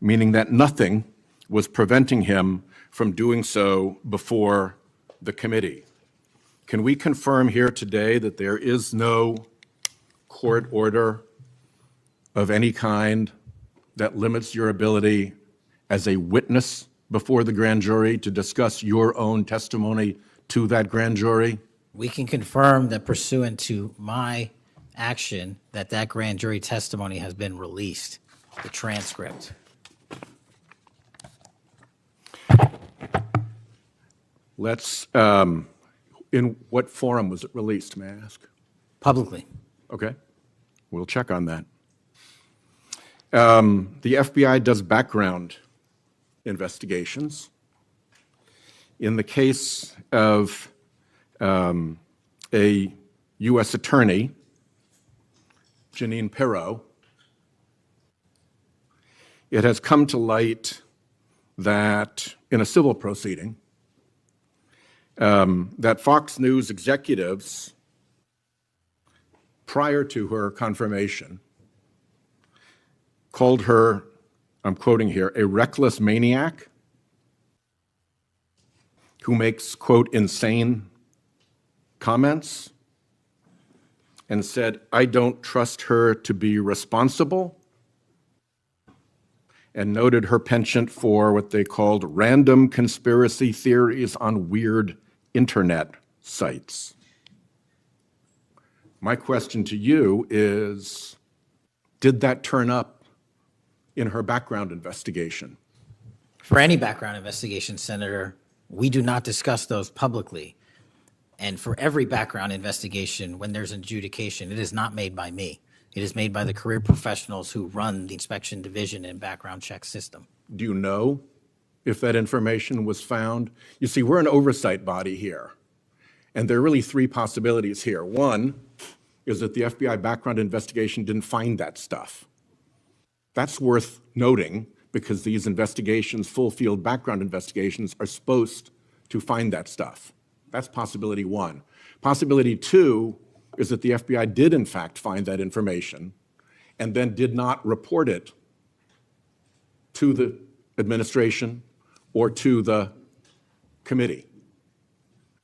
meaning that nothing was preventing him from doing so before the committee. Can we confirm here today that there is no court order of any kind that limits your ability as a witness before the grand jury to discuss your own testimony to that grand jury? We can confirm that pursuant to my action, that grand jury testimony has been released, the transcript. Let's, in what forum was it released, may I ask? Publicly. Okay, we'll check on that. The FBI does background investigations. In the case of a U.S. attorney, Jeanine Pirro, it has come to light that in a civil proceeding, that Fox News executives, prior to her confirmation, called her, I'm quoting here, a reckless maniac who makes, quote, insane comments, and said, I don't trust her to be responsible, and noted her penchant for what they called random conspiracy theories on weird internet sites. My question to you is, did that turn up in her background investigation? For any background investigation, Senator, we do not discuss those publicly. And for every background investigation, when there's an adjudication, it is not made by me. It is made by the career professionals who run the inspection division and background check system. Do you know if that information was found? You see, we're an oversight body here, and there are really three possibilities here. One is that the FBI background investigation didn't find that stuff. That's worth noting because these investigations, full field background investigations, are supposed to find that stuff. That's possibility one. Possibility two is that the FBI did in fact find that information and then did not report it to the administration or to the committee.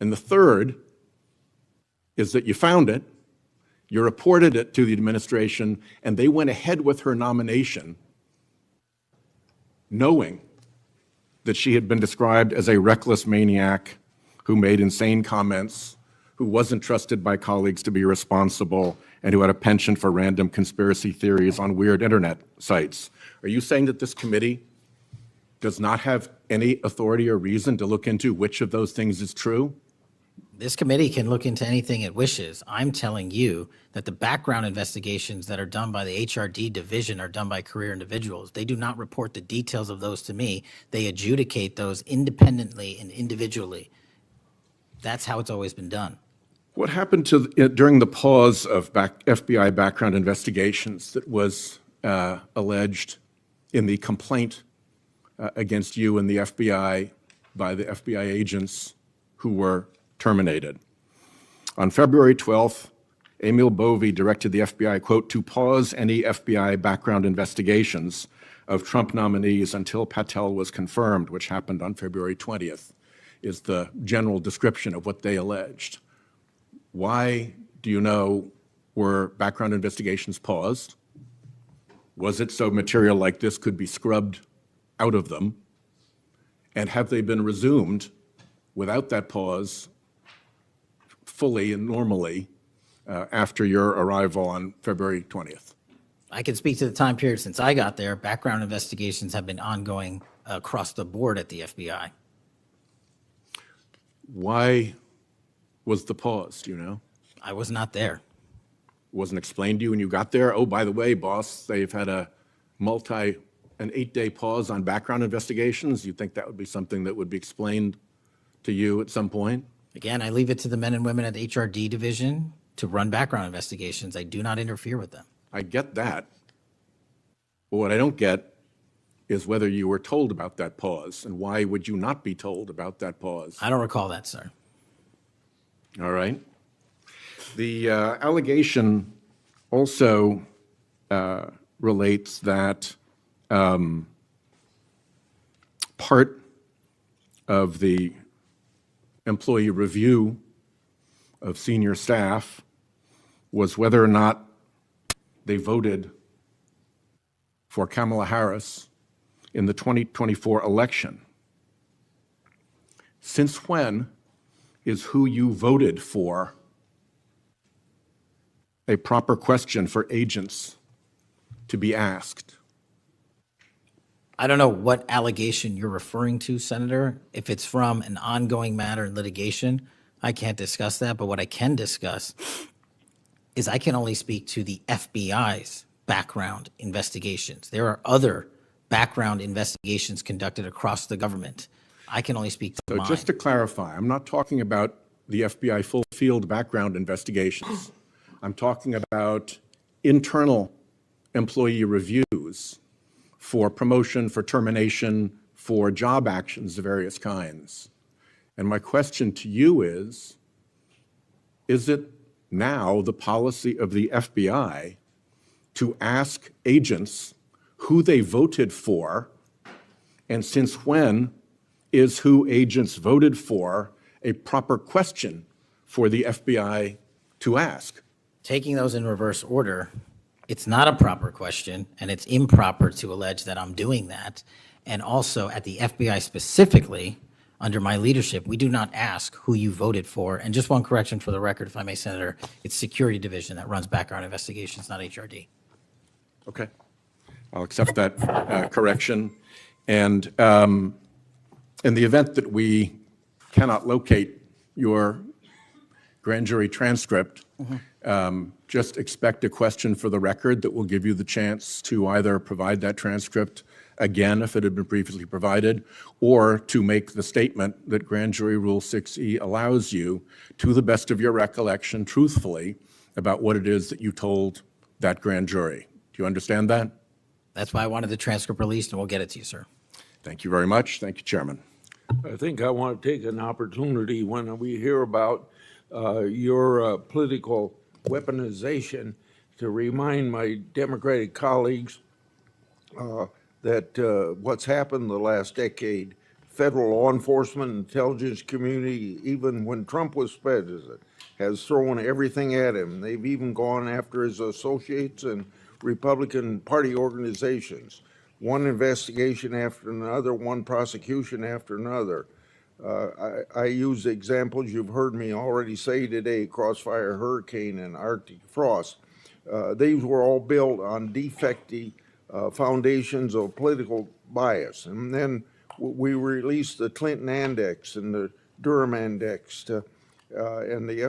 And the third is that you found it, you reported it to the administration, and they went ahead with her nomination knowing that she had been described as a reckless maniac who made insane comments, who wasn't trusted by colleagues to be responsible, and who had a penchant for random conspiracy theories on weird internet sites. Are you saying that this committee does not have any authority or reason to look into which of those things is true? This committee can look into anything it wishes. I'm telling you that the background investigations that are done by the HRD division are done by career individuals. They do not report the details of those to me. They adjudicate those independently and individually. That's how it's always been done. What happened during the pause of FBI background investigations that was alleged in the complaint against you and the FBI by the FBI agents who were terminated? On February 12th, Emil Bovee directed the FBI, quote, to pause any FBI background investigations of Trump nominees until Patel was confirmed, which happened on February 20th, is the general description of what they alleged. Why, do you know, were background investigations paused? Was it so material like this could be scrubbed out of them? And have they been resumed without that pause fully and normally after your arrival on February 20th? I can speak to the time period since I got there. Background investigations have been ongoing across the board at the FBI. Why was the pause, do you know? I was not there. Wasn't explained to you when you got there? Oh, by the way, boss, they've had an 8-day pause on background investigations. You think that would be something that would be explained to you at some point? Again, I leave it to the men and women at the HRD division to run background investigations. I do not interfere with them. I get that. But what I don't get is whether you were told about that pause, and why would you not be told about that pause? I don't recall that, sir. All right. The allegation also relates that part of the employee review of senior staff was whether or not they voted for Kamala Harris in the 2024 election. Since when is who you voted for a proper question for agents to be asked? I don't know what allegation you're referring to, Senator. If it's from an ongoing matter in litigation, I can't discuss that. But what I can discuss is I can only speak to the FBI's background investigations. There are other background investigations conducted across the government. I can only speak to So mine. just to clarify, I'm not talking about the FBI full field background investigations. I'm talking about internal employee reviews for promotion, for termination, for job actions of various kinds. And my question to you is it now the policy of the FBI to ask agents who they voted for, and since when is who agents voted for a proper question for the FBI to ask? Taking those in reverse order, it's not a proper question, and it's improper to allege that I'm doing that. And also, at the FBI specifically, under my leadership, we do not ask who you voted for. And just one correction for the record, if I may, Senator, it's Security Division that runs background investigations, not HRD. Okay. I'll accept that correction. And in the event that we cannot locate your grand jury transcript, just expect a question for the record that will give you the chance to either provide that transcript again if it had been previously provided, or to make the statement that Grand Jury Rule 6E allows you, to the best of your recollection, truthfully, about what it is that you told that grand jury. Do you understand that? That's why I wanted the transcript released, and we'll get it to you, sir. Thank you very much. Thank you, Chairman. I think I want to take an opportunity when we hear about your political weaponization to remind my Democratic colleagues that what's happened the last decade, federal law enforcement, intelligence community, even when Trump was president, has thrown everything at him. They've even gone after his associates and Republican Party organizations. One investigation after another, one prosecution after another. I use examples you've heard me already say today, Crossfire Hurricane and Arctic Frost. These were all built on defective foundations of political bias. And then we released the Clinton Index and the Durham Index and the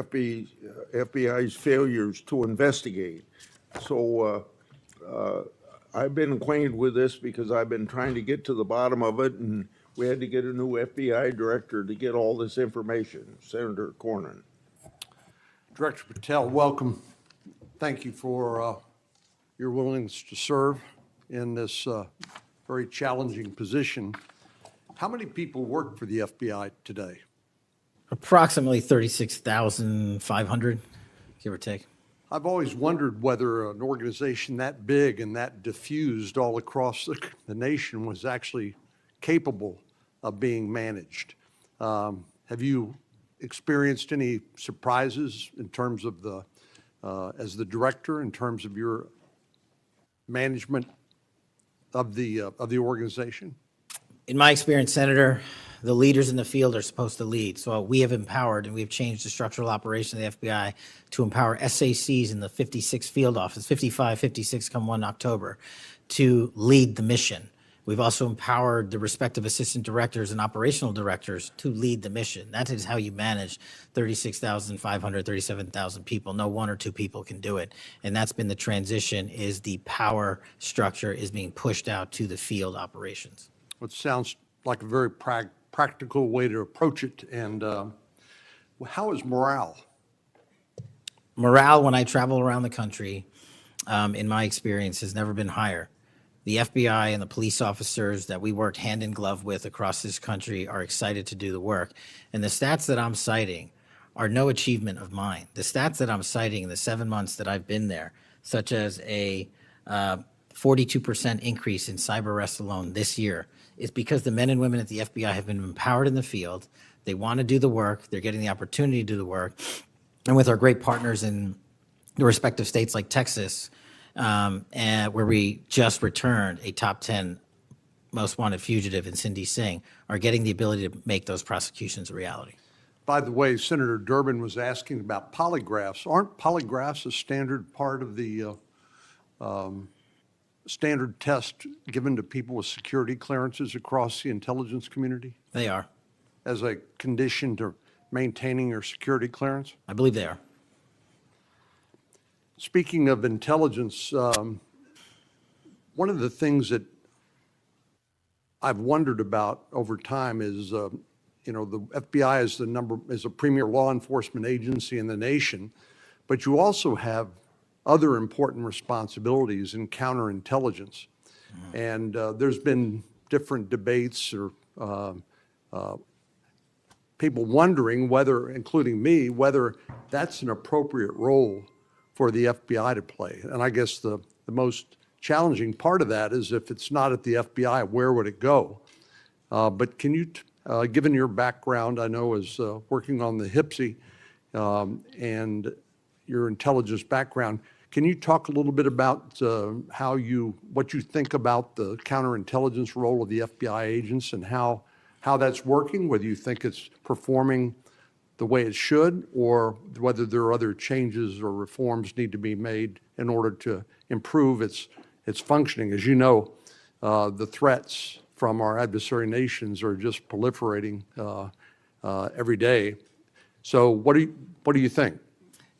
FBI's failures to investigate. So I've been acquainted with this because I've been trying to get to the bottom of it, and we had to get a new FBI director to get all this information, Senator Cornyn. Director Patel, welcome. Thank you for your willingness to serve in this very challenging position. How many people work for the FBI today? Approximately 36,500, give or take. I've always wondered whether an organization that big and that diffused all across the nation was actually capable of being managed. Have you experienced any surprises in terms of the, as the director, in terms of your management of the organization? In my experience, Senator, the leaders in the field are supposed to lead. So we have empowered and we've changed the structural operation of the FBI to empower SACs in the 56 field office, 55, 56 come 1 October, to lead the mission. We've also empowered the respective assistant directors and operational directors to lead the mission. That is how you manage 36,500, 37,000 people. No one or two people can do it. And that's been the transition, is the power structure is being pushed out to the field operations. It sounds like a very practical way to approach it. And how is morale? Morale, when I travel around the country, in my experience, has never been higher. The FBI and the police officers that we worked hand in glove with across this country are excited to do the work. And the stats that I'm citing are no achievement of mine. The stats that I'm citing in the 7 months that I've been there, such as a 42% increase in cyber arrests alone this year, is because the men and women at the FBI have been empowered in the field. They want to do the work. They're getting the opportunity to do the work. And with our great partners in the respective states like Texas, and where we just returned a top 10 most wanted fugitive in Cindy Singh, are getting the ability to make those prosecutions a reality. By the way, Senator Durbin was asking about polygraphs. Aren't polygraphs a standard part of the standard test given to people with security clearances across the intelligence community They are. as a condition to maintaining your security clearance? I believe they are. Speaking of intelligence, one of the things that I've wondered about over time is, the FBI is a premier law enforcement agency in the nation, but you also have other important responsibilities in counterintelligence. And there's been different debates or people wondering whether, including me, whether that's an appropriate role for the FBI to play. And I guess the most challenging part of that is if it's not at the FBI, where would it go? But can you, given your background, I know as working on the HPSI and your intelligence background, can you talk a little bit about what you think about the counterintelligence role of the FBI agents and how that's working, whether you think it's performing the way it should, or whether there are other changes or reforms need to be made in order to improve its functioning? As you know, the threats from our adversary nations are just proliferating every day. So what do you think?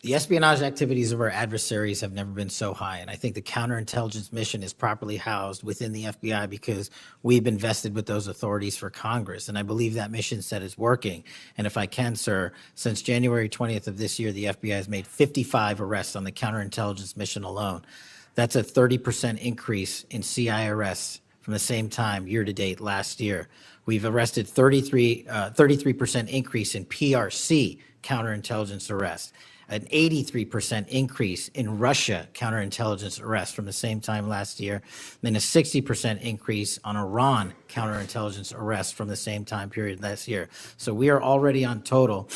The espionage activities of our adversaries have never been so high, and I think the counterintelligence mission is properly housed within the FBI because we've been vested with those authorities for Congress, and I believe that mission set is working. And if I can, sir, since January 20th of this year, the FBI has made 55 arrests on the counterintelligence mission alone. That's a 30% increase in CI arrests from the same time year-to-date last year. We've arrested 33% increase in PRC counterintelligence arrests, an 83% increase in Russia counterintelligence arrests from the same time last year, then a 60% increase on Iran counterintelligence arrests from the same time period last year. So we are already on total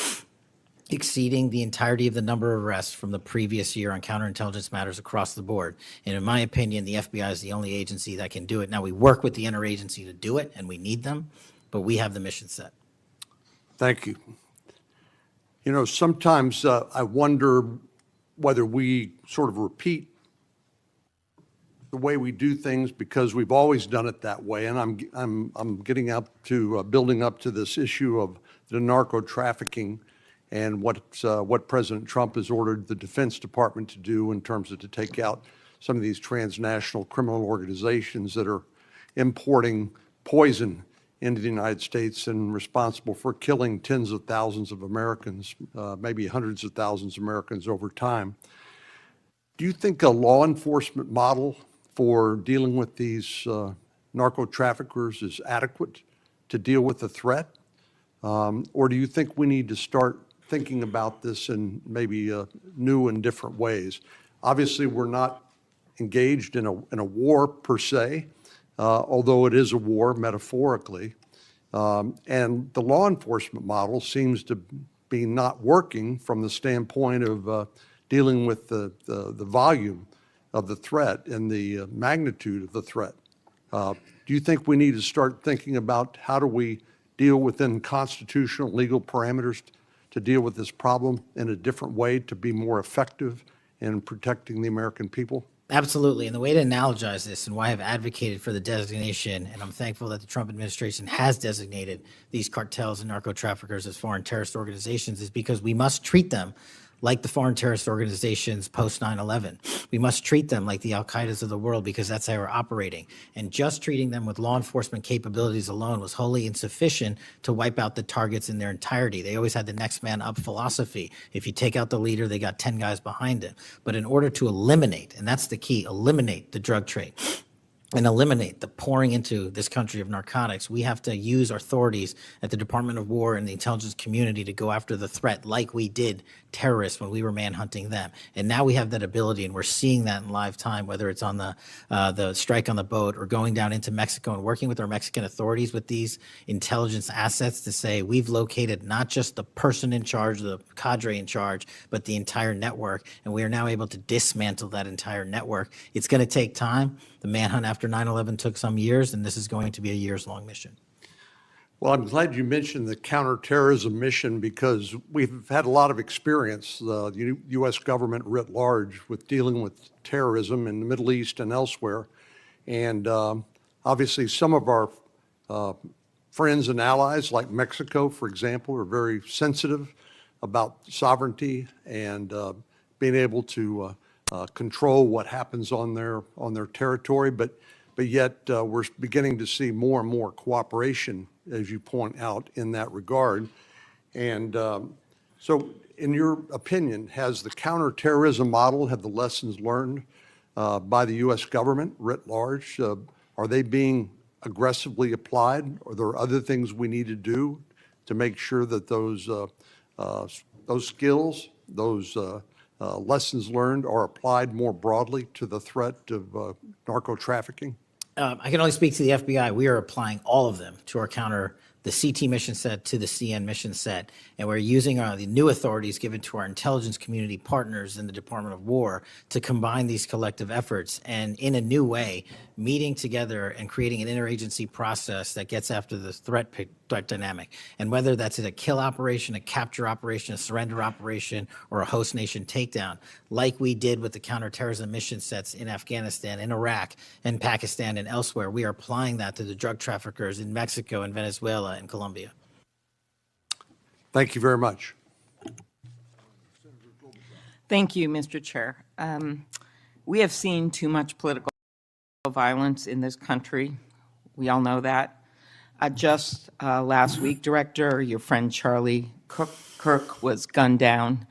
exceeding the entirety of the number of arrests from the previous year on counterintelligence matters across the board. And in my opinion, the FBI is the only agency that can do it. Now, we work with the interagency to do it, and we need them, but we have the mission set. Thank you. You know, sometimes I wonder whether we sort of repeat the way we do things because we've always done it that way. And I'm getting up to building up to this issue of the narco trafficking and what President Trump has ordered the Defense Department to do in terms of to take out some of these transnational criminal organizations that are importing poison into the United States and responsible for killing tens of thousands of Americans, maybe hundreds of thousands of Americans over time. Do you think a law enforcement model for dealing with these narco traffickers is adequate to deal with the threat? Or do you think we need to start thinking about this in maybe new and different ways? Obviously, we're not engaged in a war per se, although it is a war metaphorically. And the law enforcement model seems to be not working from the standpoint of dealing with the volume of the threat and the magnitude of the threat. Do you think we need to start thinking about how do we deal within constitutional legal parameters to deal with this problem in a different way to be more effective in protecting the American people? Absolutely. And the way to analogize this and why I've advocated for the designation, and I'm thankful that the Trump administration has designated these cartels and narco traffickers as foreign terrorist organizations, is because we must treat them like the foreign terrorist organizations post 9/11. We must treat them like the Al-Qaedas of the world because that's how we're operating. And just treating them with law enforcement capabilities alone was wholly insufficient to wipe out the targets in their entirety. They always had the next man up philosophy. If you take out the leader, they got 10 guys behind him. But in order to eliminate, and that's the key, eliminate the drug trade, and eliminate the pouring into this country of narcotics, we have to use our authorities at the Department of War and the intelligence community to go after the threat like we did terrorists when we were manhunting them. And now we have that ability, and we're seeing that in live time, whether it's on the strike on the boat or going down into Mexico and working with our Mexican authorities with these intelligence assets to say we've located not just the person in charge, the cadre in charge, but the entire network. And we are now able to dismantle that entire network. It's going to take time. The manhunt after 9/11 took some years, and this is going to be a years-long mission. Well, I'm glad you mentioned the counterterrorism mission because we've had a lot of experience, the U.S. government writ large, with dealing with terrorism in the Middle East and elsewhere. And obviously, some of our friends and allies, like Mexico, for example, are very sensitive about sovereignty and being able to control what happens on their territory. But yet we're beginning to see more and more cooperation, as you point out, in that regard. And so in your opinion, has the counterterrorism model, have the lessons learned by the U.S. government writ large, are they being aggressively applied? Are there other things we need to do to make sure that those skills, those lessons learned are applied more broadly to the threat of narco trafficking? I can only speak to the FBI. We are applying all of them to our counter, the CT mission set to the CN mission set, and we're using the new authorities given to our intelligence community partners in the Department of War to combine these collective efforts and in a new way, meeting together and creating an interagency process that gets after the threat dynamic. And whether that's in a kill operation, a capture operation, a surrender operation, or a host nation takedown, like we did with the counterterrorism mission sets in Afghanistan, in Iraq, and Pakistan, and elsewhere, we are applying that to the drug traffickers in Mexico and Venezuela and Colombia. Thank you very much. Thank you, Mr. Chair. We have seen too much political violence in this country. We all know that. Just last week, your friend Charlie Kirk was gunned down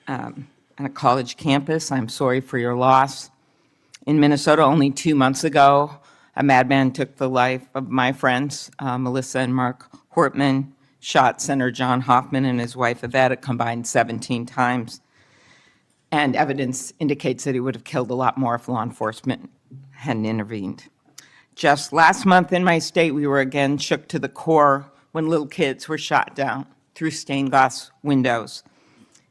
on a college campus. I'm sorry for your loss. In Minnesota, only 2 months ago, a madman took the life of my friends, Melissa and Mark Hortman, shot Senator John Hoffman and his wife Yvette a combined 17 times. And evidence indicates that he would have killed a lot more if law enforcement hadn't intervened. Just last month in my state, we were again shook to the core when little kids were shot down through stained glass windows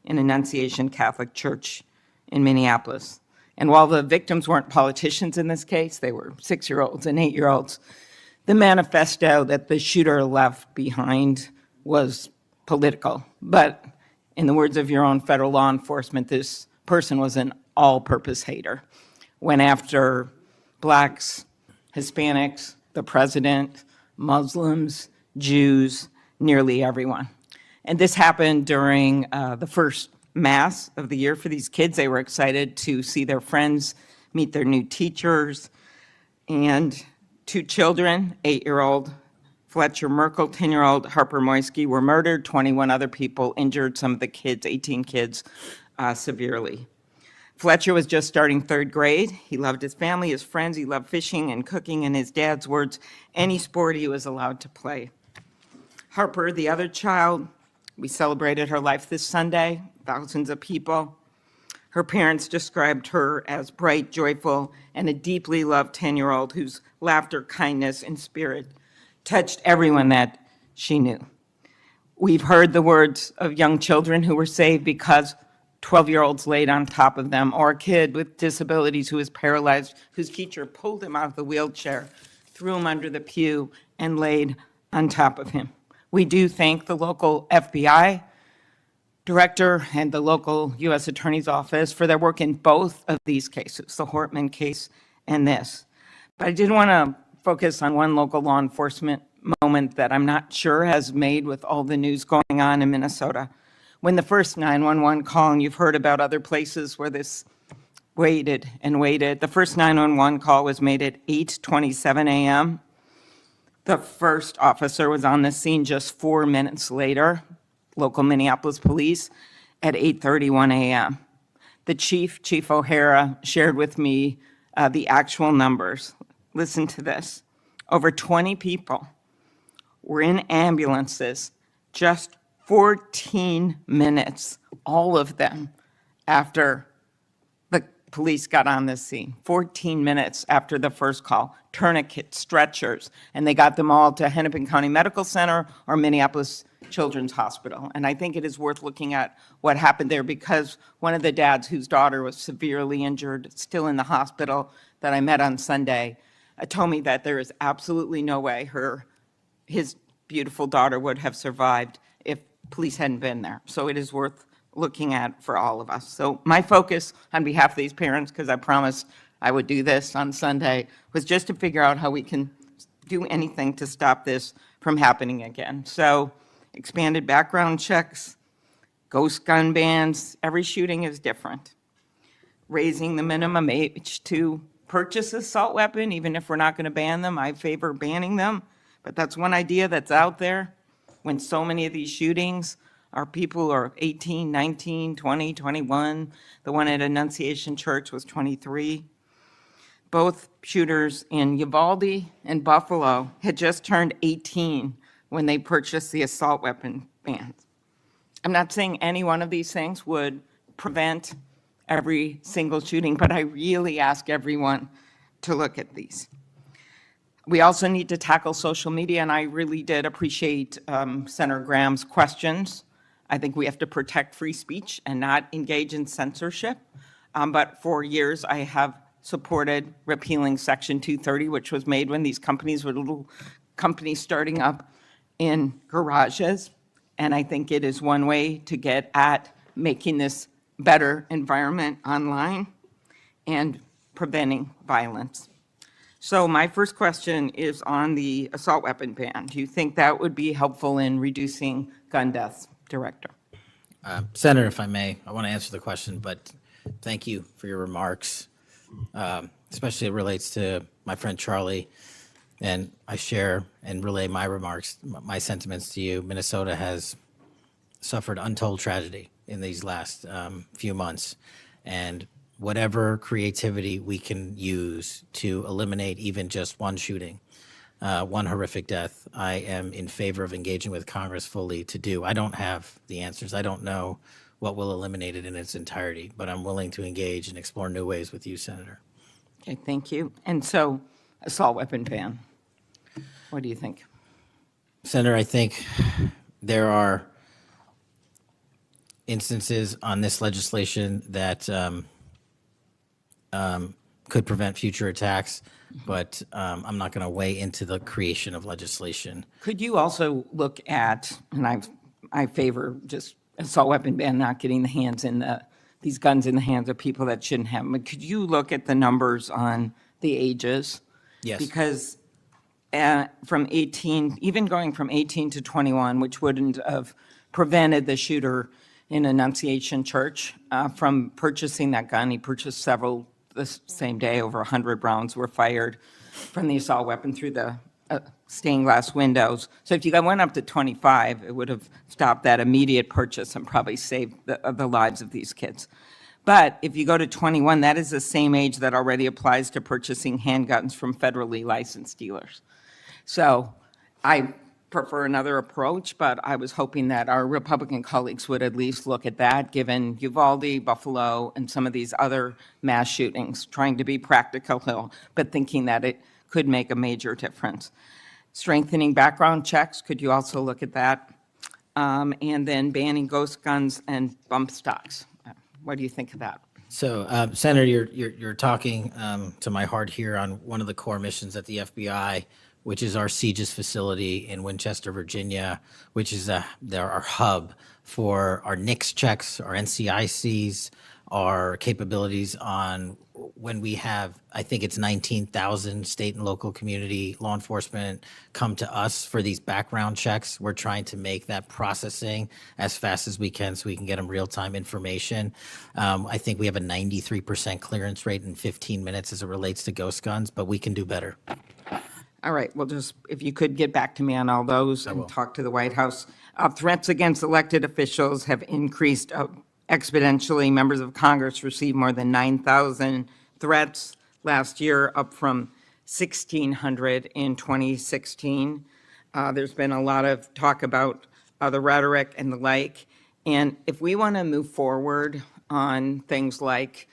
in Annunciation Catholic Church in Minneapolis. And while the victims weren't politicians in this case, they were 6-year-olds and 8-year-olds, the manifesto that the shooter left behind was political. But in the words of your own federal law enforcement, this person was an all-purpose hater. Went after blacks, Hispanics, the president, Muslims, Jews, nearly everyone. And this happened during the first Mass of the year for these kids. They were excited to see their friends, meet their new teachers, and 2 children, 8-year-old Fletcher Merkel, 10-year-old Harper Moisky, were murdered. 21 other people injured, some of the kids, 18 kids, severely. Fletcher was just starting 3rd grade. He loved his family, his friends. He loved fishing and cooking. In his dad's words, any sport he was allowed to play. Harper, the other child, we celebrated her life this Sunday, thousands of people. Her parents described her as bright, joyful, and a deeply loved 10-year-old whose laughter, kindness, and spirit touched everyone that she knew. We've heard the words of young children who were saved because 12-year-olds laid on top of them, or a kid with disabilities who was paralyzed, whose teacher pulled him out of the wheelchair, threw him under the pew, and laid on top of him. We do thank the local FBI director and the local U.S. Attorney's Office for their work in both of these cases, the Hortman case and this. But I did want to focus on one local law enforcement moment that I'm not sure has made with all the news going on in Minnesota. When the first 911 call, and you've heard about other places where this waited and waited, the first 911 call was made at 8:27 a.m. The first officer was on the scene just 4 minutes later, local Minneapolis police, at 8:31 a.m. The Chief O'Hara, shared with me the actual numbers. Listen to this. Over 20 people were in ambulances just 14 minutes, all of them, after the police got on the scene. 14 minutes after the first call, tourniquets, stretchers, and they got them all to Hennepin County Medical Center or Minneapolis Children's Hospital. And I think it is worth looking at what happened there, because one of the dads whose daughter was severely injured, still in the hospital, that I met on Sunday, told me that there is absolutely no way his beautiful daughter would have survived if police hadn't been there. So it is worth looking at for all of us. So my focus on behalf of these parents, because I promised I would do this on Sunday, was just to figure out how we can do anything to stop this from happening again. So expanded background checks, ghost gun bans, every shooting is different. Raising the minimum age to purchase an assault weapon, even if we're not going to ban them, I favor banning them. But that's one idea that's out there. When so many of these shootings are people who are 18, 19, 20, 21. The one at Annunciation Church was 23. Both shooters in Uvalde and Buffalo had just turned 18 when they purchased the assault weapon bans. I'm not saying any one of these things would prevent every single shooting, but I really ask everyone to look at these. We also need to tackle social media, and I really did appreciate Senator Graham's questions. I think we have to protect free speech and not engage in censorship. But for years, I have supported repealing Section 230, which was made when these companies were little companies starting up in garages. And I think it is one way to get at making this better environment online and preventing violence. So my first question is on the assault weapon ban. Do you think that would be helpful in reducing gun deaths, Director? Senator, if I may, I want to answer the question, but thank you for your remarks, especially it relates to my friend Charlie. And I share and relay my remarks, my sentiments to you. Minnesota has suffered untold tragedy in these last few months. And whatever creativity we can use to eliminate even just one shooting, one horrific death, I am in favor of engaging with Congress fully to do. I don't have the answers. I don't know what will eliminate it in its entirety, but I'm willing to engage and explore new ways with you, Senator. Okay, thank you. And so, assault weapon ban. What do you think? Senator, I think there are instances on this legislation that could prevent future attacks, but I'm not going to weigh into the creation of legislation. Could you also look at, and I favor just assault weapon ban, not getting these guns in the hands of people that shouldn't have them, but could you look at the numbers on the ages? Yes. Because from 18, even going from 18 to 21, which wouldn't have prevented the shooter in Annunciation Church from purchasing that gun. He purchased several the same day. Over 100 rounds were fired from the assault weapon through the stained glass windows. So if you went up to 25, it would have stopped that immediate purchase and probably saved the lives of these kids. But if you go to 21, that is the same age that already applies to purchasing handguns from federally licensed dealers. So I prefer another approach, but I was hoping that our Republican colleagues would at least look at that, given Uvalde, Buffalo, and some of these other mass shootings, trying to be practical, but thinking that it could make a major difference. Strengthening background checks, could you also look at that? And then banning ghost guns and bump stocks. What do you think of that? So, Senator, you're talking to my heart here on one of the core missions at the FBI, which is our CJIS facility in Winchester, Virginia, which is our hub for our NICS checks, our NCICs, our capabilities on when we have, I think it's 19,000 state and local community law enforcement come to us for these background checks. We're trying to make that processing as fast as we can so we can get them real-time information. I think we have a 93% clearance rate in 15 minutes as it relates to ghost guns, but we can do better. All right, well, just if you could get back to me on all those and talk to the White House. Threats against elected officials have increased exponentially. Members of Congress received more than 9,000 threats last year, up from 1,600 in 2016. There's been a lot of talk about the rhetoric and the like. And if we want to move forward on things like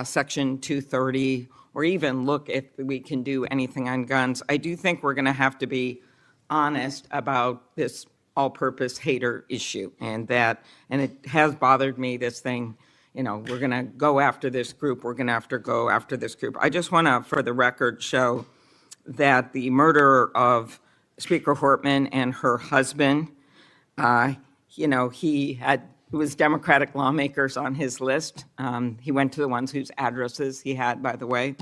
Section 230, or even look if we can do anything on guns, I do think we're going to have to be honest about this all-purpose hater issue, and it has bothered me, this thing, we're going to go after this group, we're going to have to go after this group. I just want to, for the record, show that the murder of Speaker Hortman and her husband, it was Democratic lawmakers on his list. He went to the ones whose addresses he had, by the way.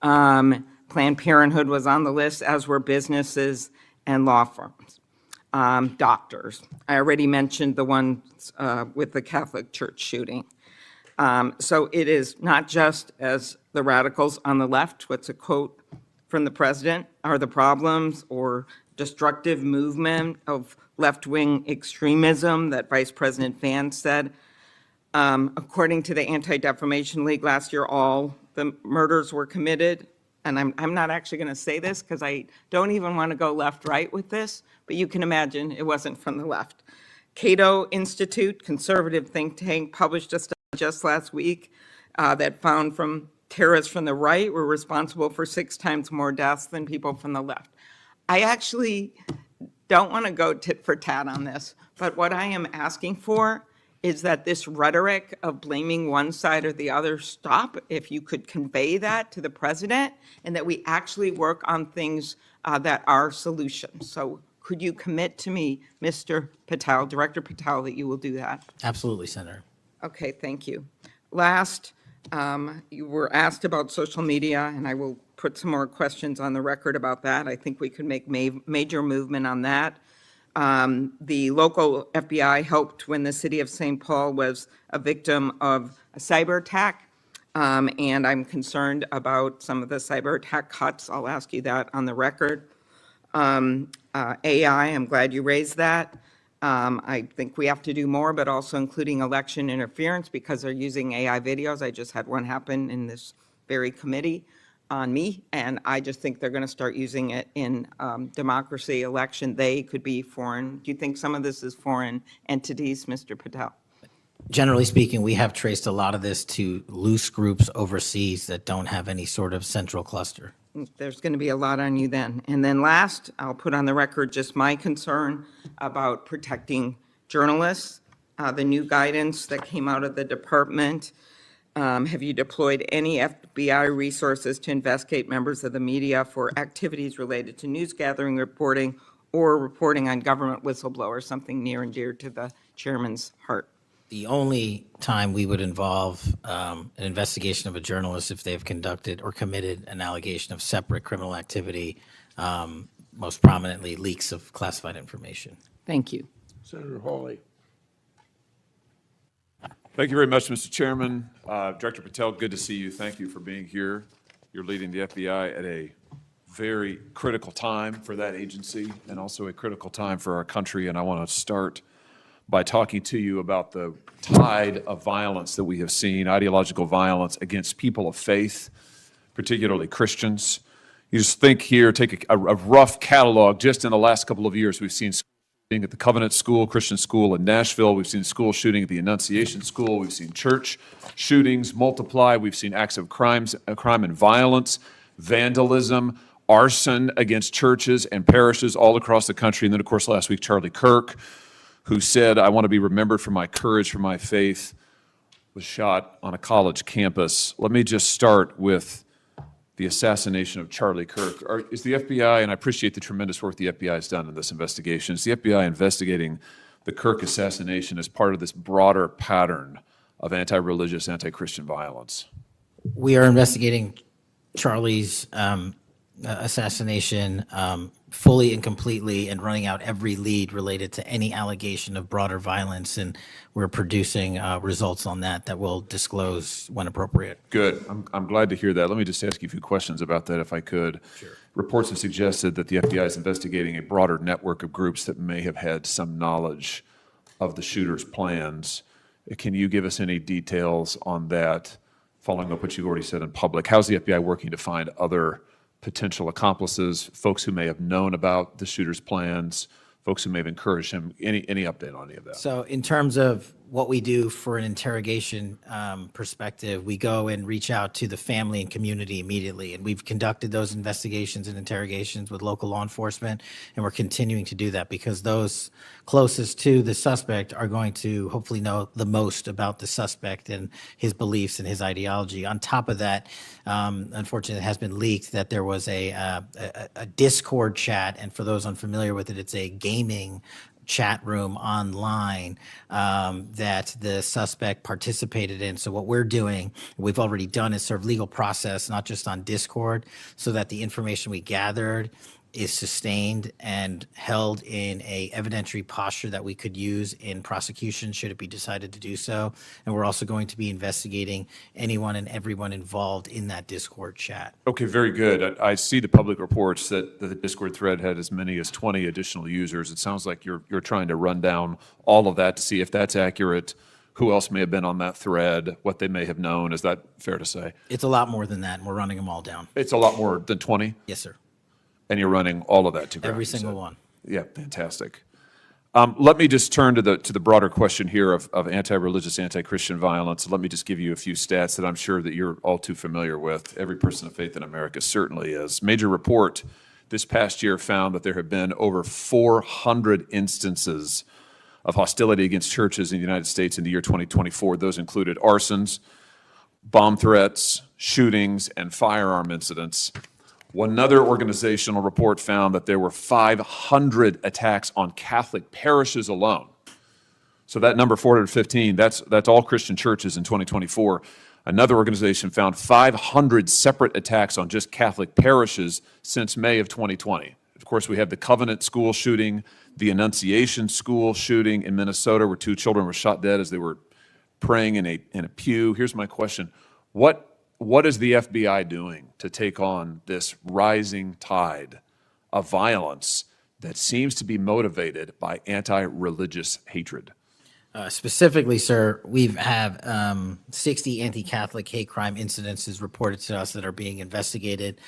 Planned Parenthood was on the list, as were businesses and law firms. Doctors. I already mentioned the ones with the Catholic Church shooting. So it is not just as the radicals on the left, what's a quote from the president, are the problems or destructive movement of left-wing extremism that Vice President Vance said. According to the Anti-Defamation League last year, all the murders were committed. And I'm not actually going to say this because I don't even want to go left-right with this, but you can imagine it wasn't from the left. Cato Institute, conservative think tank, published just last week that found from terrorists from the right were responsible for 6 times more deaths than people from the left. I actually don't want to go tit for tat on this, but what I am asking for is that this rhetoric of blaming one side or the other stop, if you could convey that to the president, and that we actually work on things that are solutions. So could you commit to me, Mr. Patel, Director Patel, that you will do that? Absolutely, Senator. Okay, thank you. Last, you were asked about social media, and I will put some more questions on the record about that. I think we could make major movement on that. The local FBI helped when the city of St. Paul was a victim of a cyber attack, and I'm concerned about some of the cyber attack cuts. I'll ask you that on the record. AI, I'm glad you raised that. I think we have to do more, but also including election interference because they're using AI videos. I just had one happen in this very committee on me, and I just think they're going to start using it in democracy, election. They could be foreign. Do you think some of this is foreign entities, Mr. Patel? Generally speaking, we have traced a lot of this to loose groups overseas that don't have any sort of central cluster. There's going to be a lot on you then. And then last, I'll put on the record just my concern about protecting journalists. The new guidance that came out of the department. Have you deployed any FBI resources to investigate members of the media for activities related to news gathering, reporting, or reporting on government whistleblowers, something near and dear to the chairman's heart? The only time we would involve an investigation of a journalist if they've conducted or committed an allegation of separate criminal activity, most prominently leaks of classified information. Thank you. Senator Hawley. Thank you very much, Mr. Chairman. Director Patel, good to see you. Thank you for being here. You're leading the FBI at a very critical time for that agency and also a critical time for our country. And I want to start by talking to you about the tide of violence that we have seen, ideological violence against people of faith, particularly Christians. You just think here, take a rough catalog. Just in the last couple of years, we've seen shooting at the Covenant School, Christian school in Nashville. We've seen school shooting at the Annunciation School. We've seen church shootings multiply. We've seen acts of crime and violence, vandalism, arson against churches and parishes all across the country. And then, of course, last week, Charlie Kirk, who said, "I want to be remembered for my courage, for my faith," was shot on a college campus. Let me just start with the assassination of Charlie Kirk. Is the FBI, and I appreciate the tremendous work the FBI has done in this investigation, is the FBI investigating the Kirk assassination as part of this broader pattern of anti-religious, anti-Christian violence? We are investigating Charlie's assassination fully and completely and running out every lead related to any allegation of broader violence, and we're producing results on that we'll disclose when appropriate. Good. I'm glad to hear that. Let me just ask you a few questions about that, if I could. Sure. Reports have suggested that the FBI is investigating a broader network of groups that may have had some knowledge of the shooter's plans. Can you give us any details on that, following up what you already said in public? How's the FBI working to find other potential accomplices, folks who may have known about the shooter's plans, folks who may have encouraged him? Any update on any of that? So in terms of what we do for an interrogation perspective, we go and reach out to the family and community immediately. And we've conducted those investigations and interrogations with local law enforcement, and we're continuing to do that because those closest to the suspect are going to hopefully know the most about the suspect and his beliefs and his ideology. On top of that, unfortunately, it has been leaked that there was a Discord chat, and for those unfamiliar with it, it's a gaming chat room online that the suspect participated in. So what we're doing, we've already done, is serve legal process, not just on Discord, so that the information we gathered is sustained and held in a evidentiary posture that we could use in prosecution should it be decided to do so. And we're also going to be investigating anyone and everyone involved in that Discord chat. Okay, very good. I see the public reports that the Discord thread had as many as 20 additional users. It sounds like you're trying to run down all of that to see if that's accurate, who else may have been on that thread, what they may have known. Is that fair to say? It's a lot more than that, and we're running them all down. It's a lot more than 20? Yes, sir. And you're running all of that to ground? Every single one. Yeah, fantastic. Let me just turn to the broader question here of anti-religious, anti-Christian violence. Let me just give you a few stats that I'm sure that you're all too familiar with. Every person of faith in America certainly is. Major report this past year found that there have been over 400 instances of hostility against churches in the United States in the year 2024. Those included arsons, bomb threats, shootings, and firearm incidents. Another organizational report found that there were 500 attacks on Catholic parishes alone. So that number, 415, that's all Christian churches in 2024. Another organization found 500 separate attacks on just Catholic parishes since May of 2020. Of course, we have the Covenant school shooting, the Annunciation school shooting in Minnesota, where 2 children were shot dead as they were praying in a pew. Here's my question. What is the FBI doing to take on this rising tide of violence that seems to be motivated by anti-religious hatred? Specifically, sir, we have 60 anti-Catholic hate crime incidences reported to us that are being investigated.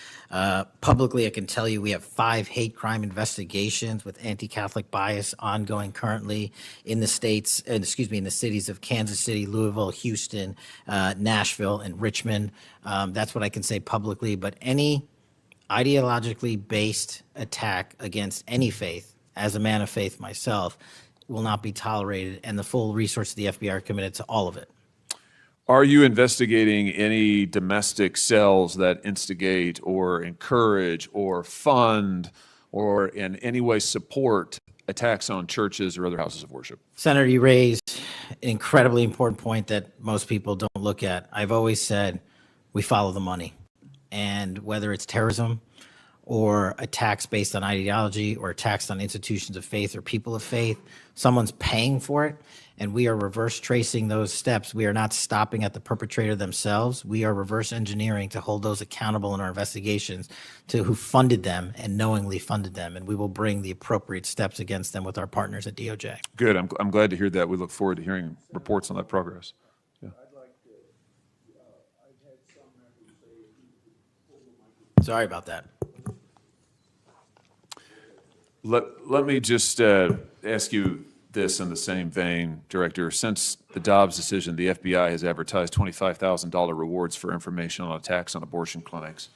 Publicly, I can tell you we have 5 hate crime investigations with anti-Catholic bias ongoing currently in the states, in the cities of Kansas City, Louisville, Houston, Nashville, and Richmond. That's what I can say publicly, but any ideologically based attack against any faith, as a man of faith myself, will not be tolerated, and the full resources of the FBI are committed to all of it. Are you investigating any domestic cells that instigate or encourage or fund or in any way support attacks on churches or other houses of worship? Senator, you raised an incredibly important point that most people don't look at. I've always said we follow the money, and whether it's terrorism or attacks based on ideology or attacks on institutions of faith or people of faith, someone's paying for it, and we are reverse tracing those steps. We are not stopping at the perpetrator themselves. We are reverse engineering to hold those accountable in our investigations to who funded them and knowingly funded them, and we will bring the appropriate steps against them with our partners at DOJ. Good. I'm glad to hear that. We look forward to hearing reports on that progress. Yeah. Sorry about that. Let me just ask you this in the same vein, Director. Since the Dobbs decision, the FBI has advertised $25,000 rewards for information on attacks on abortion clinics.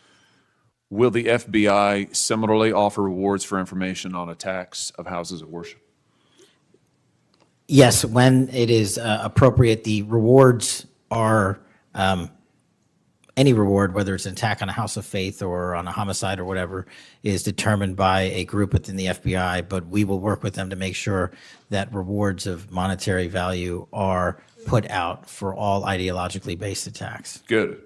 Will the FBI similarly offer rewards for information on attacks of houses of worship? Yes, when it is appropriate, the rewards are any reward, whether it's an attack on a house of faith or on a homicide or whatever, is determined by a group within the FBI, but we will work with them to make sure that rewards of monetary value are put out for all ideologically based attacks. Good.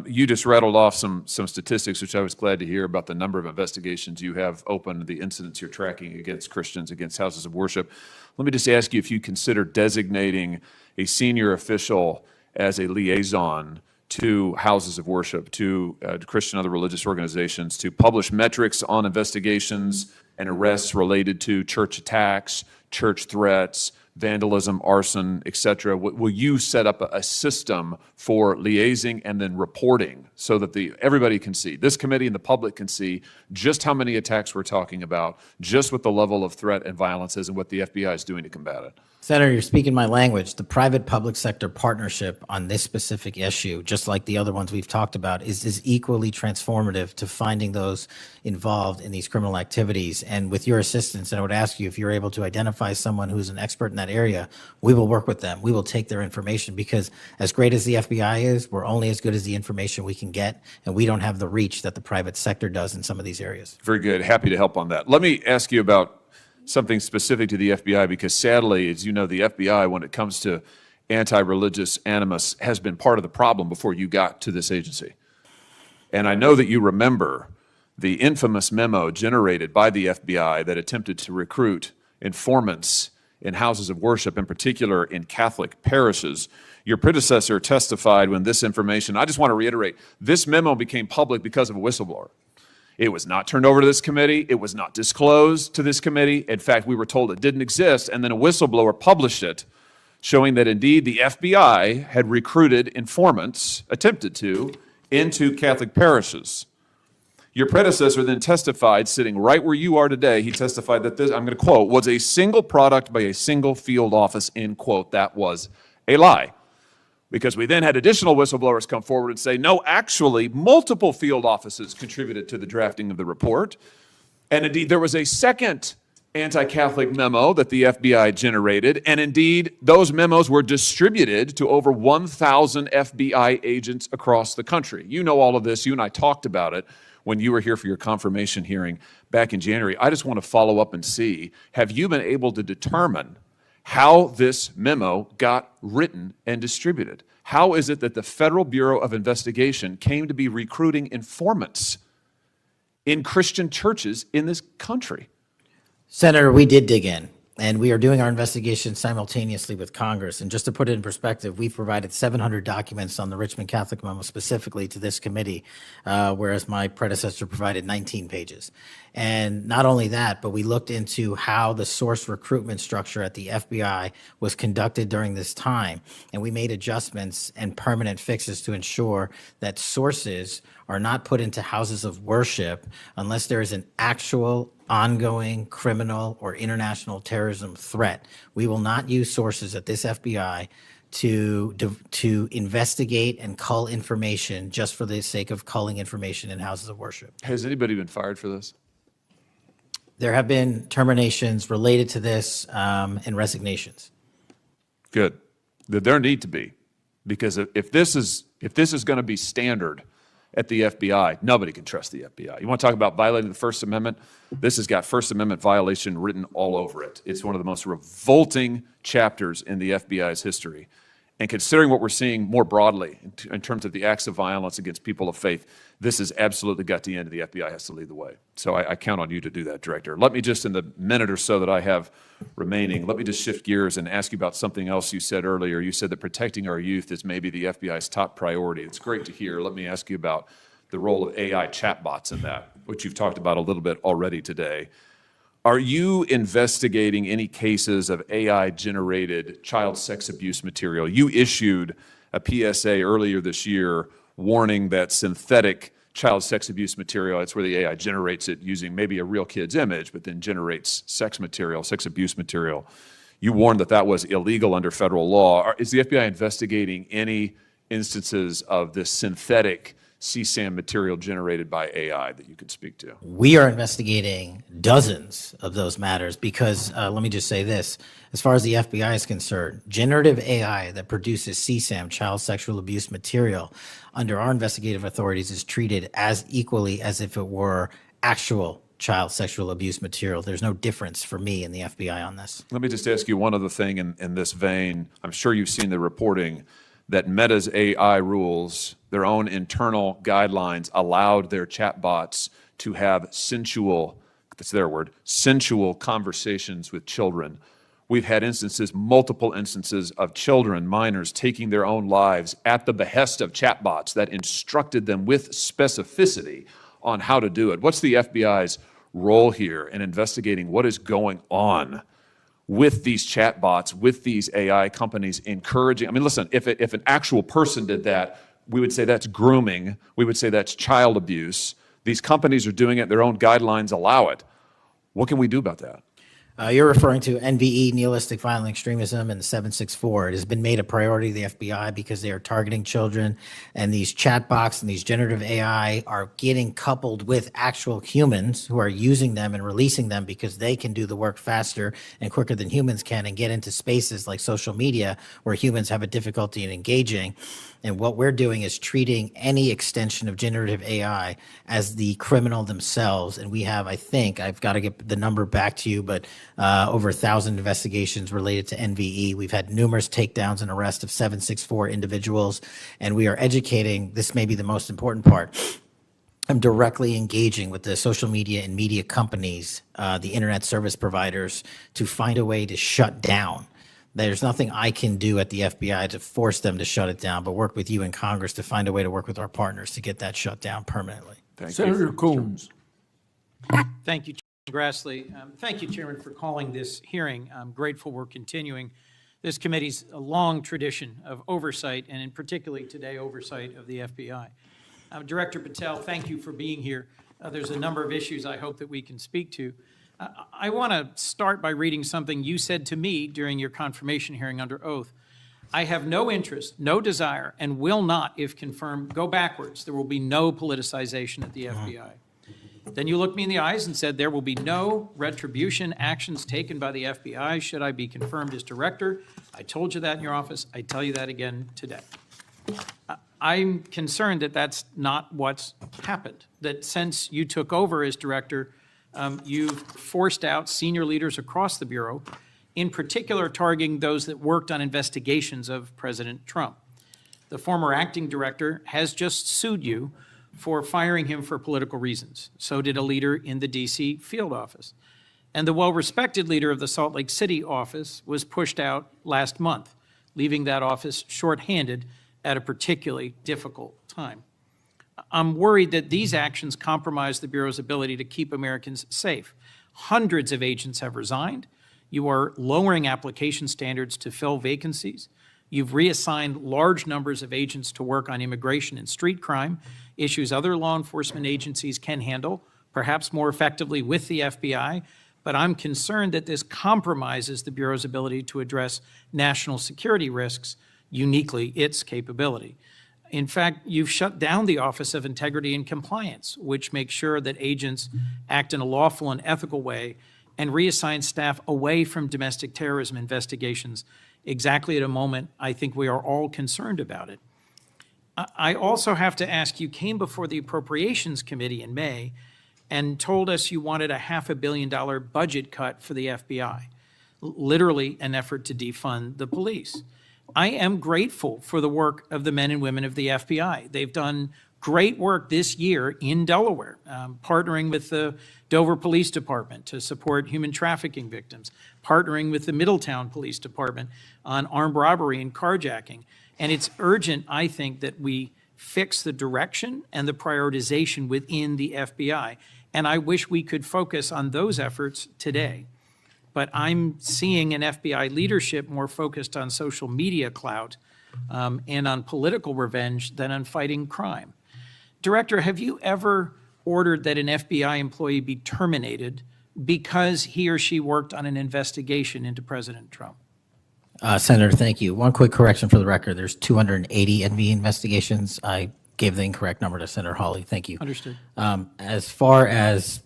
You just rattled off some statistics, which I was glad to hear, about the number of investigations you have open, the incidents you're tracking against Christians, against houses of worship. Let me just ask you if you consider designating a senior official as a liaison to houses of worship, to Christian and other religious organizations, to publish metrics on investigations and arrests related to church attacks, church threats, vandalism, arson, et cetera. Will you set up a system for liaising and then reporting so that everybody can see, this committee and the public can see just how many attacks we're talking about, just what the level of threat and violence is and what the FBI is doing to combat it? Senator, you're speaking my language. The private-public sector partnership on this specific issue, just like the other ones we've talked about, is equally transformative to finding those involved in these criminal activities. And with your assistance, and I would ask you if you're able to identify someone who's an expert in that area, we will work with them. We will take their information because as great as the FBI is, we're only as good as the information we can get, and we don't have the reach that the private sector does in some of these areas. Very good. Happy to help on that. Let me ask you about something specific to the FBI, because sadly, as you know, the FBI, when it comes to anti-religious animus, has been part of the problem before you got to this agency. And I know that you remember the infamous memo generated by the FBI that attempted to recruit informants in houses of worship, in particular in Catholic parishes. Your predecessor testified when this information, I just want to reiterate, this memo became public because of a whistleblower. It was not turned over to this committee. It was not disclosed to this committee. In fact, we were told it didn't exist, and then a whistleblower published it, showing that indeed the FBI had recruited informants, attempted to, into Catholic parishes. Your predecessor then testified, sitting right where you are today, he testified that this, I'm going to quote, was a single product by a single field office, end quote. That was a lie. Because we then had additional whistleblowers come forward and say, no, actually, multiple field offices contributed to the drafting of the report. And indeed, there was a second anti-Catholic memo that the FBI generated. And indeed, those memos were distributed to over 1,000 FBI agents across the country. You know all of this. You and I talked about it when you were here for your confirmation hearing back in January. I just want to follow up and see, have you been able to determine how this memo got written and distributed? How is it that the Federal Bureau of Investigation came to be recruiting informants in Christian churches in this country? Senator, we did dig in, and we are doing our investigation simultaneously with Congress. And just to put it in perspective, we've provided 700 documents on the Richmond Catholic memo specifically to this committee, whereas my predecessor provided 19 pages. And not only that, but we looked into how the source recruitment structure at the FBI was conducted during this time. And we made adjustments and permanent fixes to ensure that sources are not put into houses of worship unless there is an actual ongoing criminal or international terrorism threat. We will not use sources at this FBI to investigate and cull information just for the sake of culling information in houses of worship. Has anybody been fired for this? There have been terminations related to this and resignations. Good. There need to be, because if this is going to be standard at the FBI, nobody can trust the FBI. You want to talk about violating the First Amendment? This has got First Amendment violation written all over it. It's one of the most revolting chapters in the FBI's history. And considering what we're seeing more broadly in terms of the acts of violence against people of faith, this has absolutely got to end, and the FBI has to lead the way. So I count on you to do that, Director. Let me just, in the minute or so that I have remaining, let me just shift gears and ask you about something else you said earlier. You said that protecting our youth is maybe the FBI's top priority. It's great to hear. Let me ask you about the role of AI chatbots in that, which you've talked about a little bit already today. Are you investigating any cases of AI-generated child sex abuse material? You issued a PSA earlier this year warning that synthetic child sex abuse material, it's where the AI generates it using maybe a real kid's image, but then generates sex material, sex abuse material. You warned that that was illegal under federal law. Is the FBI investigating any instances of this synthetic CSAM material generated by AI that you could speak to? We are investigating dozens of those matters because, let me just say this, as far as the FBI is concerned, generative AI that produces CSAM, child sexual abuse material, under our investigative authorities is treated as equally as if it were actual child sexual abuse material. There's no difference for me in the FBI on this. Let me just ask you one other thing in this vein. I'm sure you've seen the reporting that Meta's AI rules, their own internal guidelines, allowed their chatbots to have sensual, that's their word, sensual conversations with children. We've had instances, multiple instances of children, minors, taking their own lives at the behest of chatbots that instructed them with specificity on how to do it. What's the FBI's role here in investigating what is going on with these chatbots, with these AI companies encouraging? I mean, listen, if an actual person did that, we would say that's grooming. We would say that's child abuse. These companies are doing it. Their own guidelines allow it. What can we do about that? You're referring to NVE, nihilistic violent extremism, and the 764. It has been made a priority of the FBI because they are targeting children, and these chatbots and these generative AI are getting coupled with actual humans who are using them and releasing them because they can do the work faster and quicker than humans can and get into spaces like social media where humans have a difficulty in engaging. And what we're doing is treating any extension of generative AI as the criminal themselves. And we have, I think, I've got to get the number back to you, but over 1,000 investigations related to NVE. We've had numerous takedowns and arrests of 764 individuals. And we are educating, this may be the most important part, I'm directly engaging with the social media and media companies, the internet service providers, to find a way to shut down. There's nothing I can do at the FBI to force them to shut it down, but work with you in Congress to find a way to work with our partners to get that shut down permanently. Senator Coons. Thank you, Chairman Grassley. Thank you, Chairman, for calling this hearing. I'm grateful we're continuing this committee's long tradition of oversight, and in particularly today, oversight of the FBI. Director Patel, thank you for being here. There's a number of issues I hope that we can speak to. I want to start by reading something you said to me during your confirmation hearing under oath. I have no interest, no desire, and will not, if confirmed, go backwards. There will be no politicization at the FBI. Then you looked me in the eyes and said there will be no retribution actions taken by the FBI should I be confirmed as director. I told you that in your office. I tell you that again today. I'm concerned that that's not what's happened, that since you took over as director, you've forced out senior leaders across the Bureau, in particular targeting those that worked on investigations of President Trump. The former acting director has just sued you for firing him for political reasons. So did a leader in the D.C. field office. And the well-respected leader of the Salt Lake City office was pushed out last month, leaving that office shorthanded at a particularly difficult time. I'm worried that these actions compromise the Bureau's ability to keep Americans safe. Hundreds of agents have resigned. You are lowering application standards to fill vacancies. You've reassigned large numbers of agents to work on immigration and street crime, issues other law enforcement agencies can handle, perhaps more effectively with the FBI, but I'm concerned that this compromises the Bureau's ability to address national security risks, uniquely its capability. In fact, you've shut down the Office of Integrity and Compliance, which makes sure that agents act in a lawful and ethical way, and reassign staff away from domestic terrorism investigations exactly at a moment I think we are all concerned about it. I also have to ask, you came before the Appropriations Committee in May and told us you wanted a $500 million budget cut for the FBI, literally an effort to defund the police. I am grateful for the work of the men and women of the FBI. They've done great work this year in Delaware, partnering with the Dover Police Department to support human trafficking victims, partnering with the Middletown Police Department on armed robbery and carjacking. And it's urgent, I think, that we fix the direction and the prioritization within the FBI. And I wish we could focus on those efforts today. But I'm seeing an FBI leadership more focused on social media clout and on political revenge than on fighting crime. Director, have you ever ordered that an FBI employee be terminated because he or she worked on an investigation into President Trump? Senator, thank you. One quick correction for the record. There's 280 NV investigations. I gave the incorrect number to Senator Hawley. Thank you. Understood. As far as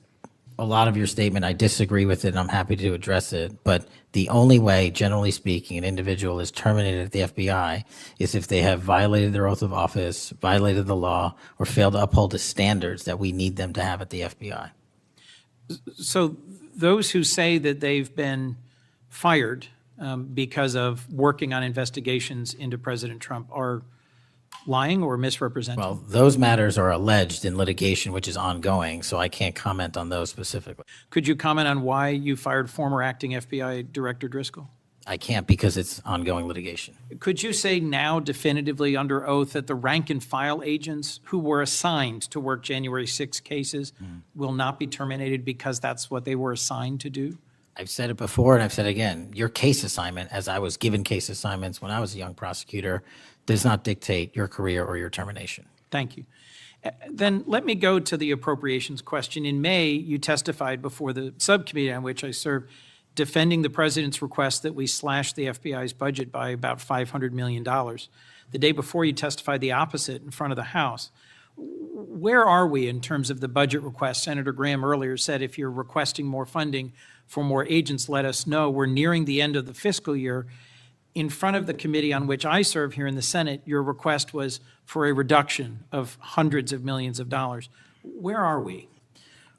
a lot of your statement, I disagree with it, and I'm happy to address it. But the only way, generally speaking, an individual is terminated at the FBI is if they have violated their oath of office, violated the law, or failed to uphold the standards that we need them to have at the FBI. So those who say that they've been fired because of working on investigations into President Trump are lying or misrepresenting? Well, those matters are alleged in litigation, which is ongoing, so I can't comment on those specifically. Could you comment on why you fired former acting FBI Director Driscoll? I can't because it's ongoing litigation. Could you say now definitively under oath that the rank and file agents who were assigned to work January 6 cases will not be terminated because that's what they were assigned to do? I've said it before and I've said it again. Your case assignment, as I was given case assignments when I was a young prosecutor, does not dictate your career or your termination. Thank you. Then let me go to the appropriations question. In May, you testified before the subcommittee on which I serve, defending the president's request that we slash the FBI's budget by about $500 million. The day before, you testified the opposite in front of the House. Where are we in terms of the budget request? Senator Graham earlier said if you're requesting more funding for more agents, let us know. We're nearing the end of the fiscal year. In front of the committee on which I serve here in the Senate, your request was for a reduction of hundreds of millions of dollars. Where are we?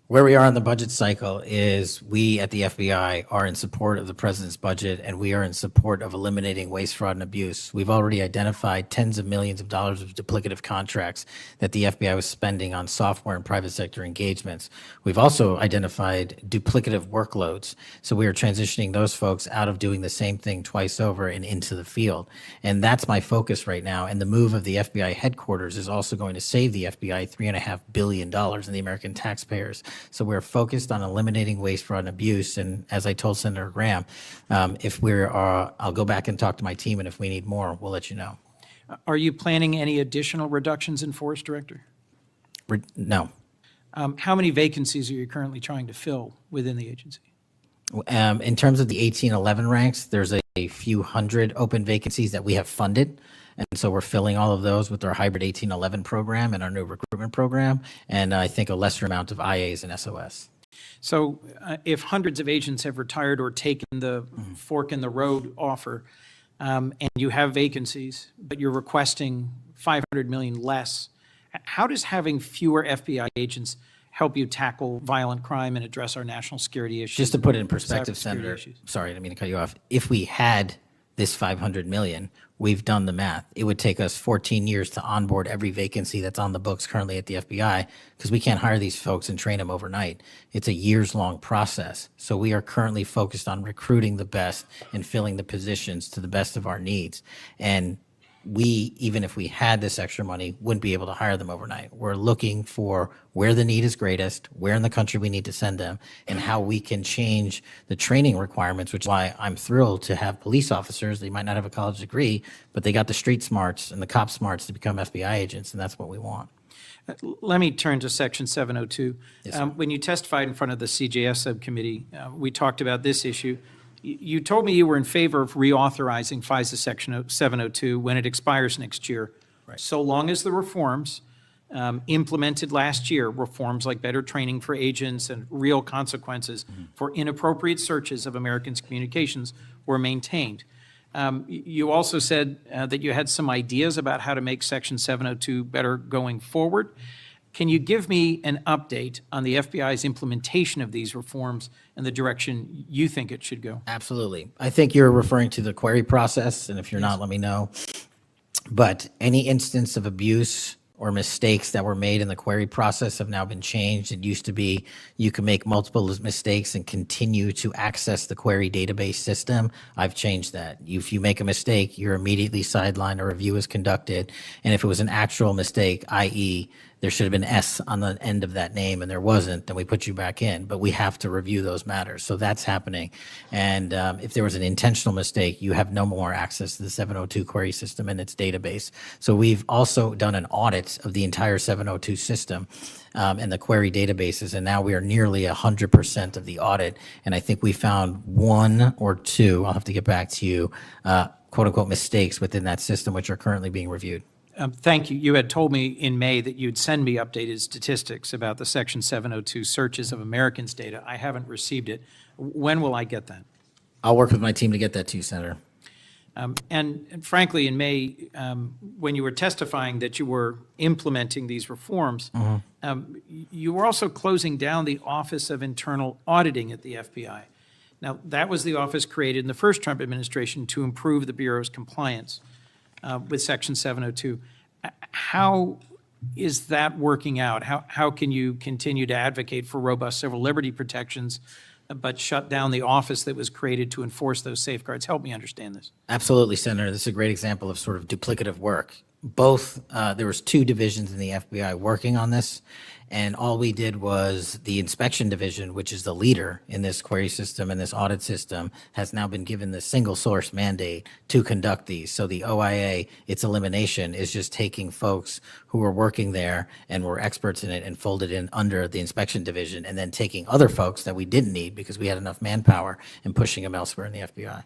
Where we are in the budget cycle is we at the FBI are in support of the president's budget, and we are in support of eliminating waste, fraud, and abuse. We've already identified tens of millions of dollars of duplicative contracts that the FBI was spending on software and private sector engagements. We've also identified duplicative workloads. So we are transitioning those folks out of doing the same thing twice over and into the field. And that's my focus right now. And the move of the FBI headquarters is also going to save the FBI $3.5 billion in the American taxpayers. So we're focused on eliminating waste, fraud, and abuse. And as I told Senator Graham, if I'll go back and talk to my team, and if we need more, we'll let you know. Are you planning any additional reductions in force, Director? No. How many vacancies are you currently trying to fill within the agency? In terms of the 1811 ranks, there's a few hundred open vacancies that we have funded. And so we're filling all of those with our hybrid 1811 program and our new recruitment program, and I think a lesser amount of IAs and SOS. So if hundreds of agents have retired or taken the fork in the road offer, and you have vacancies, but you're requesting 500 million less, how does having fewer FBI agents help you tackle violent crime and address our national security issues? Just to put it in perspective, cybersecurity Senator, issues? sorry, I didn't mean to cut you off. If we had this 500 million, we've done the math. It would take us 14 years to onboard every vacancy that's on the books currently at the FBI, because we can't hire these folks and train them overnight. It's a years-long process. So we are currently focused on recruiting the best and filling the positions to the best of our needs. And we, even if we had this extra money, wouldn't be able to hire them overnight. We're looking for where the need is greatest, where in the country we need to send them, and how we can change the training requirements, which is why I'm thrilled to have police officers. They might not have a college degree, but they got the street smarts and the cop smarts to become FBI agents, and that's what we want. Let me turn to Section 702. Yes, sir. When you testified in front of the CJS subcommittee, we talked about this issue. You told me you were in favor of reauthorizing FISA Section 702 when it expires next year, so long as the reforms implemented last year, reforms like better training for agents and real consequences for inappropriate searches of Americans' communications, were maintained. You also said that you had some ideas about how to make Section 702 better going forward. Can you give me an update on the FBI's implementation of these reforms and the direction you think it should go? Absolutely. I think you're referring to the query process, and if you're not, let me know. But any instance of abuse or mistakes that were made in the query process have now been changed. It used to be you can make multiple mistakes and continue to access the query database system. I've changed that. If you make a mistake, you're immediately sidelined, a review is conducted, and if it was an actual mistake, i.e., there should have been S on the end of that name and there wasn't, then we put you back in. But we have to review those matters. So that's happening. And if there was an intentional mistake, you have no more access to the 702 query system and its database. So we've also done an audit of the entire 702 system and the query databases. And now we are nearly 100% of the audit. And I think we found one or two, I'll have to get back to you, quote unquote, mistakes within that system, which are currently being reviewed. Thank you. You had told me in May that you'd send me updated statistics about the Section 702 searches of Americans' data. I haven't received it. When will I get that? I'll work with my team to get that to you, Senator. And frankly, in May, when you were testifying that you were implementing these reforms, you were also closing down the Office of Internal Auditing at the FBI. Now, that was the office created in the first Trump administration to improve the Bureau's compliance with Section 702. How is that working out? How can you continue to advocate for robust civil liberty protections, but shut down the office that was created to enforce those safeguards? Help me understand this. Absolutely, Senator. This is a great example of sort of duplicative work. Both, there was two divisions in the FBI working on this, and all we did was the inspection division, which is the leader in this query system and this audit system, has now been given the single source mandate to conduct these. So the OIA, its elimination is just taking folks who were working there and were experts in it and folded in under the inspection division, and then taking other folks that we didn't need because we had enough manpower and pushing them elsewhere in the FBI.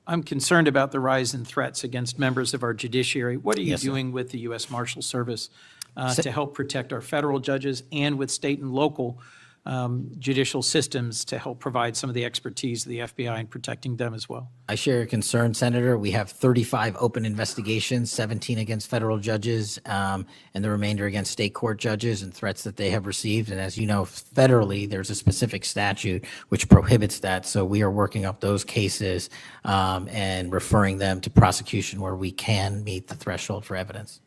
I'm concerned about the rise in threats against members of our judiciary. What are you Yes, sir. doing with the U.S. Marshal Service to help protect our federal judges and with state and local judicial systems to help provide some of the expertise of the FBI in protecting them as well? I share your concern, Senator. We have 35 open investigations, 17 against federal judges, and the remainder against state court judges and threats that they have received. And as you know, federally, there's a specific statute which prohibits that. So we are working up those cases and referring them to prosecution where we can meet the threshold for evidence.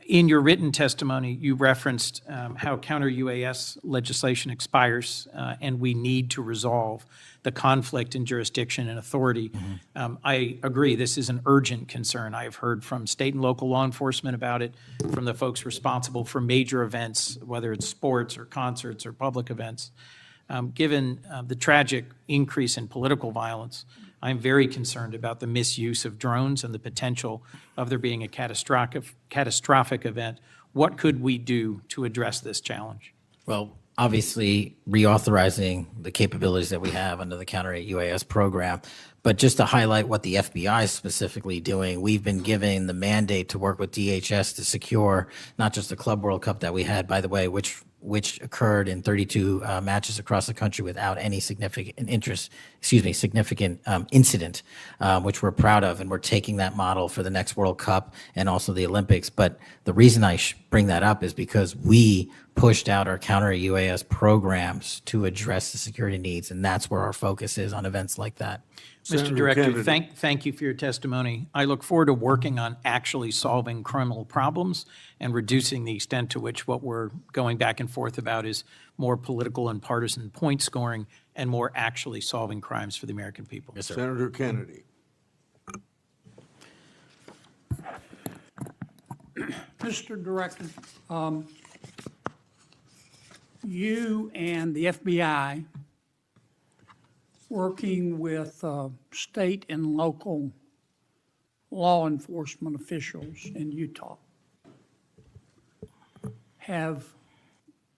In your written testimony, you referenced how counter-UAS legislation expires and we need to resolve the conflict in jurisdiction and authority. I agree, this is an urgent concern. I have heard from state and local law enforcement about it, from the folks responsible for major events, whether it's sports or concerts or public events. Given the tragic increase in political violence, I'm very concerned about the misuse of drones and the potential of there being a catastrophic event. What could we do to address this challenge? Well, obviously, reauthorizing the capabilities that we have under the Counter UAS program. But just to highlight what the FBI is specifically doing, we've been given the mandate to work with DHS to secure not just the Club World Cup that we had, by the way, which occurred in 32 matches across the country without any significant incident, which we're proud of, and we're taking that model for the next World Cup and also the Olympics. But the reason I bring that up is because we pushed out our counter UAS programs to address the security needs, and that's where our focus is on events like that. Mr. Senator Director, Kennedy. thank you for your testimony. I look forward to working on actually solving criminal problems and reducing the extent to which what we're going back and forth about is more political and partisan point scoring and more actually solving crimes for the American people. Yes, sir. Senator Kennedy. Mr. Director, you and the FBI, working with state and local law enforcement officials in Utah, have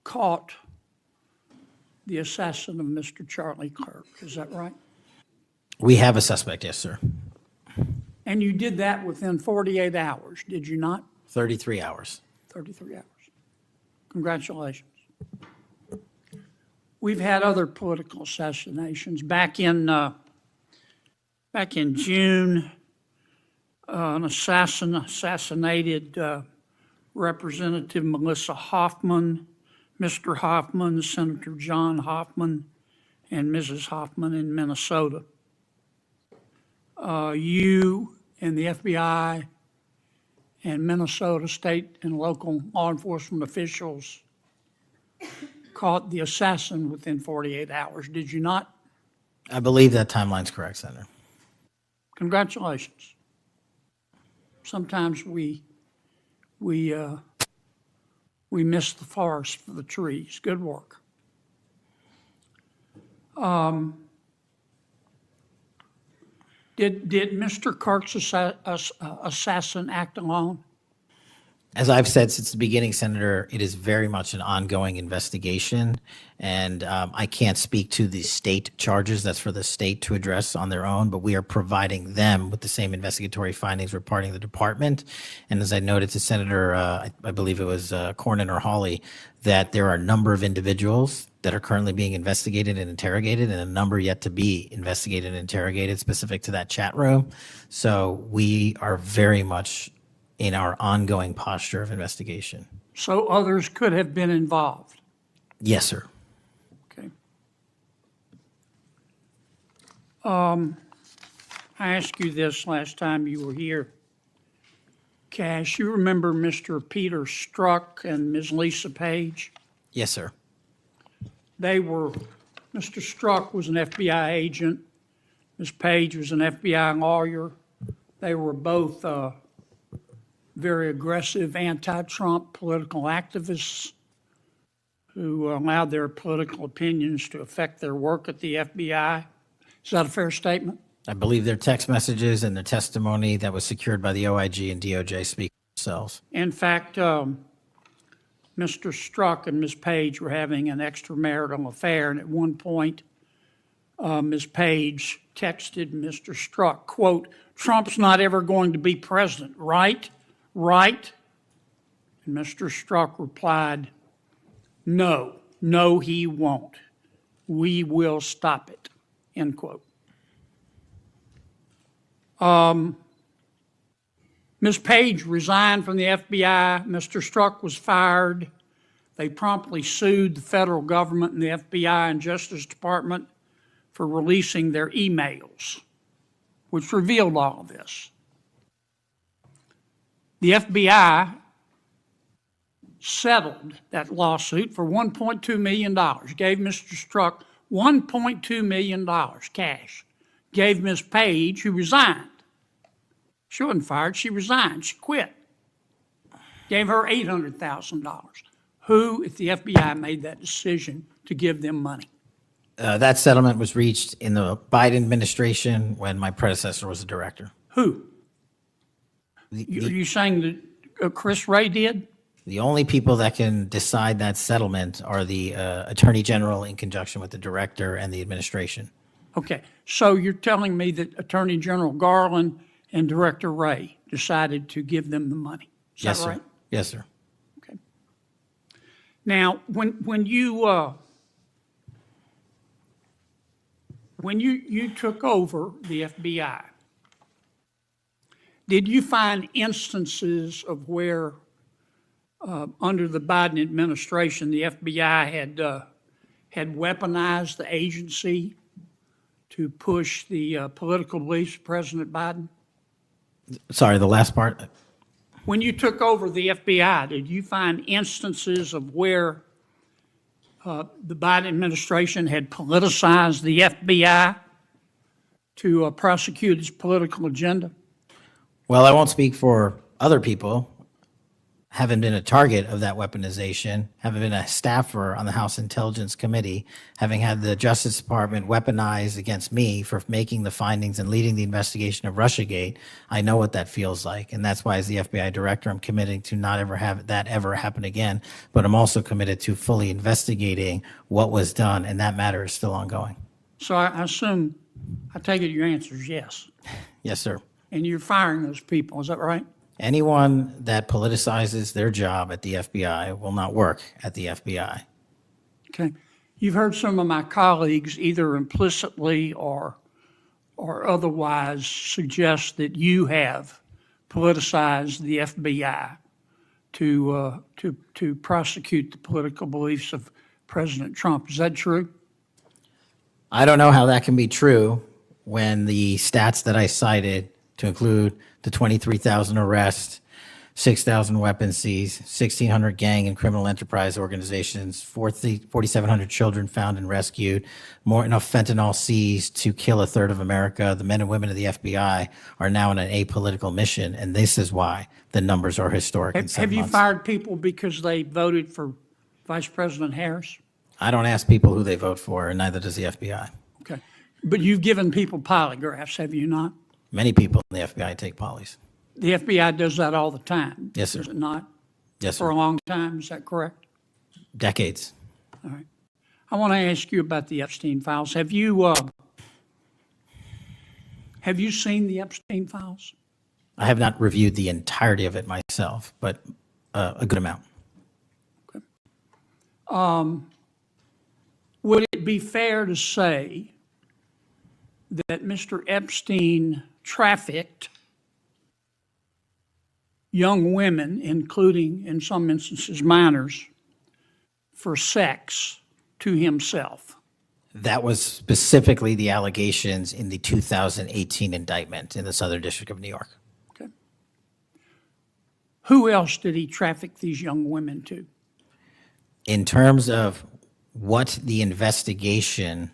caught the assassin of Mr. Charlie Kirk. Is that right? We have a suspect, yes, sir. And you did that within 48 hours, did you not? 33 hours. 33 hours. Congratulations. We've had other political assassinations. Back in June, an assassinated Representative Melissa Hoffman, Mr. Hoffman, Senator John Hoffman, and Mrs. Hoffman in Minnesota. You and the FBI and Minnesota state and local law enforcement officials caught the assassin within 48 hours, did you not? I believe that timeline's correct, Senator. Congratulations. Sometimes we miss the forest for the trees. Good work. Did Mr. Kirk's assassin act alone? As I've said since the beginning, Senator, it is very much an ongoing investigation, and I can't speak to the state charges. That's for the state to address on their own, but we are providing them with the same investigatory findings reporting the department. And as I noted to Senator, I believe it was Cornyn or Hawley, that there are a number of individuals that are currently being investigated and interrogated, and a number yet to be investigated and interrogated specific to that chat room. So we are very much in our ongoing posture of investigation. So others could have been involved? Yes, sir. Okay. I asked you this last time you were here. Kash, you remember Mr. Peter Strzok and Ms. Lisa Page? Yes, sir. Mr. Strzok was an FBI agent. Ms. Page was an FBI lawyer. They were both very aggressive anti-Trump political activists who allowed their political opinions to affect their work at the FBI. Is that a fair statement? I believe their text messages and their testimony that was secured by the OIG and DOJ speak for themselves. In fact, Mr. Strzok and Ms. Page were having an extramarital affair, and at one point, Ms. Page texted Mr. Strzok, quote, "Trump's not ever going to be president, right? Right?" And Mr. Strzok replied, "No, he won't. We will stop it," end quote. Ms. Page resigned from the FBI. Mr. Strzok was fired. They promptly sued the federal government and the FBI and Justice Department for releasing their emails, which revealed all of this. The FBI settled that lawsuit for $1.2 million, gave Mr. Strzok $1.2 million cash, gave Ms. Page, who resigned. She wasn't fired, she resigned, she quit. Gave her $800,000. Who, if the FBI made that decision to give them money? That settlement was reached in the Biden administration when my predecessor was the director. Who? Are you saying that Chris Wray did? The only people that can decide that settlement are the Attorney General in conjunction with the Director and the administration. Okay, so you're telling me that Attorney General Garland and Director Wray decided to give them the money? Is Yes, that sir. right? Yes, sir. Okay. Now, when you took over the FBI, did you find instances of where, under the Biden administration, the FBI had weaponized the agency to push the political beliefs of President Biden? Sorry, the last part. When you took over the FBI, did you find instances of where the Biden administration had politicized the FBI to prosecute its political agenda? Well, I won't speak for other people. Having been a target of that weaponization, having been a staffer on the House Intelligence Committee, having had the Justice Department weaponized against me for making the findings and leading the investigation of Russiagate, I know what that feels like. And that's why, as the FBI director, I'm committing to not ever have that ever happen again. But I'm also committed to fully investigating what was done, and that matter is still ongoing. So I assume, I take it your answer is yes. Yes, sir. And you're firing those people, is that right? Anyone that politicizes their job at the FBI will not work at the FBI. Okay. You've heard some of my colleagues either implicitly or otherwise suggest that you have politicized the FBI to prosecute the political beliefs of President Trump. Is that true? I don't know how that can be true when the stats that I cited, to include the 23,000 arrests, 6,000 weapons seized, 1,600 gang and criminal enterprise organizations, 4,700 children found and rescued, more enough fentanyl seized to kill a third of America. The men and women of the FBI are now on an apolitical mission, and this is why the numbers are historic in 7 Have you months. fired people because they voted for Vice President Harris? I don't ask people who they vote for, and neither does the FBI. Okay. But you've given people polygraphs, have you not? Many people in the FBI take polys. The FBI does that all the time. Yes, sir. Does it not? Yes, For sir. a long time, is that correct? Decades. All right. I want to ask you about the Epstein files. Have you seen the Epstein files? I have not reviewed the entirety of it myself, but a good amount. Would it be fair to say that Mr. Epstein trafficked young women, including, in some instances, minors, for sex to himself? That was specifically the allegations in the 2018 indictment in the Southern District of New York. Okay. Who else did he traffic these young women to? In terms of what the investigation,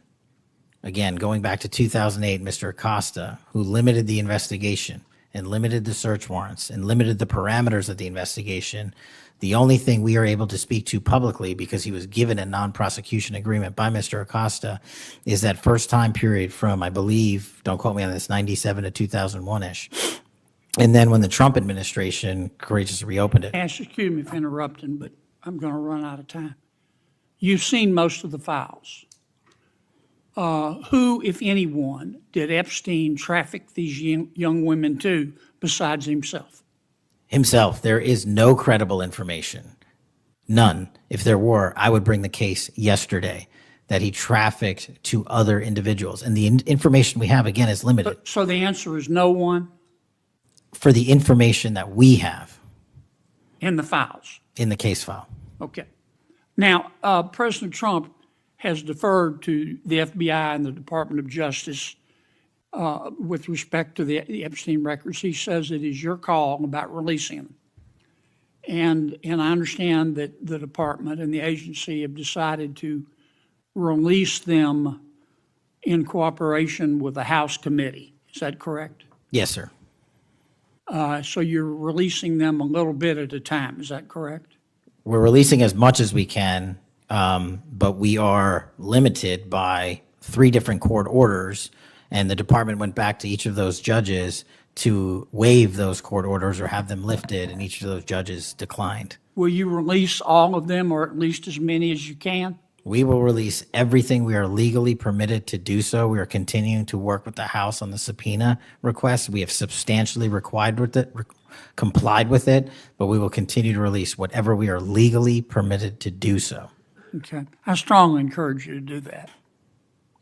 again, going back to 2008, Mr. Acosta, who limited the investigation and limited the search warrants and limited the parameters of the investigation, the only thing we are able to speak to publicly, because he was given a non-prosecution agreement by Mr. Acosta, is that first time period from, I believe, don't quote me on this, 97 to 2001-ish. And then when the Trump administration courageously reopened it. Excuse me for interrupting, but I'm going to run out of time. You've seen most of the files. Who, if anyone, did Epstein traffic these young women to besides himself? Himself. There is no credible information. None. If there were, I would bring the case yesterday that he trafficked to other individuals. And the information we have, again, is limited. So the answer is no one For the information that we have in the files? in the case file. Okay. Now, President Trump has deferred to the FBI and the Department of Justice with respect to the Epstein records. He says it is your call about releasing them. And I understand that the department and the agency have decided to release them in cooperation with the House committee. Is that correct? Yes, sir. So you're releasing them a little bit at a time. Is that correct? We're releasing as much as we can, but we are limited by 3 different court orders, and the department went back to each of those judges to waive those court orders or have them lifted, and each of those judges declined. Will you release all of them, or at least as many as you can? We will release everything we are legally permitted to do so. We are continuing to work with the House on the subpoena request. We have substantially complied with it, but we will continue to release whatever we are legally permitted to do so. Okay. I strongly encourage you to do that.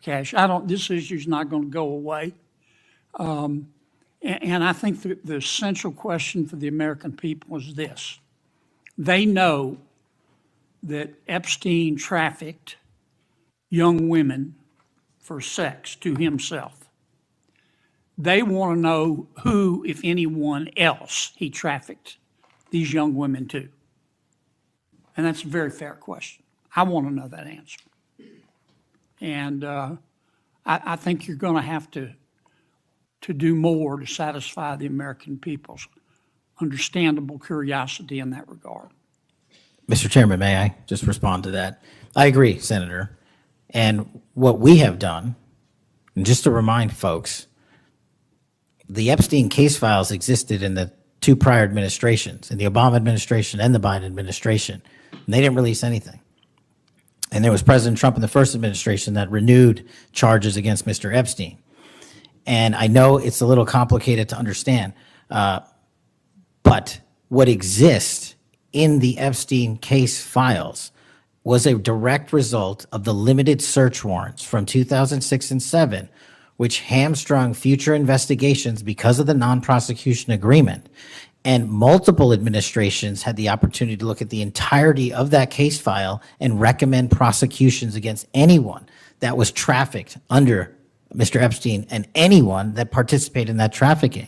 Kash, this issue's not going to go away. And I think the essential question for the American people is this. They know that Epstein trafficked young women for sex to himself. They want to know who, if anyone else, he trafficked these young women to. And that's a very fair question. I want to know that answer. And I think you're going to have to do more to satisfy the American people's understandable curiosity in that regard. Mr. Chairman, may I just respond to that? I agree, Senator. And what we have done, and just to remind folks, the Epstein case files existed in the two prior administrations, in the Obama administration and the Biden administration, and they didn't release anything. And there was President Trump in the first administration that renewed charges against Mr. Epstein. And I know it's a little complicated to understand, but what exists in the Epstein case files was a direct result of the limited search warrants from 2006 and 7, which hamstrung future investigations because of the non-prosecution agreement. And multiple administrations had the opportunity to look at the entirety of that case file and recommend prosecutions against anyone that was trafficked under Mr. Epstein and anyone that participated in that trafficking.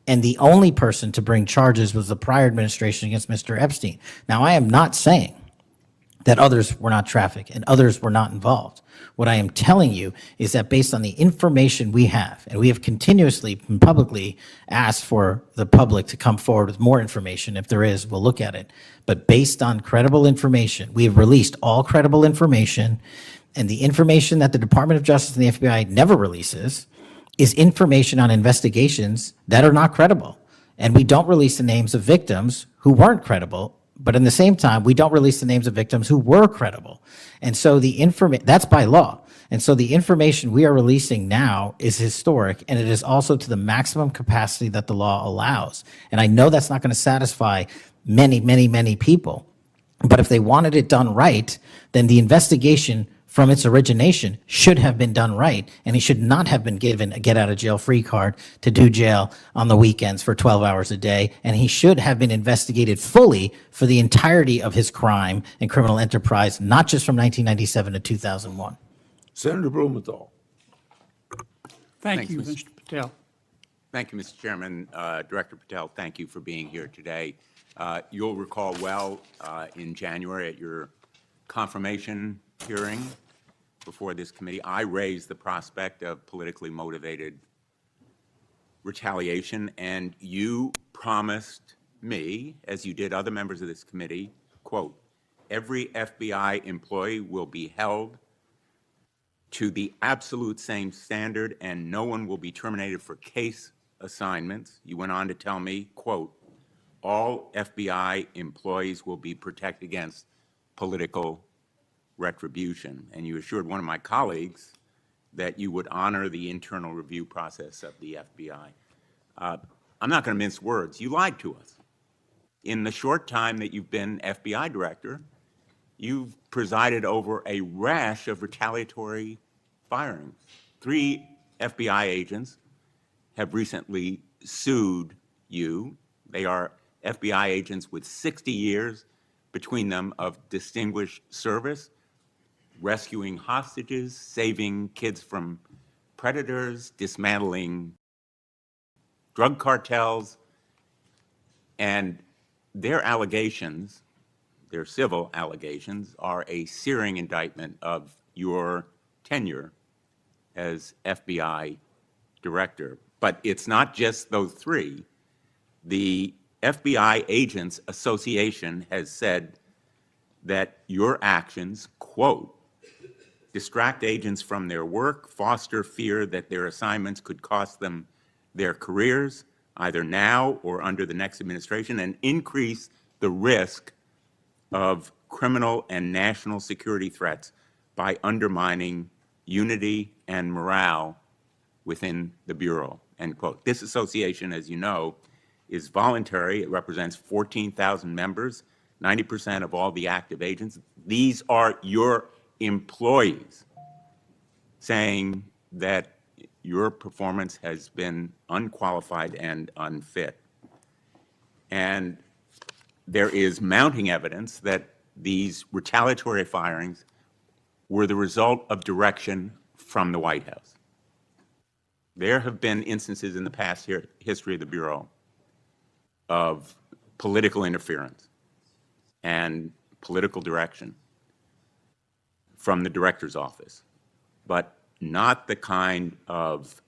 And the only person to bring charges was the prior administration against Mr. Epstein. Now, I am not saying that others were not trafficked and others were not involved. What I am telling you is that based on the information we have, and we have continuously and publicly asked for the public to come forward with more information. If there is, we'll look at it. But based on credible information, we have released all credible information, and the information that the Department of Justice and the FBI never releases is information on investigations that are not credible. And we don't release the names of victims who weren't credible, but in the same time, we don't release the names of victims who were credible. And so that's by law. And so the information we are releasing now is historic, and it is also to the maximum capacity that the law allows. And I know that's not going to satisfy many, many, many people. But if they wanted it done right, then the investigation from its origination should have been done right, and he should not have been given a get-out-of-jail-free card to do jail on the weekends for 12 hours a day, and he should have been investigated fully for the entirety of his crime and criminal enterprise, not just from 1997 to 2001. Senator Blumenthal. Thank you, Mr. Patel. Thank you, Mr. Chairman. Director Patel, thank you for being here today. You'll recall well in January at your confirmation hearing before this committee, I raised the prospect of politically motivated retaliation, and you promised me, as you did other members of this committee, quote, every FBI employee will be held to the absolute same standard and no one will be terminated for case assignments. You went on to tell me, quote, all FBI employees will be protected against political retribution. And you assured one of my colleagues that you would honor the internal review process of the FBI. I'm not going to mince words. You lied to us. In the short time that you've been FBI director, you've presided over a rash of retaliatory firings. 3 FBI agents have recently sued you. They are FBI agents with 60 years between them of distinguished service, rescuing hostages, saving kids from predators, dismantling drug cartels, and their allegations, their civil allegations, are a searing indictment of your tenure as FBI director. But it's not just those 3. The FBI Agents Association has said that your actions, quote, distract agents from their work, foster fear that their assignments could cost them their careers, either now or under the next administration, and increase the risk of criminal and national security threats by undermining unity and morale within the Bureau, end quote. This association, as you know, is voluntary. It represents 14,000 members, 90% of all the active agents. These are your employees saying that your performance has been unqualified and unfit. And there is mounting evidence that these retaliatory firings were the result of direction from the White House. There have been instances in the past history of the Bureau of political interference and political direction from the director's office, but not the kind of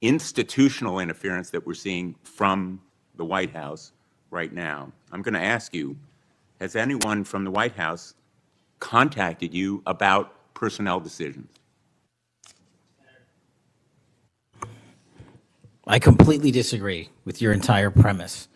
institutional interference that we're seeing from the White House right now. I'm going to ask you, has anyone from the White House contacted you about personnel decisions? I completely disagree with your entire premise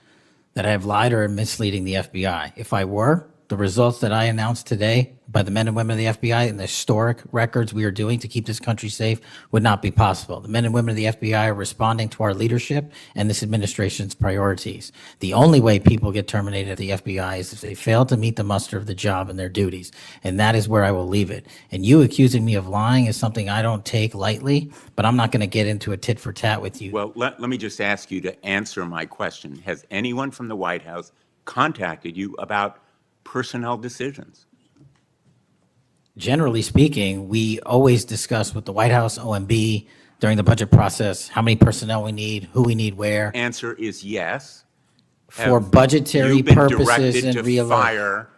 that I have lied or am misleading the FBI. If I were, the results that I announced today by the men and women of the FBI and the historic records we are doing to keep this country safe would not be possible. The men and women of the FBI are responding to our leadership and this administration's priorities. The only way people get terminated at the FBI is if they fail to meet the muster of the job and their duties. And that is where I will leave it. And you accusing me of lying is something I don't take lightly, but I'm not going to get into a tit for tat with you. Well, let me just ask you to answer my question. Has anyone from the White House contacted you about personnel decisions? Generally speaking, we always discuss with the White House, OMB, during the budget process, how many personnel we need, who we need where. Answer is yes. For Have budgetary you been purposes directed and to real fire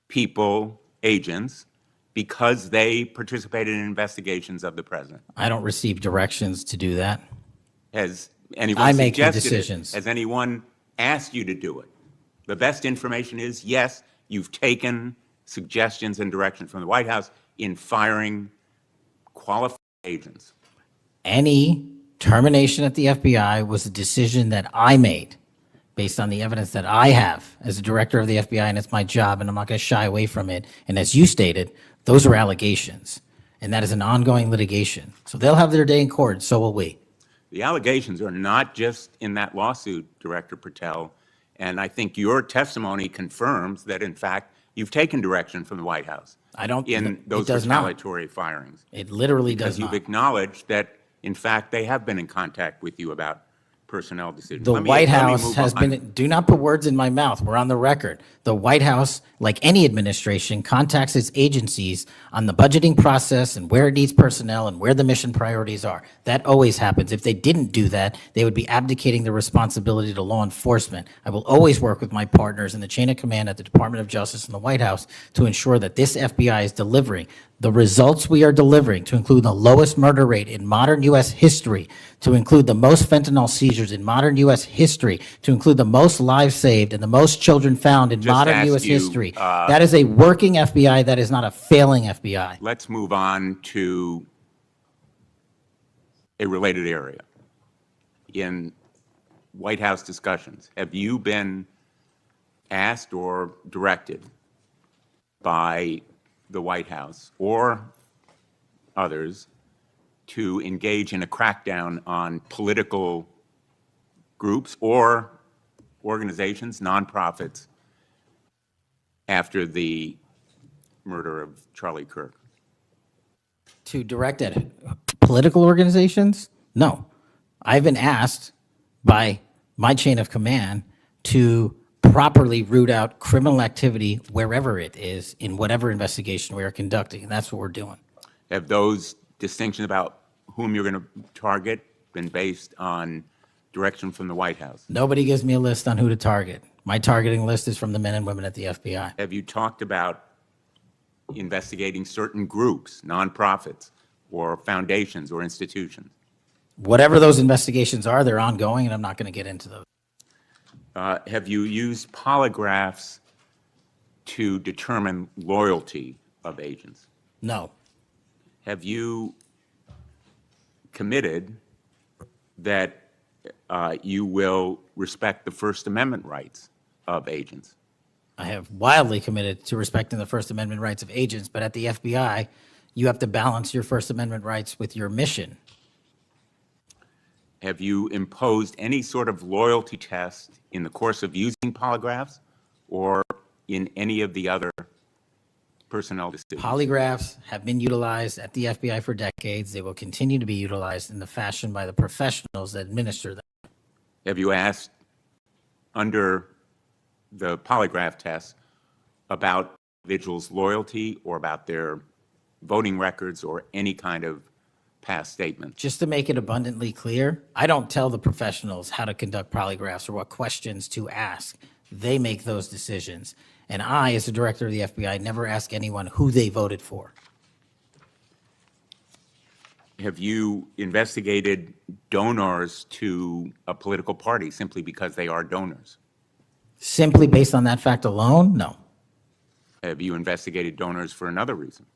people, agents, because they participated in investigations of the president? I don't receive directions to do that. Has anyone I make the suggested it? decisions. Has anyone asked you to do it? The best information is, yes, you've taken suggestions and direction from the White House in firing qualified agents. Any termination at the FBI was a decision that I made based on the evidence that I have as a director of the FBI, and it's my job, and I'm not going to shy away from it. And as you stated, those are allegations, and that is an ongoing litigation. So they'll have their day in court, so will we. The allegations are not just in that lawsuit, Director Patel, and I think your testimony confirms that, in fact, you've taken direction from the White House. I don't. In those it does not. retaliatory firings. It literally does Because you've not. acknowledged that, in fact, they have been in contact with you about personnel decisions. The Let me White move House has on. been, do not put words in my mouth, we're on the record. The White House, like any administration, contacts its agencies on the budgeting process and where it needs personnel and where the mission priorities are. That always happens. If they didn't do that, they would be abdicating their responsibility to law enforcement. I will always work with my partners in the chain of command at the Department of Justice and the White House to ensure that this FBI is delivering the results we are delivering, to include the lowest murder rate in modern U.S. history, to include the most fentanyl seizures in modern U.S. history, to include the most lives saved and the most children found in Just modern ask U.S. you, history. That is a working FBI. That is not a failing FBI. Let's move on to a related area. In White House discussions, have you been asked or directed by the White House or others to engage in a crackdown on political groups or organizations, nonprofits, after the murder of Charlie Kirk? To direct at political organizations? No. I've been asked by my chain of command to properly root out criminal activity wherever it is in whatever investigation we are conducting, and that's what we're doing. Have those distinctions about whom you're going to target been based on direction from the White House? Nobody gives me a list on who to target. My targeting list is from the men and women at the FBI. Have you talked about investigating certain groups, nonprofits, or foundations or institutions? Whatever those investigations are, they're ongoing, and I'm not going to get into those. Have you used polygraphs to determine loyalty of agents? No. Have you committed that you will respect the First Amendment rights of agents? I have wildly committed to respecting the First Amendment rights of agents, but at the FBI, you have to balance your First Amendment rights with your mission. Have you imposed any sort of loyalty test in the course of using polygraphs or in any of the other personnel decisions? Polygraphs have been utilized at the FBI for decades. They will continue to be utilized in the fashion by the professionals that administer them. Have you asked under the polygraph test about individuals' loyalty or about their voting records or any kind of past statement? Just to make it abundantly clear, I don't tell the professionals how to conduct polygraphs or what questions to ask. They make those decisions. And I, as the director of the FBI, never ask anyone who they voted for. Have you investigated donors to a political party simply because they are donors? Simply based on that fact alone, no. Have you investigated donors for another reason?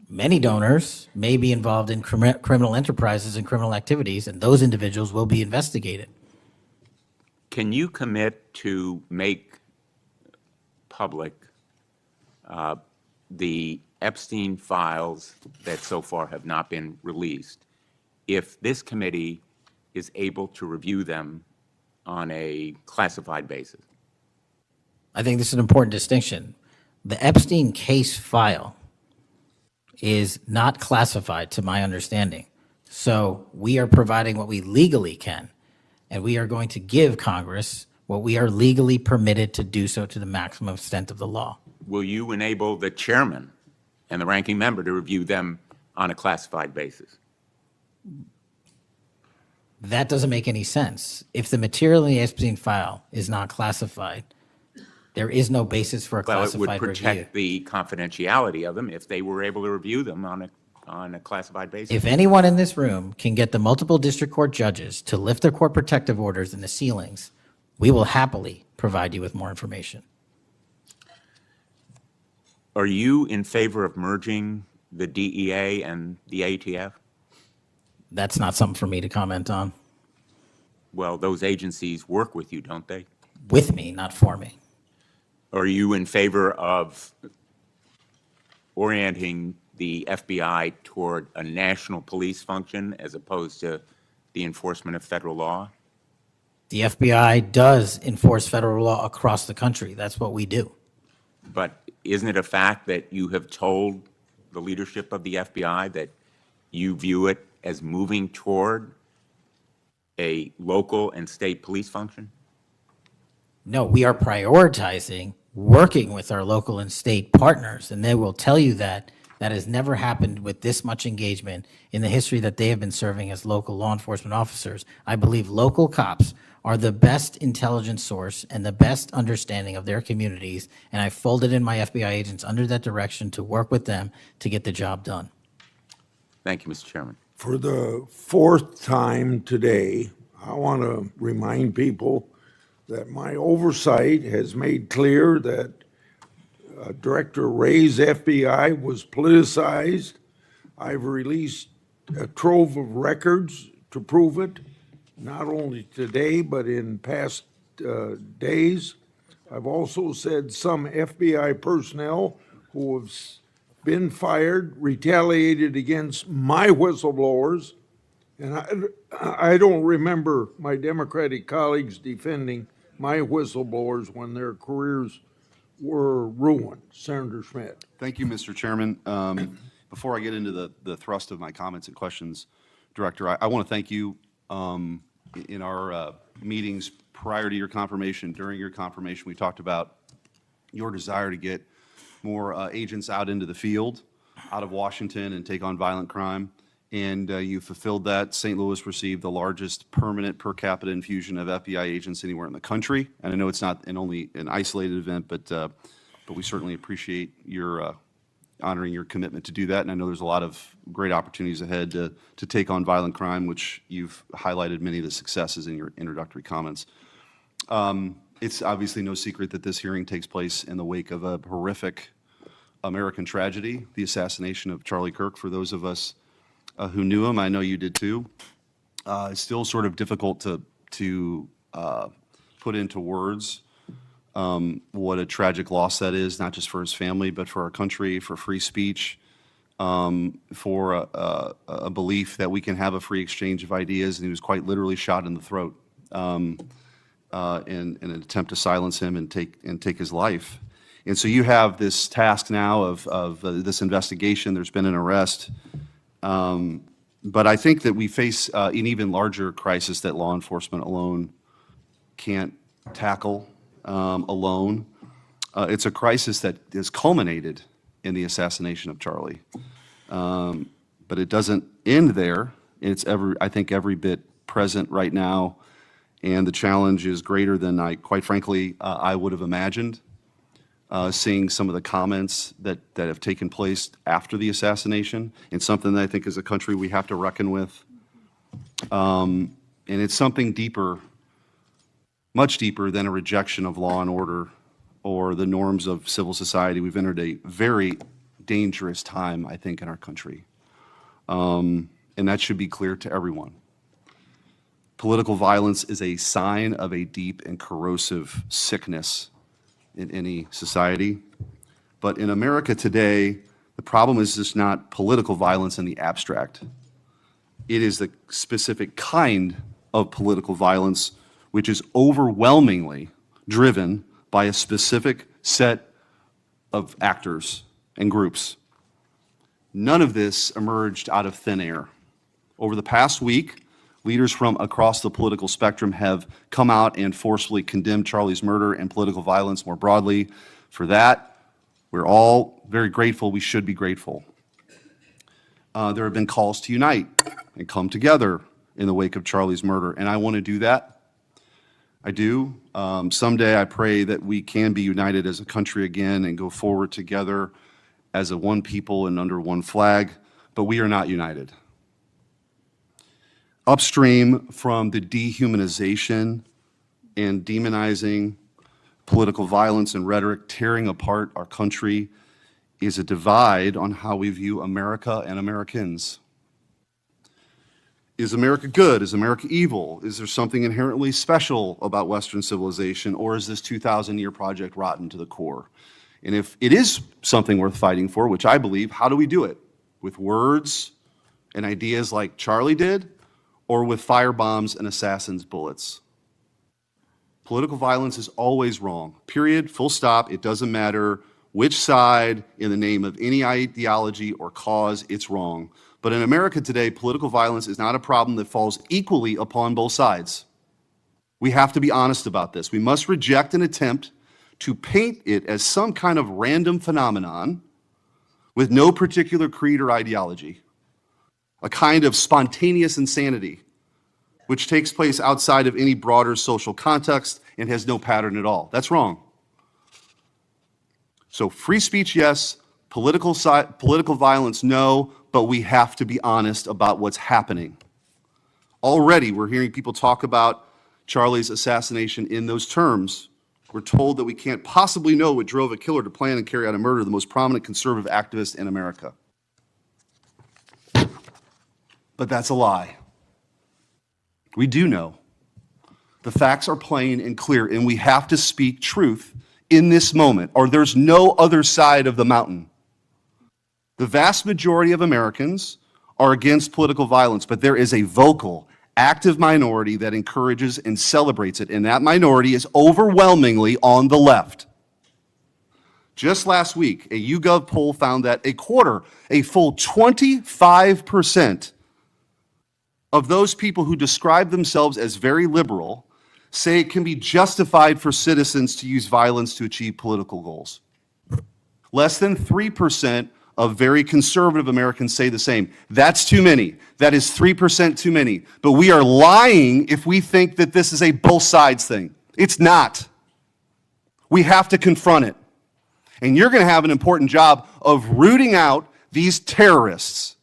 Many donors may be involved in criminal enterprises and criminal activities, and those individuals will be investigated. Can you commit to make public the Epstein files that so far have not been released if this committee is able to review them on a classified basis? I think this is an important distinction. The Epstein case file is not classified to my understanding. So we are providing what we legally can, and we are going to give Congress what we are legally permitted to do so to the maximum extent of the law. Will you enable the chairman and the ranking member to review them on a classified basis? That doesn't make any sense. If the material in the Epstein file is not classified, there is no basis for a Well, it would classified review. protect the confidentiality of them if they were able to review them on a classified basis. If anyone in this room can get the multiple district court judges to lift their court protective orders in the ceilings, we will happily provide you with more information. Are you in favor of merging the DEA and the ATF? That's not something for me to comment on. Well, those agencies work with you, don't they? With me, not for me. Are you in favor of orienting the FBI toward a national police function as opposed to the enforcement of federal law? The FBI does enforce federal law across the country. That's what we do. But isn't it a fact that you have told the leadership of the FBI that you view it as moving toward a local and state police function? No, we are prioritizing working with our local and state partners, and they will tell you that that has never happened with this much engagement in the history that they have been serving as local law enforcement officers. I believe local cops are the best intelligence source and the best understanding of their communities, and I folded in my FBI agents under that direction to work with them to get the job done. Thank you, Mr. Chairman. For the fourth time today, I want to remind people that my oversight has made clear that Director Wray's FBI was politicized. I've released a trove of records to prove it, not only today, but in past days. I've also said some FBI personnel who have been fired, retaliated against my whistleblowers, and I don't remember my Democratic colleagues defending my whistleblowers when their careers were ruined. Senator Schmidt. Thank you, Mr. Chairman. Before I get into the thrust of my comments and questions, Director, I want to thank you. In our meetings prior to your confirmation, during your confirmation, we talked about your desire to get more agents out into the field, out of Washington, and take on violent crime. And you fulfilled that. St. Louis received the largest permanent per capita infusion of FBI agents anywhere in the country. And I know it's not only an isolated event, but we certainly appreciate your honoring your commitment to do that. And I know there's a lot of great opportunities ahead to take on violent crime, which you've highlighted many of the successes in your introductory comments. It's obviously no secret that this hearing takes place in the wake of a horrific American tragedy, the assassination of Charlie Kirk. For those of us who knew him, I know you did too. It's still sort of difficult to put into words what a tragic loss that is, not just for his family, but for our country, for free speech, for a belief that we can have a free exchange of ideas. And he was quite literally shot in the throat in an attempt to silence him and take his life. And so you have this task now of this investigation. There's been an arrest. But I think that we face an even larger crisis that law enforcement alone can't tackle alone. It's a crisis that has culminated in the assassination of Charlie. But it doesn't end there. It's I think every bit present right now, and the challenge is greater than quite frankly, I would have imagined. Seeing some of the comments that have taken place after the assassination, and something that I think as a country we have to reckon with. And it's something deeper, much deeper than a rejection of law and order or the norms of civil society. We've entered a very dangerous time, I think, in our country. And that should be clear to everyone. Political violence is a sign of a deep and corrosive sickness in any society. But in America today, the problem is just not political violence in the abstract. It is the specific kind of political violence which is overwhelmingly driven by a specific set of actors and groups. None of this emerged out of thin air. Over the past week, leaders from across the political spectrum have come out and forcefully condemned Charlie's murder and political violence more broadly. For that, we're all very grateful. We should be grateful. There have been calls to unite and come together in the wake of Charlie's murder, and I want to do that. I do. Someday I pray that we can be united as a country again and go forward together as a one people and under one flag, but we are not united. Upstream from the dehumanization and demonizing, political violence and rhetoric tearing apart our country is a divide on how we view America and Americans. Is America good? Is America evil? Is there something inherently special about Western civilization, or is this 2,000-year project rotten to the core? And if it is something worth fighting for, which I believe, how do we do it? With words and ideas like Charlie did, or with firebombs and assassins' bullets? Political violence is always wrong. Period, full stop. It doesn't matter which side, in the name of any ideology or cause, it's wrong. But in America today, political violence is not a problem that falls equally upon both sides. We have to be honest about this. We must reject an attempt to paint it as some kind of random phenomenon with no particular creed or ideology, a kind of spontaneous insanity, which takes place outside of any broader social context and has no pattern at all. That's wrong. So free speech, yes. Political violence, no. But we have to be honest about what's happening. Already, we're hearing people talk about Charlie's assassination in those terms. We're told that we can't possibly know what drove a killer to plan and carry out a murder of the most prominent conservative activist in America. But that's a lie. We do know. The facts are plain and clear, and we have to speak truth in this moment, or there's no other side of the mountain. The vast majority of Americans are against political violence, but there is a vocal, active minority that encourages and celebrates it, and that minority is overwhelmingly on the left. Just last week, a YouGov poll found that a full 25% of those people who describe themselves as very liberal say it can be justified for citizens to use violence to achieve political goals. Less than 3% of very conservative Americans say the same. That's too many. That is 3% too many. But we are lying if we think that this is a both sides thing. It's not. We have to confront it. And you're going to have an important job of rooting out these terrorists.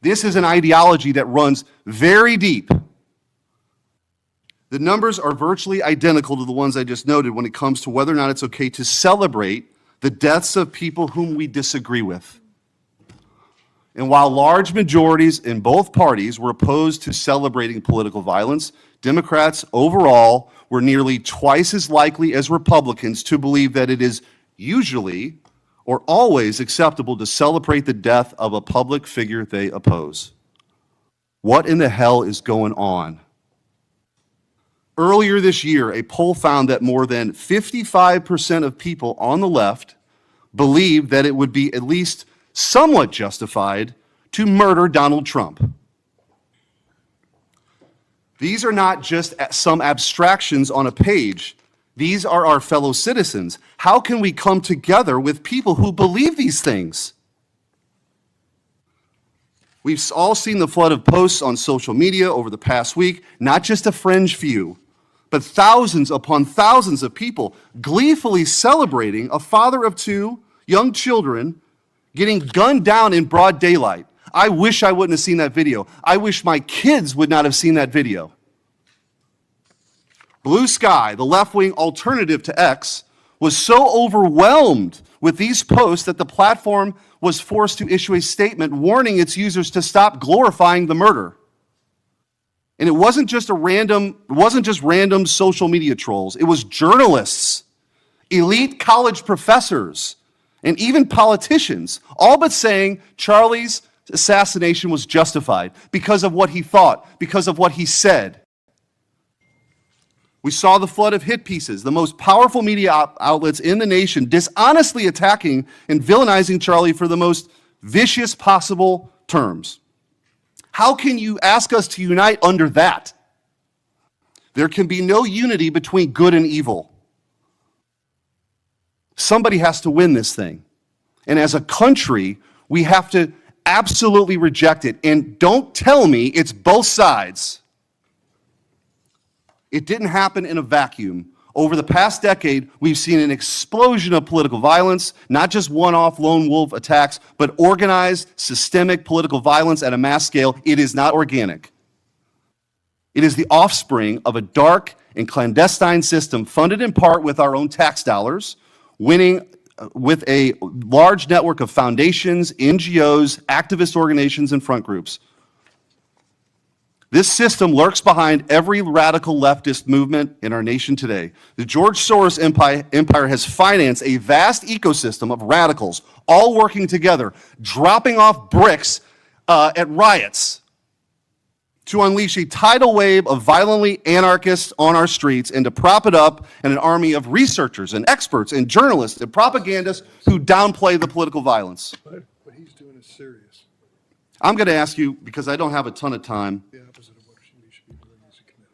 This is an ideology that runs very deep. The numbers are virtually identical to the ones I just noted when it comes to whether or not it's okay to celebrate the deaths of people whom we disagree with. And while large majorities in both parties were opposed to celebrating political violence, Democrats overall were nearly twice as likely as Republicans to believe that it is usually or always acceptable to celebrate the death of a public figure they oppose. What in the hell is going on? Earlier this year, a poll found that more than 55% of people on the left believed that it would be at least somewhat justified to murder Donald Trump. These are not just some abstractions on a page. These are our fellow citizens. How can we come together with people who believe these things? We've all seen the flood of posts on social media over the past week, not just a fringe few, but thousands upon thousands of people gleefully celebrating a father of two young children getting gunned down in broad daylight. I wish I wouldn't have seen that video. I wish my kids would not have seen that video. Blue Sky, the left-wing alternative to X, was so overwhelmed with these posts that the platform was forced to issue a statement warning its users to stop glorifying the murder. And it wasn't just random social media trolls. It was journalists, elite college professors, and even politicians, all but saying Charlie's assassination was justified because of what he thought, because of what he said. We saw the flood of hit pieces, the most powerful media outlets in the nation dishonestly attacking and villainizing Charlie for the most vicious possible terms. How can you ask us to unite under that? There can be no unity between good and evil. Somebody has to win this thing. And as a country, we have to absolutely reject it. And don't tell me it's both sides. It didn't happen in a vacuum. Over the past decade, we've seen an explosion of political violence, not just one-off lone wolf attacks, but organized, systemic political violence at a mass scale. It is not organic. It is the offspring of a dark and clandestine system funded in part with our own tax dollars, winning with a large network of foundations, NGOs, activist organizations, and front groups. This system lurks behind every radical leftist movement in our nation today. The George Soros empire has financed a vast ecosystem of radicals, all working together, dropping off bricks at riots to unleash a tidal wave of violently anarchists on our streets and to prop it up in an army of researchers and experts and journalists and propagandists who downplay the political violence. What he's doing is serious. I'm going to ask you, because I don't have a ton of time, The opposite of what we should be doing as a committee.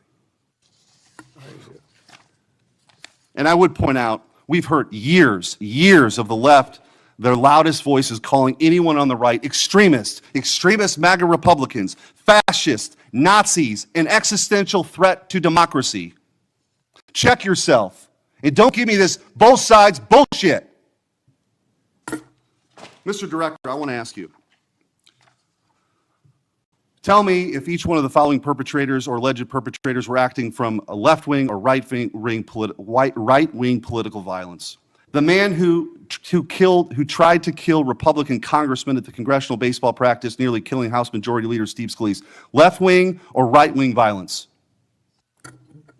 and I would point out, we've heard years of the left, their loudest voices calling anyone on the right extremists, MAGA Republicans, fascists, Nazis, an existential threat to democracy. Check yourself, and don't give me this both sides bullshit. Mr. Director, I want to ask you, tell me if each one of the following perpetrators or alleged perpetrators were acting from a left-wing or right-wing political violence. The man who tried to kill Republican congressman at the congressional baseball practice, nearly killing House Majority Leader Steve Scalise, left-wing or right-wing violence?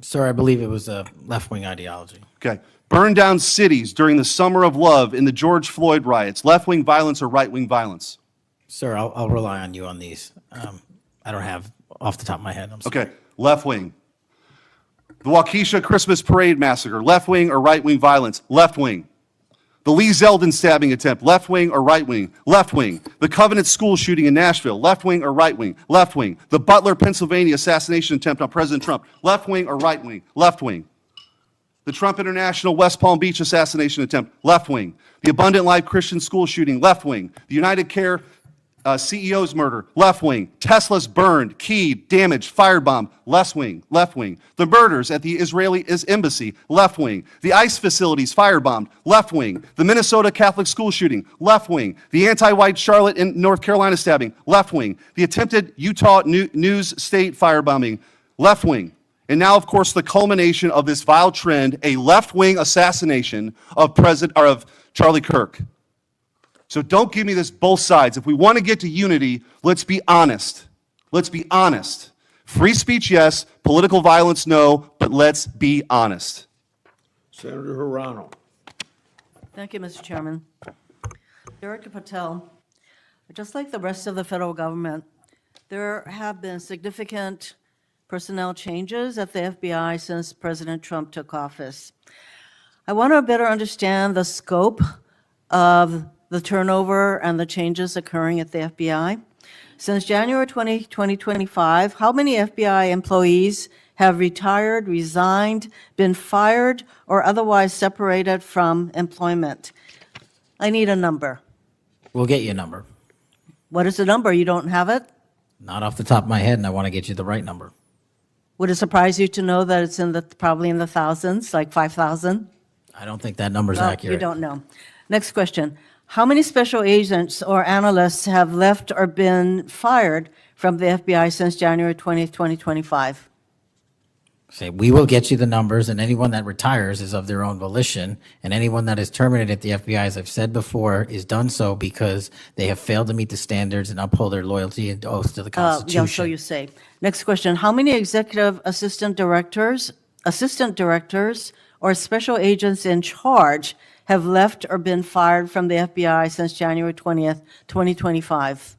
Sir, I believe it was a left-wing ideology. Okay. Burned down cities during the Summer of Love in the George Floyd riots, left-wing violence or right-wing violence? Sir, I'll rely on you on these. I don't have off the top of my head. I'm sorry. Okay, left-wing. The Waukesha Christmas Parade massacre, left-wing or right-wing violence? Left-wing. The Lee Zeldin stabbing attempt, left-wing or right-wing? Left-wing. The Covenant School shooting in Nashville, left-wing or right-wing? Left-wing. The Butler, Pennsylvania assassination attempt on President Trump, left-wing or right-wing? Left-wing. The Trump International West Palm Beach assassination attempt, left-wing. The Abundant Life Christian School shooting, left-wing. The United Care CEO's murder, left-wing. Tesla's burned, keyed, damaged, firebombed, left-wing. The murders at the Israeli embassy, left-wing. The ICE facilities firebombed, left-wing. The Minnesota Catholic school shooting, left-wing. The anti-white Charlotte and North Carolina stabbing, left-wing. The attempted Utah News State firebombing, left-wing. And now, of course, the culmination of this vile trend, a left-wing assassination of Charlie Kirk. So don't give me this both sides. If we want to get to unity, let's be honest. Let's be honest. Free speech, yes. Political violence, no. But let's be honest. Senator Hirano. Thank you, Mr. Chairman. Director Patel, just like the rest of the federal government, there have been significant personnel changes at the FBI since President Trump took office. I want to better understand the scope of the turnover and the changes occurring at the FBI. Since January 2025, how many FBI employees have retired, resigned, been fired, or otherwise separated from employment? I need a number. We'll get you a number. What is the number? You don't have it? Not off the top of my head, and I want to get you the right number. Would it surprise you to know that it's probably in the thousands, like 5,000? I don't think that number's Well, accurate. you don't know. Next question. How many special agents or analysts have left or been fired from the FBI since January 20th, 2025? Say, we will get you the numbers, and anyone that retires is of their own volition, and anyone that is terminated at the FBI, as I've said before, is done so because they have failed to meet the standards and uphold their loyalty and oath to the Yeah, Constitution. so you say. Next question. How many executive assistant directors, or special agents in charge have left or been fired from the FBI since January 20th, 2025?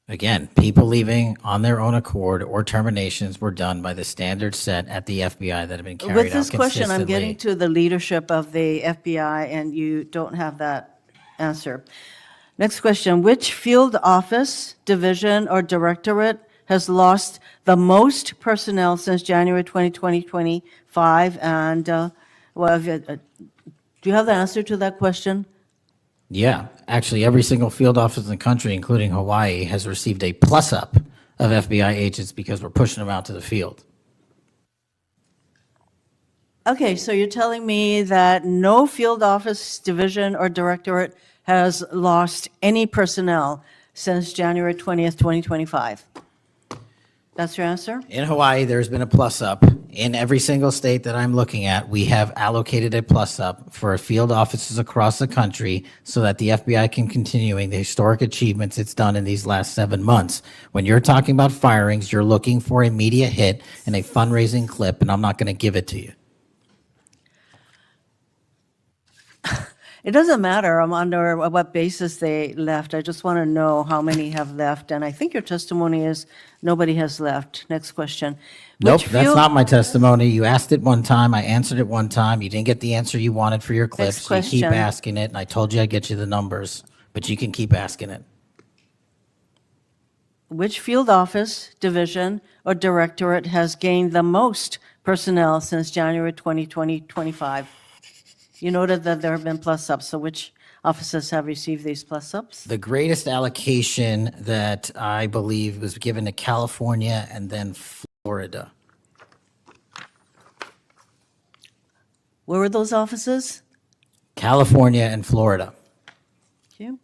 Again, people leaving on their own accord or terminations were done by the standards set at the FBI that have been carried out With this question, I'm getting consistently. to the leadership of the FBI, and you don't have that answer. Next question. Which field office, division, or directorate has lost the most personnel since January 2025? And do you have the answer to that question? Yeah, actually, every single field office in the country, including Hawaii, has received a plus-up of FBI agents because we're pushing them out to the field. Okay, so you're telling me that no field office, division, or directorate has lost any personnel since January 20th, 2025? That's your answer? In Hawaii, there's been a plus-up. In every single state that I'm looking at, we have allocated a plus-up for field offices across the country so that the FBI can continuing the historic achievements it's done in these last 7 months. When you're talking about firings, you're looking for a media hit and a fundraising clip, and I'm not going to give it to you. It doesn't matter under what basis they left. I just want to know how many have left. And I think your testimony is nobody has left. Next question. Nope, Which that's field- not my testimony. You asked it one time, I answered it one time. You didn't get the answer you wanted for your clips. Next So you keep question. asking it, and I told you I'd get you the numbers, but you can keep asking it. Which field office, division, or directorate has gained the most personnel since January 2025? You noted that there have been plus-ups, so which offices have received these plus-ups? The greatest allocation that I believe was given to California and then Florida. Where were those offices? California and Florida. Thank you.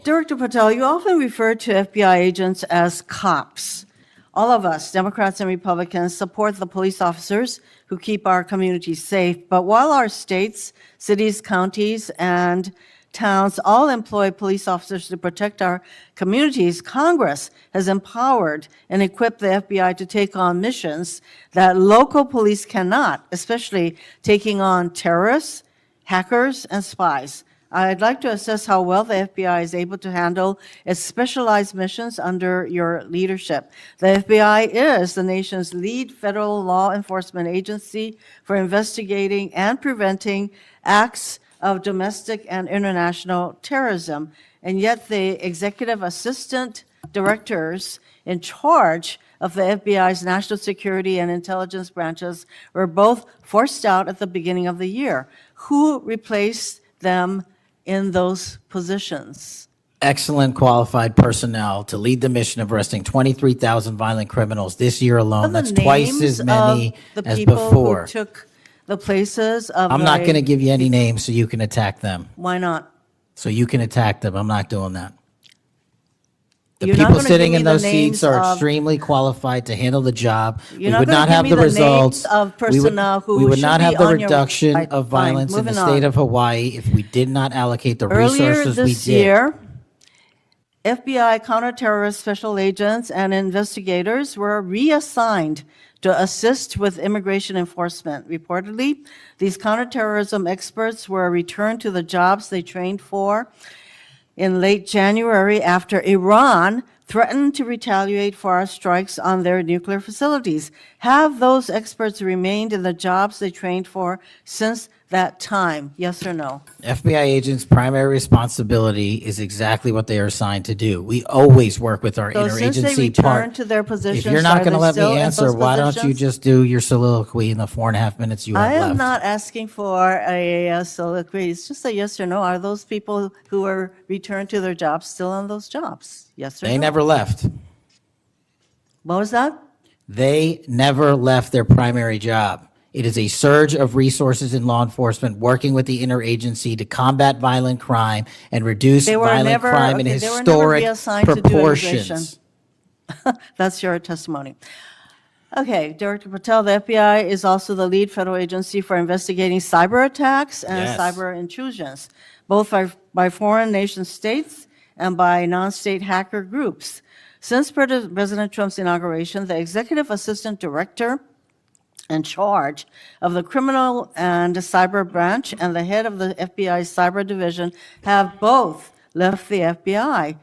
Director Patel, you often refer to FBI agents as cops. All of us, Democrats and Republicans, support the police officers who keep our communities safe. But while our states, cities, counties, and towns all employ police officers to protect our communities, Congress has empowered and equipped the FBI to take on missions that local police cannot, especially taking on terrorists, hackers, and spies. I'd like to assess how well the FBI is able to handle its specialized missions under your leadership. The FBI is the nation's lead federal law enforcement agency for investigating and preventing acts of domestic and international terrorism. And yet the executive assistant directors in charge of the FBI's national security and intelligence branches were both forced out at the beginning of the year. Who replaced them in those positions? Excellent qualified personnel to lead the mission of arresting 23,000 violent criminals this year alone. That's twice as many the as people before. who took the places of I'm not going to give you any names so you can attack them. Why not? So you can attack them. I'm not doing that. The You're not people gonna sitting give in me the those seats names are of- extremely qualified to handle the job. We You're not would gonna not give have me the the names results. of We would- personnel who We would should not be have the on your reduction website. of Fine, violence in the moving state on. of Hawaii if we did not allocate the Earlier resources we this did. year, FBI counterterrorist special agents and investigators were reassigned to assist with immigration enforcement. Reportedly, these counterterrorism experts were returned to the jobs they trained for in late January after Iran threatened to retaliate for our strikes on their nuclear facilities. Have those experts remained in the jobs they trained for since that time? Yes or no? FBI agents' primary responsibility is exactly what they are assigned to do. We always work with our So since they interagency returned part. to their If positions, you're not are going to they let still me in answer, those why don't you positions? just do your soliloquy in the 4.5 minutes you have I left? am not asking for a soliloquy. It's just a yes or no. Are those people who were returned to their jobs still on those jobs? Yes or no? They never left. What was that? They never left their primary job. It is a surge of resources in law enforcement working with the interagency to combat violent crime and reduce They were violent never, crime in okay, they were never historic reassigned to do immigration. proportions. That's your testimony. Okay, Director Patel, the FBI is also the lead federal agency for investigating cyber attacks and Yes. cyber intrusions, both by foreign nation states and by non-state hacker groups. Since President Trump's inauguration, the executive assistant director in charge of the criminal and cyber branch and the head of the FBI cyber division have both left the FBI.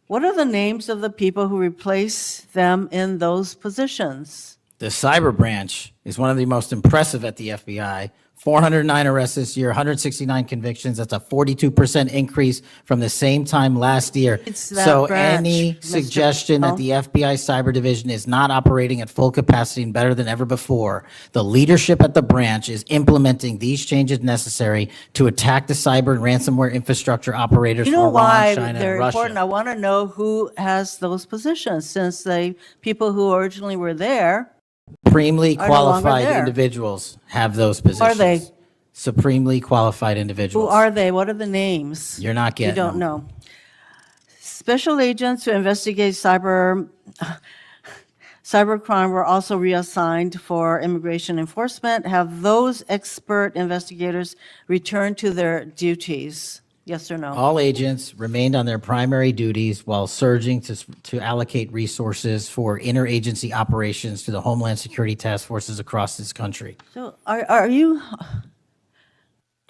What are the names of the people who replace them in those positions? The cyber branch is one of the most impressive at the FBI. 409 arrests this year, 169 convictions. That's a 42% increase from the same time last year. It's that So branch, any Mr. suggestion that Patel. the FBI cyber division is not operating at full capacity and better than ever before, the leadership at the branch is implementing these changes necessary to attack the cyber and ransomware infrastructure operators You for know Iran, why China, they're and important? Russia. I want to know who has those positions, since the people who originally were there, Supremely are no longer qualified there. individuals have those positions. Are they? Supremely qualified who individuals. are they? What are the names? You're not You getting don't them. know. Special agents who investigate cybercrime were also reassigned for immigration enforcement. Have those expert investigators returned to their duties? Yes or no? All agents remained on their primary duties while surging to allocate resources for interagency operations to the Homeland Security task forces across this country. So are you,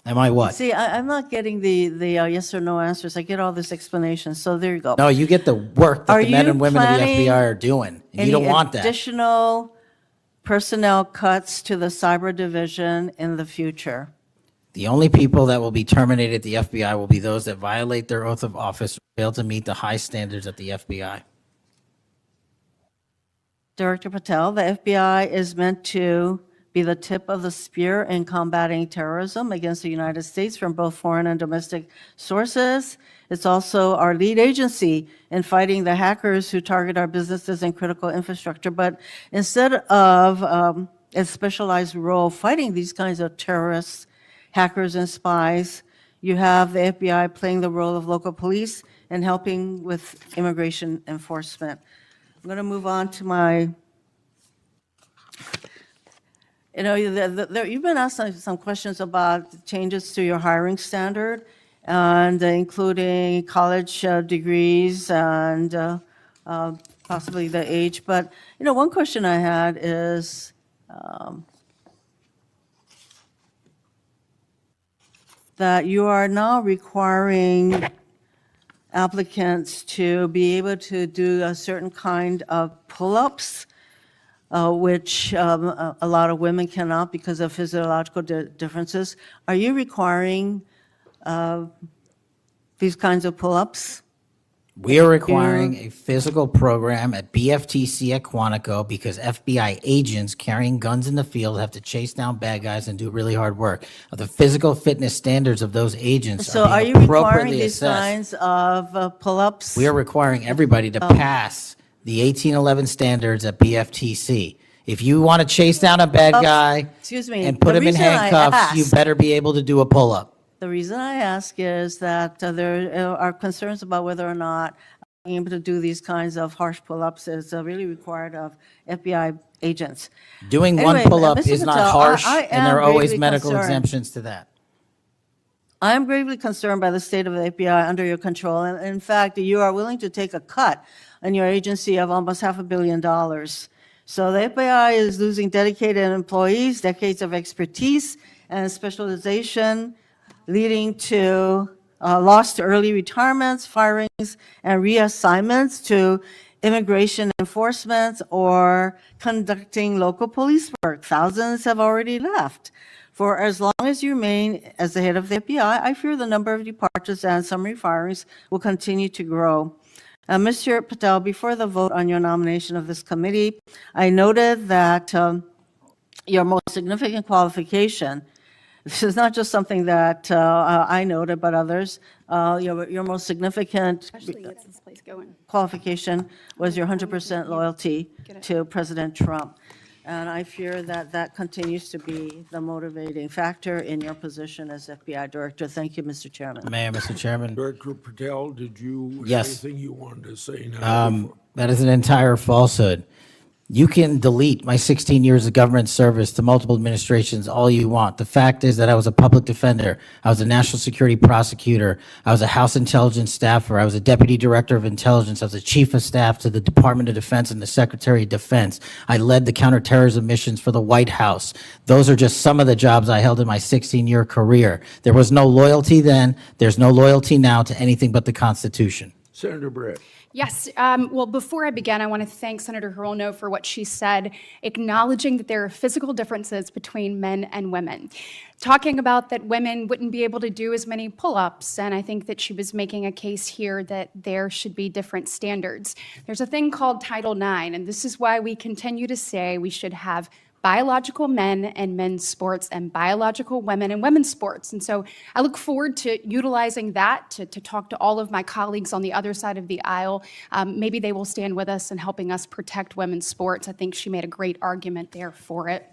Am I what? see, I'm not getting the yes or no answers. I get all this explanation, so there you go. No, you get the work that Are the men you and women of the planning FBI are doing, and you don't want that. additional personnel cuts to the cyber division in the future? The only people that will be terminated at the FBI will be those that violate their oath of office or fail to meet the high standards at the FBI. Director Patel, the FBI is meant to be the tip of the spear in combating terrorism against the United States from both foreign and domestic sources. It's also our lead agency in fighting the hackers who target our businesses and critical infrastructure. But instead of a specialized role fighting these kinds of terrorists, hackers, and spies, you have the FBI playing the role of local police and helping with immigration enforcement. I'm going to move on to my, you've been asked some questions about changes to your hiring standard, and including college degrees and possibly the age. But, one question I had is, that you are now requiring applicants to be able to do a certain kind of pull-ups, which a lot of women cannot because of physiological differences. Are you requiring these kinds of pull-ups? We are requiring a physical program at BFTC at Quantico because FBI agents carrying guns in the field have to chase down bad guys and do really hard work. The physical fitness standards of those agents So are are being you requiring appropriately these assessed. kinds of pull-ups? We are requiring everybody to pass the 1811 standards at BFTC. If you want to chase down a bad guy Excuse me, and put the him in reason I handcuffs, you asked- better be able to do a pull-up. The reason I ask is that there are concerns about whether or not able to do these kinds of harsh pull-ups is really required of FBI agents. Doing one Anyway, pull-up Mr. is not Patel, harsh, I and there are am always gravely medical concerned. exemptions to that. I am gravely concerned by the state of the FBI under your control. And in fact, you are willing to take a cut on your agency of almost $500 million. So the FBI is losing dedicated employees, decades of expertise and specialization, leading to loss to early retirements, firings, and reassignments to immigration enforcement or conducting local police work. Thousands have already left. For as long as you remain as the head of the FBI, I fear the number of departures and summary firings will continue to grow. Mr. Patel, before the vote on your nomination of this committee, I noted that your most significant qualification, this is not just something that I noted, but others, your most significant qualification was your 100% loyalty to President Trump. And I fear that that continues to be the motivating factor in your position as FBI Director. Thank you, Mr. Chairman. May I, Mr. Chairman? Director Patel, did you Yes. have anything you wanted to say now? That is an entire falsehood. You can delete my 16 years of government service to multiple administrations all you want. The fact is that I was a public defender. I was a national security prosecutor. I was a House intelligence staffer. I was a deputy director of intelligence. I was a chief of staff to the Department of Defense and the Secretary of Defense. I led the counterterrorism missions for the White House. Those are just some of the jobs I held in my 16-year career. There was no loyalty then. There's no loyalty now to anything but the Constitution. Senator Brett. Yes. Well, before I begin, I want to thank Senator Hirono for what she said, acknowledging that there are physical differences between men and women, talking about that women wouldn't be able to do as many pull-ups, and I think that she was making a case here that there should be different standards. There's a thing called Title IX, and this is why we continue to say we should have biological men and men's sports and biological women and women's sports. And so I look forward to utilizing that to talk to all of my colleagues on the other side of the aisle. Maybe they will stand with us in helping us protect women's sports. I think she made a great argument there for it.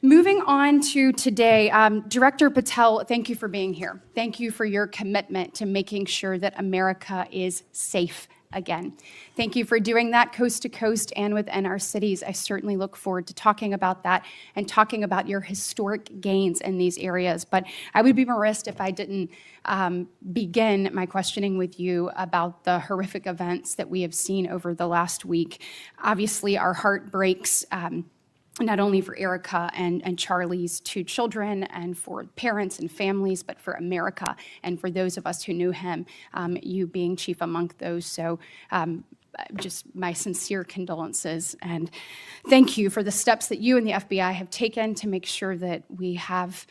Moving on to today, Director Patel, thank you for being here. Thank you for your commitment to making sure that America is safe again. Thank you for doing that coast to coast and within our cities. I certainly look forward to talking about that and talking about your historic gains in these areas. But I would be remiss if I didn't begin my questioning with you about the horrific events that we have seen over the last week. Obviously, our heart breaks. Not only for Erica and Charlie's two children and for parents and families, but for America and for those of us who knew him, you being chief among those. So just my sincere condolences and thank you for the steps that you and the FBI have taken to make sure that we have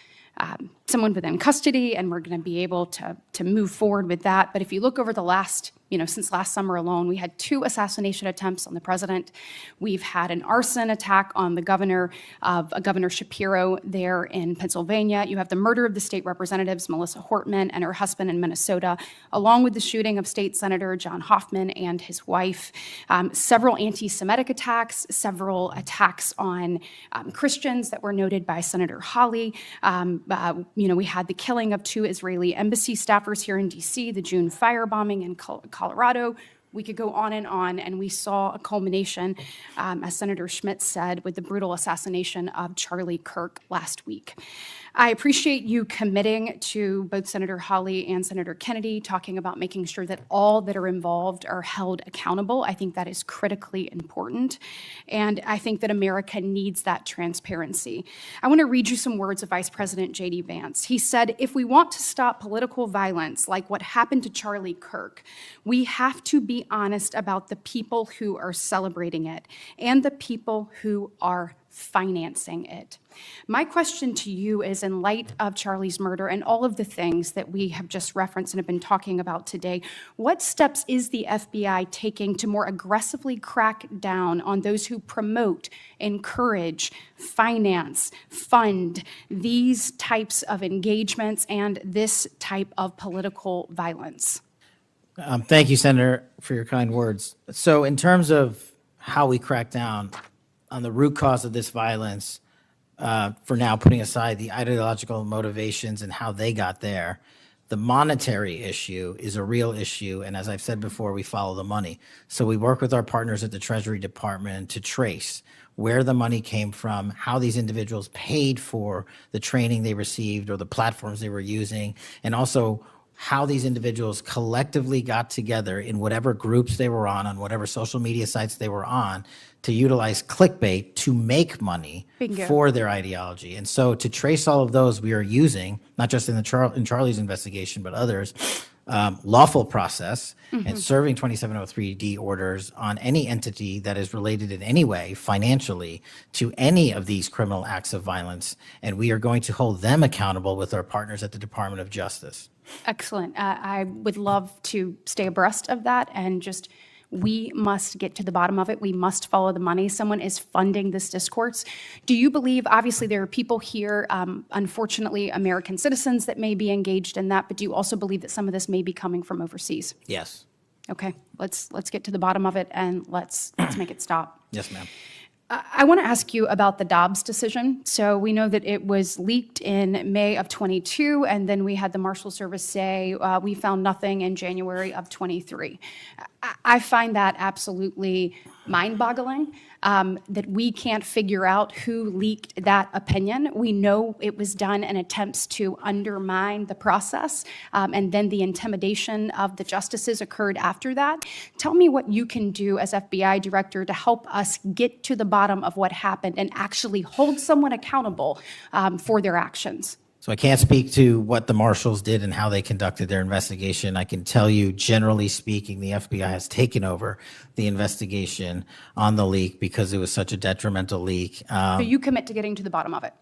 someone within custody and we're going to be able to move forward with that. But if you look over the last, since last summer alone, we had 2 assassination attempts on the president. We've had an arson attack on the governor of Governor Shapiro there in Pennsylvania. You have the murder of the state representatives, Melissa Hortman and her husband in Minnesota, along with the shooting of State Senator John Hoffman and his wife. Several anti-Semitic attacks, several attacks on Christians that were noted by Senator Hawley. We had the killing of 2 Israeli embassy staffers here in D.C., the June firebombing in Colorado. We could go on, and we saw a culmination, as Senator Schmidt said, with the brutal assassination of Charlie Kirk last week. I appreciate you committing to both Senator Hawley and Senator Kennedy, talking about making sure that all that are involved are held accountable. I think that is critically important, and I think that America needs that transparency. I want to read you some words of Vice President J.D. Vance. He said, "If we want to stop political violence like what happened to Charlie Kirk, we have to be honest about the people who are celebrating it and the people who are financing it." My question to you is, in light of Charlie's murder and all of the things that we have just referenced and have been talking about today, what steps is the FBI taking to more aggressively crack down on those who promote, encourage, finance, fund these types of engagements and this type of political violence? Thank you, Senator, for your kind words. So in terms of how we crack down on the root cause of this violence, for now putting aside the ideological motivations and how they got there, The monetary issue is a real issue, and as I've said before, we follow the money. So we work with our partners at the Treasury Department to trace where the money came from, how these individuals paid for the training they received or the platforms they were using, and also how these individuals collectively got together in whatever groups they were on whatever social media sites they were on, to utilize clickbait to make money Bingo. for their ideology. And so to trace all of those, we are using, not just in Charlie's investigation, but others, lawful process and serving 2703D orders on any entity that is related in any way financially to any of these criminal acts of violence. And we are going to hold them accountable with our partners at the Department of Justice. Excellent. I would love to stay abreast of that, and just, we must get to the bottom of it. We must follow the money. Someone is funding this discourse. Do you believe, obviously there are people here, unfortunately American citizens, that may be engaged in that, but do you also believe that some of this may be coming from overseas? Yes. Okay, let's get to the bottom of it, and let's make it stop. Yes, ma'am. I want to ask you about the Dobbs decision. So we know that it was leaked in May of 22, and then we had the Marshal Service say, we found nothing in January of 23. I find that absolutely mind-boggling, that we can't figure out who leaked that opinion. We know it was done in attempts to undermine the process, and then the intimidation of the justices occurred after that. Tell me what you can do as FBI director to help us get to the bottom of what happened and actually hold someone accountable for their actions. So I can't speak to what the marshals did and how they conducted their investigation. I can tell you, generally speaking, the FBI has taken over the investigation on the leak because it was such a detrimental leak. So you commit to getting to the bottom of it.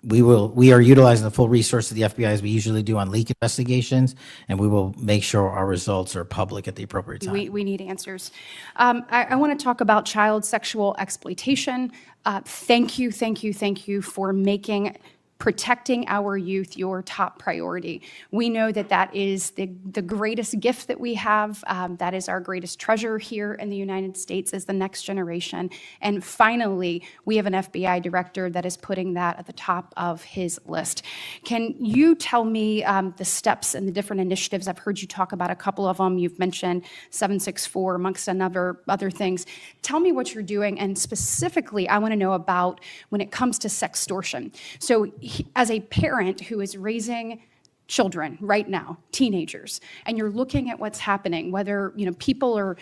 We are utilizing the full resource of the FBI as we usually do on leak investigations, and we will make sure our results are public at the appropriate time. We need answers. I want to talk about child sexual exploitation. Thank you for making protecting our youth your top priority. We know that that is the greatest gift that we have. That is our greatest treasure here in the United States, is the next generation. And finally, we have an FBI director that is putting that at the top of his list. Can you tell me the steps and the different initiatives? I've heard you talk about a couple of them. You've mentioned 764 amongst other things. Tell me what you're doing, and specifically, I want to know about when it comes to sextortion. So as a parent who is raising children right now, teenagers, and you're looking at what's happening, whether people are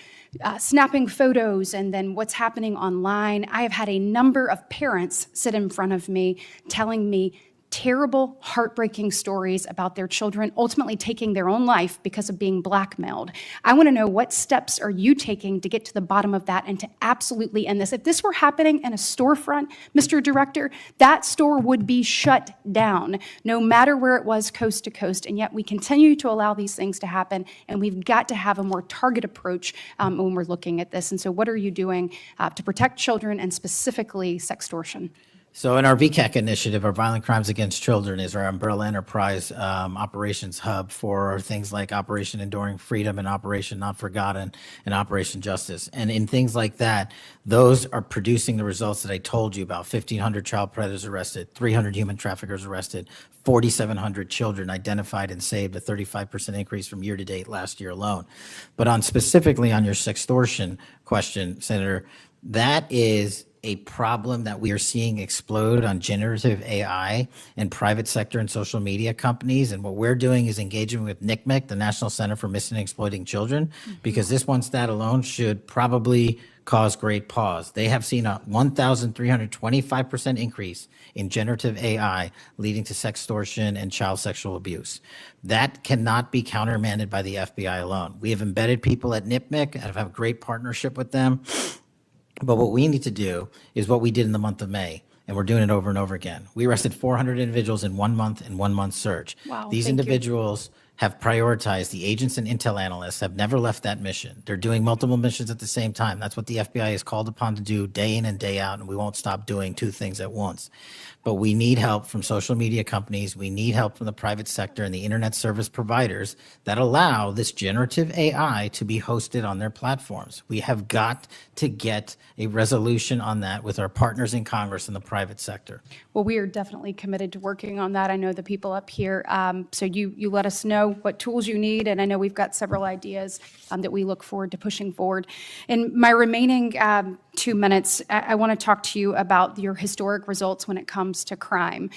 snapping photos and then what's happening online, I have had a number of parents sit in front of me telling me terrible, heartbreaking stories about their children ultimately taking their own life because of being blackmailed. I want to know, what steps are you taking to get to the bottom of that and to absolutely end this? If this were happening in a storefront, Mr. Director, that store would be shut down, no matter where it was, coast to coast, and yet we continue to allow these things to happen, and we've got to have a more targeted approach when we're looking at this. And so what are you doing to protect children, and specifically sextortion? So in our VCAC initiative, our Violent Crimes Against Children is our umbrella enterprise operations hub for things like Operation Enduring Freedom and Operation Not Forgotten and Operation Justice. And in things like that, those are producing the results that I told you about: 1,500 child predators arrested, 300 human traffickers arrested, 4,700 children identified and saved, a 35% increase from year to date last year alone. But specifically on your sextortion question, Senator, that is a problem that we are seeing explode on generative AI in private sector and social media companies. And what we're doing is engaging with NCMEC, the National Center for Missing and Exploiting Children, because this one stat alone should probably cause great pause. They have seen a 1,325% increase in generative AI leading to sextortion and child sexual abuse. That cannot be countermanded by the FBI alone. We have embedded people at NCMEC and have a great partnership with them. But what we need to do is what we did in the month of May, and we're doing it over and over again. We arrested 400 individuals in 1 month, in 1 month search. Wow, These thank you. individuals have prioritized. The agents and intel analysts have never left that mission. They're doing multiple missions at the same time. That's what the FBI is called upon to do day in and day out, and we won't stop doing two things at once. But we need help from social media companies. We need help from the private sector and the internet service providers that allow this generative AI to be hosted on their platforms. We have got to get a resolution on that with our partners in Congress and the private sector. Well, we are definitely committed to working on that. I know the people up here. So you let us know what tools you need, and I know we've got several ideas that we look forward to pushing forward. In my remaining 2 minutes, I want to talk to you about your historic results when it comes to crime.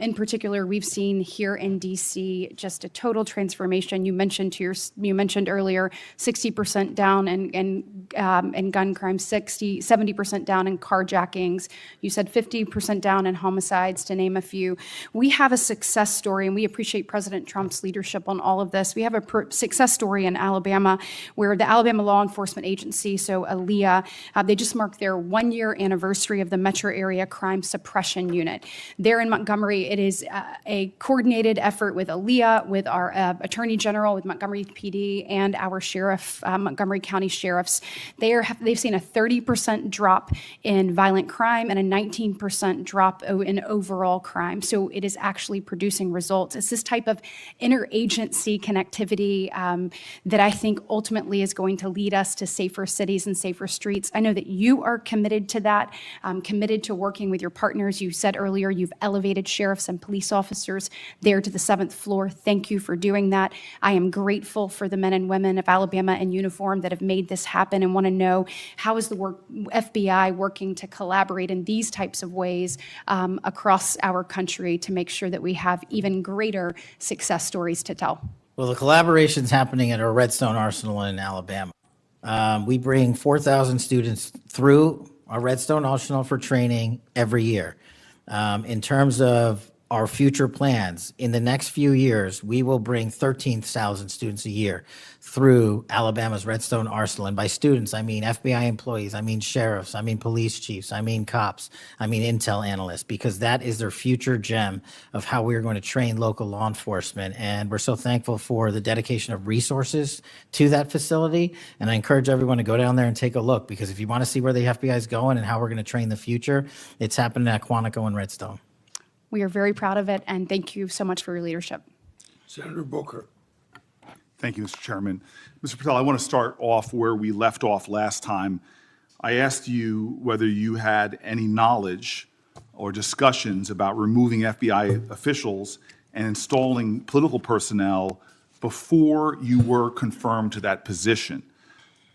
In particular, we've seen here in DC just a total transformation. You mentioned earlier 60% down in gun crime, 70% down in carjackings. You said 50% down in homicides, to name a few. We have a success story, and we appreciate President Trump's leadership on all of this. We have a success story in Alabama where the Alabama Law Enforcement Agency, so ALEA, they just marked their 1-year anniversary of the Metro Area Crime Suppression Unit. There in Montgomery, it is a coordinated effort with ALEA, with our Attorney General, with Montgomery PD, and our sheriff, Montgomery County sheriffs. They've seen a 30% drop in violent crime and a 19% drop in overall crime. So it is actually producing results. It's this type of interagency connectivity that I think ultimately is going to lead us to safer cities and safer streets. I know that you are committed to that, committed to working with your partners. You said earlier you've elevated sheriffs and police officers there to the 7th floor. Thank you for doing that. I am grateful for the men and women of Alabama in uniform that have made this happen, and want to know, how is the FBI working to collaborate in these types of ways across our country to make sure that we have even greater success stories to tell? Well, the collaboration's happening at our Redstone Arsenal in Alabama. We bring 4,000 students through our Redstone Arsenal for training every year. In terms of our future plans, in the next few years, we will bring 13,000 students a year through Alabama's Redstone Arsenal. And by students, I mean FBI employees, I mean sheriffs, I mean police chiefs, I mean cops, I mean intel analysts, because that is their future gem of how we are going to train local law enforcement. And we're so thankful for the dedication of resources to that facility. And I encourage everyone to go down there and take a look, because if you want to see where the FBI is going and how we're going to train the future, it's happening at Quantico and Redstone. We are very proud of it, and thank you so much for your leadership. Senator Booker. Thank you, Mr. Chairman. Mr. Patel, I want to start off where we left off last time. I asked you whether you had any knowledge or discussions about removing FBI officials and installing political personnel before you were confirmed to that position.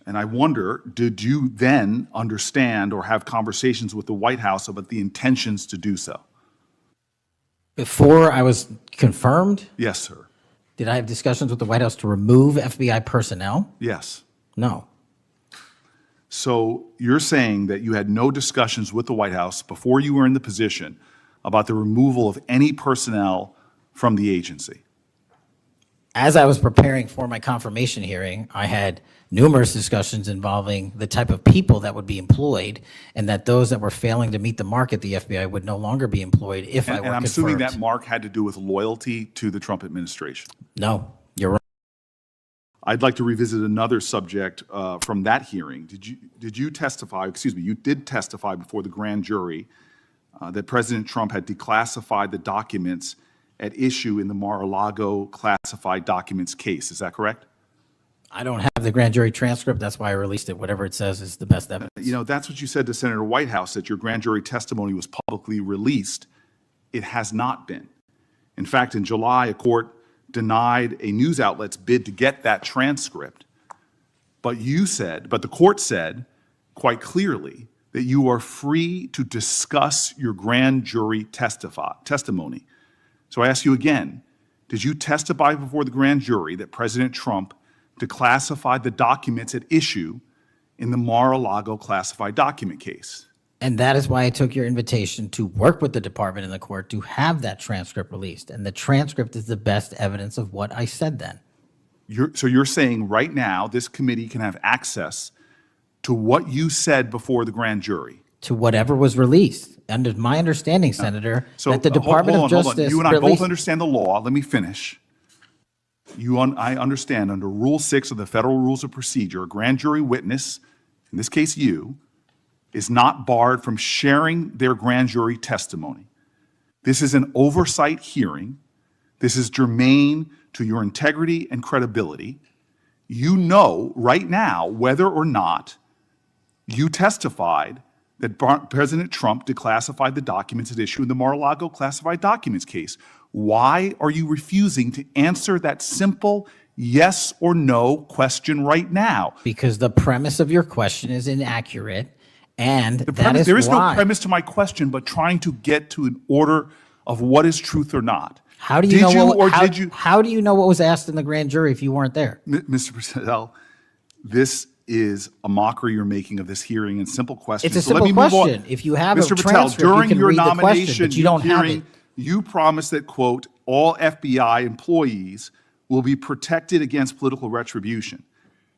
And I wonder, did you then understand or have conversations with the White House about the intentions to do so? Before I was confirmed? Yes, sir. Did I have discussions with the White House to remove FBI personnel? Yes. No. So you're saying that you had no discussions with the White House before you were in the position about the removal of any personnel from the agency? As I was preparing for my confirmation hearing, I had numerous discussions involving the type of people that would be employed, and that those that were failing to meet the mark at the FBI would no longer be employed if I were And I'm confirmed. assuming that mark had to do with loyalty to the Trump administration. No, you're right. I'd like to revisit another subject from that hearing. Did you testify, excuse me, you did testify before the grand jury that President Trump had declassified the documents at issue in the Mar-a-Lago classified documents case. Is that correct? I don't have the grand jury transcript. That's why I released it. Whatever it says is the best evidence. You know, that's what you said to Senator Whitehouse, that your grand jury testimony was publicly released. It has not been. In fact, in July, a court denied a news outlet's bid to get that transcript. But the court said quite clearly that you are free to discuss your grand jury testimony. So I ask you again, did you testify before the grand jury that President Trump declassified the documents at issue in the Mar-a-Lago classified document case? And that is why I took your invitation to work with the department and the court to have that transcript released. And the transcript is the best evidence of what I said then. So you're saying right now this committee can have access to what you said before the grand jury? To whatever was released. Under my understanding, Senator, that the Department of hold on. Justice You and I released... both understand the law. Let me finish. I understand under Rule 6 of the Federal Rules of Procedure, a grand jury witness, in this case you, is not barred from sharing their grand jury testimony. This is an oversight hearing. This is germane to your integrity and credibility. You know right now whether or not you testified that President Trump declassified the documents at issue in the Mar-a-Lago classified documents case. Why are you refusing to answer that simple yes or no question right now? Because the premise of your question is inaccurate, and There is no premise to my question, but trying to get to an order of what is truth or not. How do you How do you know what was asked in the grand jury if you weren't there? Mr. Patel, this is a mockery you're making of this hearing and simple questions. It's a So let simple me move on. question. If you have Mr. a Patel, transcript, during you can your read the question, nomination but you don't have hearing, it. you promised that, quote, all FBI employees will be protected against political retribution.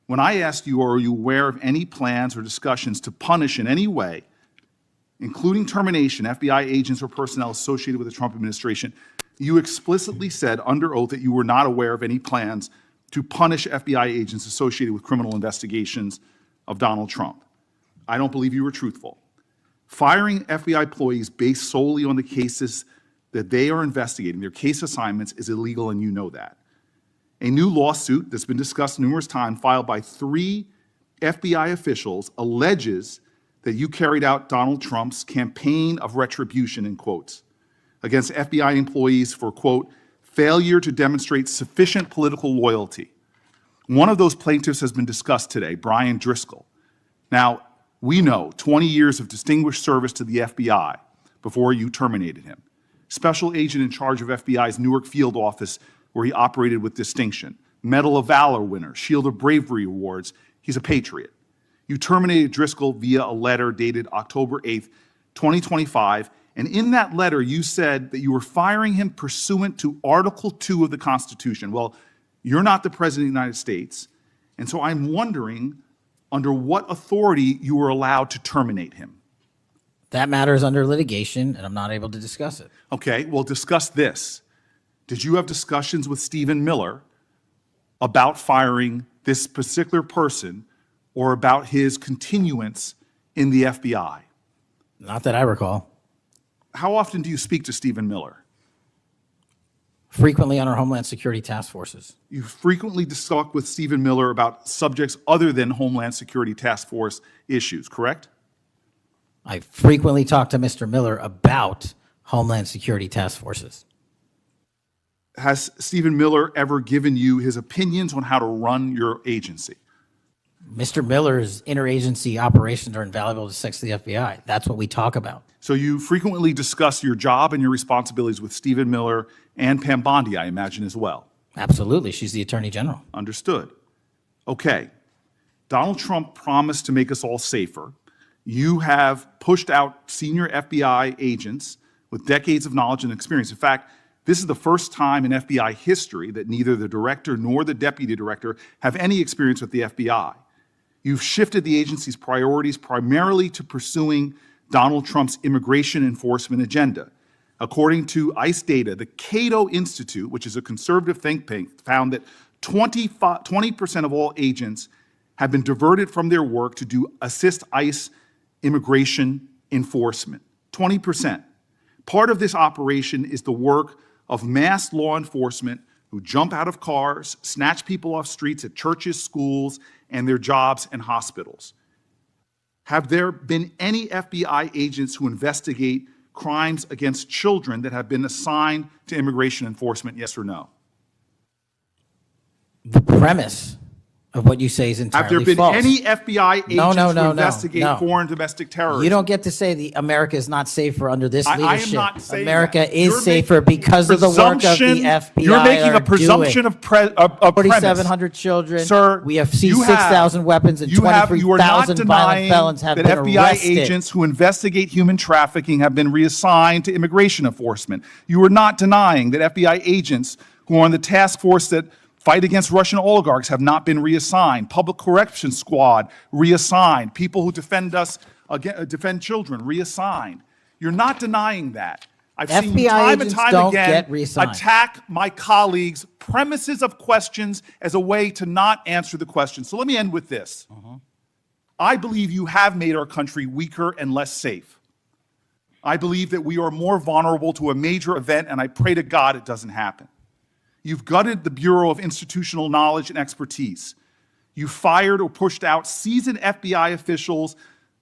When I asked you, are you aware of any plans or discussions to punish in any way, including termination, FBI agents or personnel associated with the Trump administration, you explicitly said under oath that you were not aware of any plans to punish FBI agents associated with criminal investigations of Donald Trump. I don't believe you were truthful. Firing FBI employees based solely on the cases that they are investigating, their case assignments, is illegal, and you know that. A new lawsuit that's been discussed numerous times, filed by 3 FBI officials, alleges that you carried out Donald Trump's campaign of retribution, in quotes, against FBI employees for, quote, failure to demonstrate sufficient political loyalty. One of those plaintiffs has been discussed today, Brian Driscoll. Now, we know 20 years of distinguished service to the FBI before you terminated him. Special agent in charge of FBI's Newark field office, where he operated with distinction. Medal of Valor winner, Shield of Bravery awards. He's a patriot. You terminated Driscoll via a letter dated October 8th, 2025, and in that letter you said that you were firing him pursuant to Article 2 of the Constitution. Well, you're not the President of the United States, and so I'm wondering under what authority you were allowed to terminate him. That matter is under litigation, and I'm not able to discuss it. Okay, well, discuss this. Did you have discussions with Stephen Miller about firing this particular person or about his continuance in the FBI? Not that I recall. How often do you speak to Stephen Miller? Frequently on our Homeland Security task forces. You frequently talk with Stephen Miller about subjects other than Homeland Security task force issues, correct? I frequently talk to Mr. Miller about Homeland Security task forces. Has Stephen Miller ever given you his opinions on how to run your agency? Mr. Miller's interagency operations are invaluable to the FBI. That's what we talk about. So you frequently discuss your job and your responsibilities with Stephen Miller and Pam Bondi, I imagine, as well. Absolutely. She's the Attorney General. Understood. Okay. Donald Trump promised to make us all safer. You have pushed out senior FBI agents with decades of knowledge and experience. In fact, this is the first time in FBI history that neither the director nor the deputy director have any experience with the FBI. You've shifted the agency's priorities primarily to pursuing Donald Trump's immigration enforcement agenda. According to ICE data, the Cato Institute, which is a conservative think tank, found that 20% of all agents have been diverted from their work to assist ICE immigration enforcement. 20%. Part of this operation is the work of mass law enforcement who jump out of cars, snatch people off streets at churches, schools, and their jobs and hospitals. Have there been any FBI agents who investigate crimes against children that have been assigned to immigration enforcement, yes or no? The premise of what you say is entirely false. Have there been any FBI agents who investigate no. foreign domestic terrorism? You don't get to say America is not safer under this leadership. I am not saying America that. is You're safer because of the work of the FBI. You're making a presumption of premise. 4,700 children. Sir, we have seized 6,000 weapons and 23,000 violent felons have been arrested. That FBI agents who investigate human trafficking have been reassigned to immigration enforcement. You are not denying that FBI agents who are on the task force that fight against Russian oligarchs have not been reassigned. Public Corrections Squad reassigned. People who defend us, defend children reassigned. You're not denying that. I've seen you FBI time and agents time don't again get reassigned. attack my colleagues' premises of questions as a way to not answer the question. So let me end with this. I believe you have made our country weaker and less safe. I believe that we are more vulnerable to a major event, and I pray to God it doesn't happen. You've gutted the Bureau of Institutional Knowledge and Expertise. You fired or pushed out seasoned FBI officials,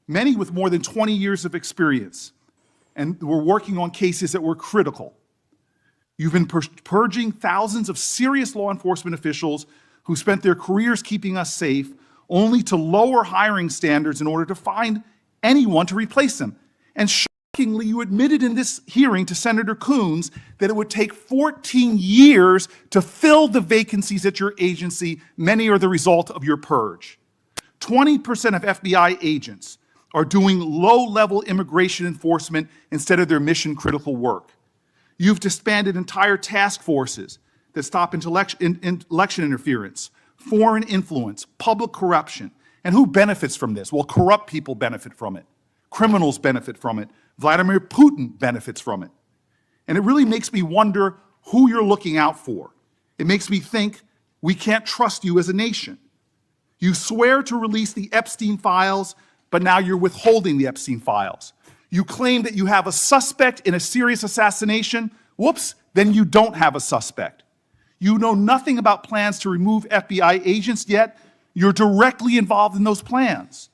many with more than 20 years of experience, and were working on cases that were critical. You've been purging thousands of serious law enforcement officials who spent their careers keeping us safe, only to lower hiring standards in order to find anyone to replace them. And shockingly, you admitted in this hearing to Senator Coons that it would take 14 years to fill the vacancies at your agency. Many are the result of your purge. 20% of FBI agents are doing low-level immigration enforcement instead of their mission-critical work. You've disbanded entire task forces that stop election interference, foreign influence, public corruption. And who benefits from this? Well, corrupt people benefit from it. Criminals benefit from it. Vladimir Putin benefits from it. And it really makes me wonder who you're looking out for. It makes me think we can't trust you as a nation. You swear to release the Epstein files, but now you're withholding the Epstein files. You claim that you have a suspect in a serious assassination. Whoops, then you don't have a suspect. You know nothing about plans to remove FBI agents, yet you're directly involved in those plans.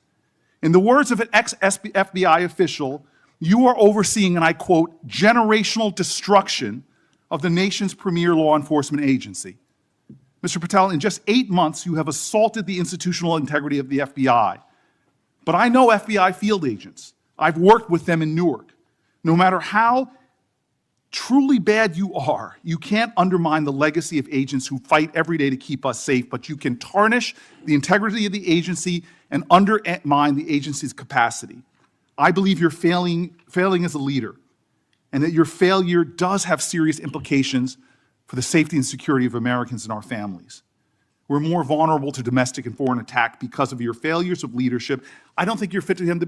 In the words of an ex-FBI official, you are overseeing, and I quote, generational destruction of the nation's premier law enforcement agency. Mr. Patel, in just 8 months, you have assaulted the institutional integrity of the FBI. But I know FBI field agents. I've worked with them in Newark. No matter how truly bad you are, you can't undermine the legacy of agents who fight every day to keep us safe, but you can tarnish the integrity of the agency and undermine the agency's capacity. I believe you're failing as a leader, and that your failure does have serious implications for the safety and security of Americans and our families. We're more vulnerable to domestic and foreign attack because of your failures of leadership. I don't think you're fit to him to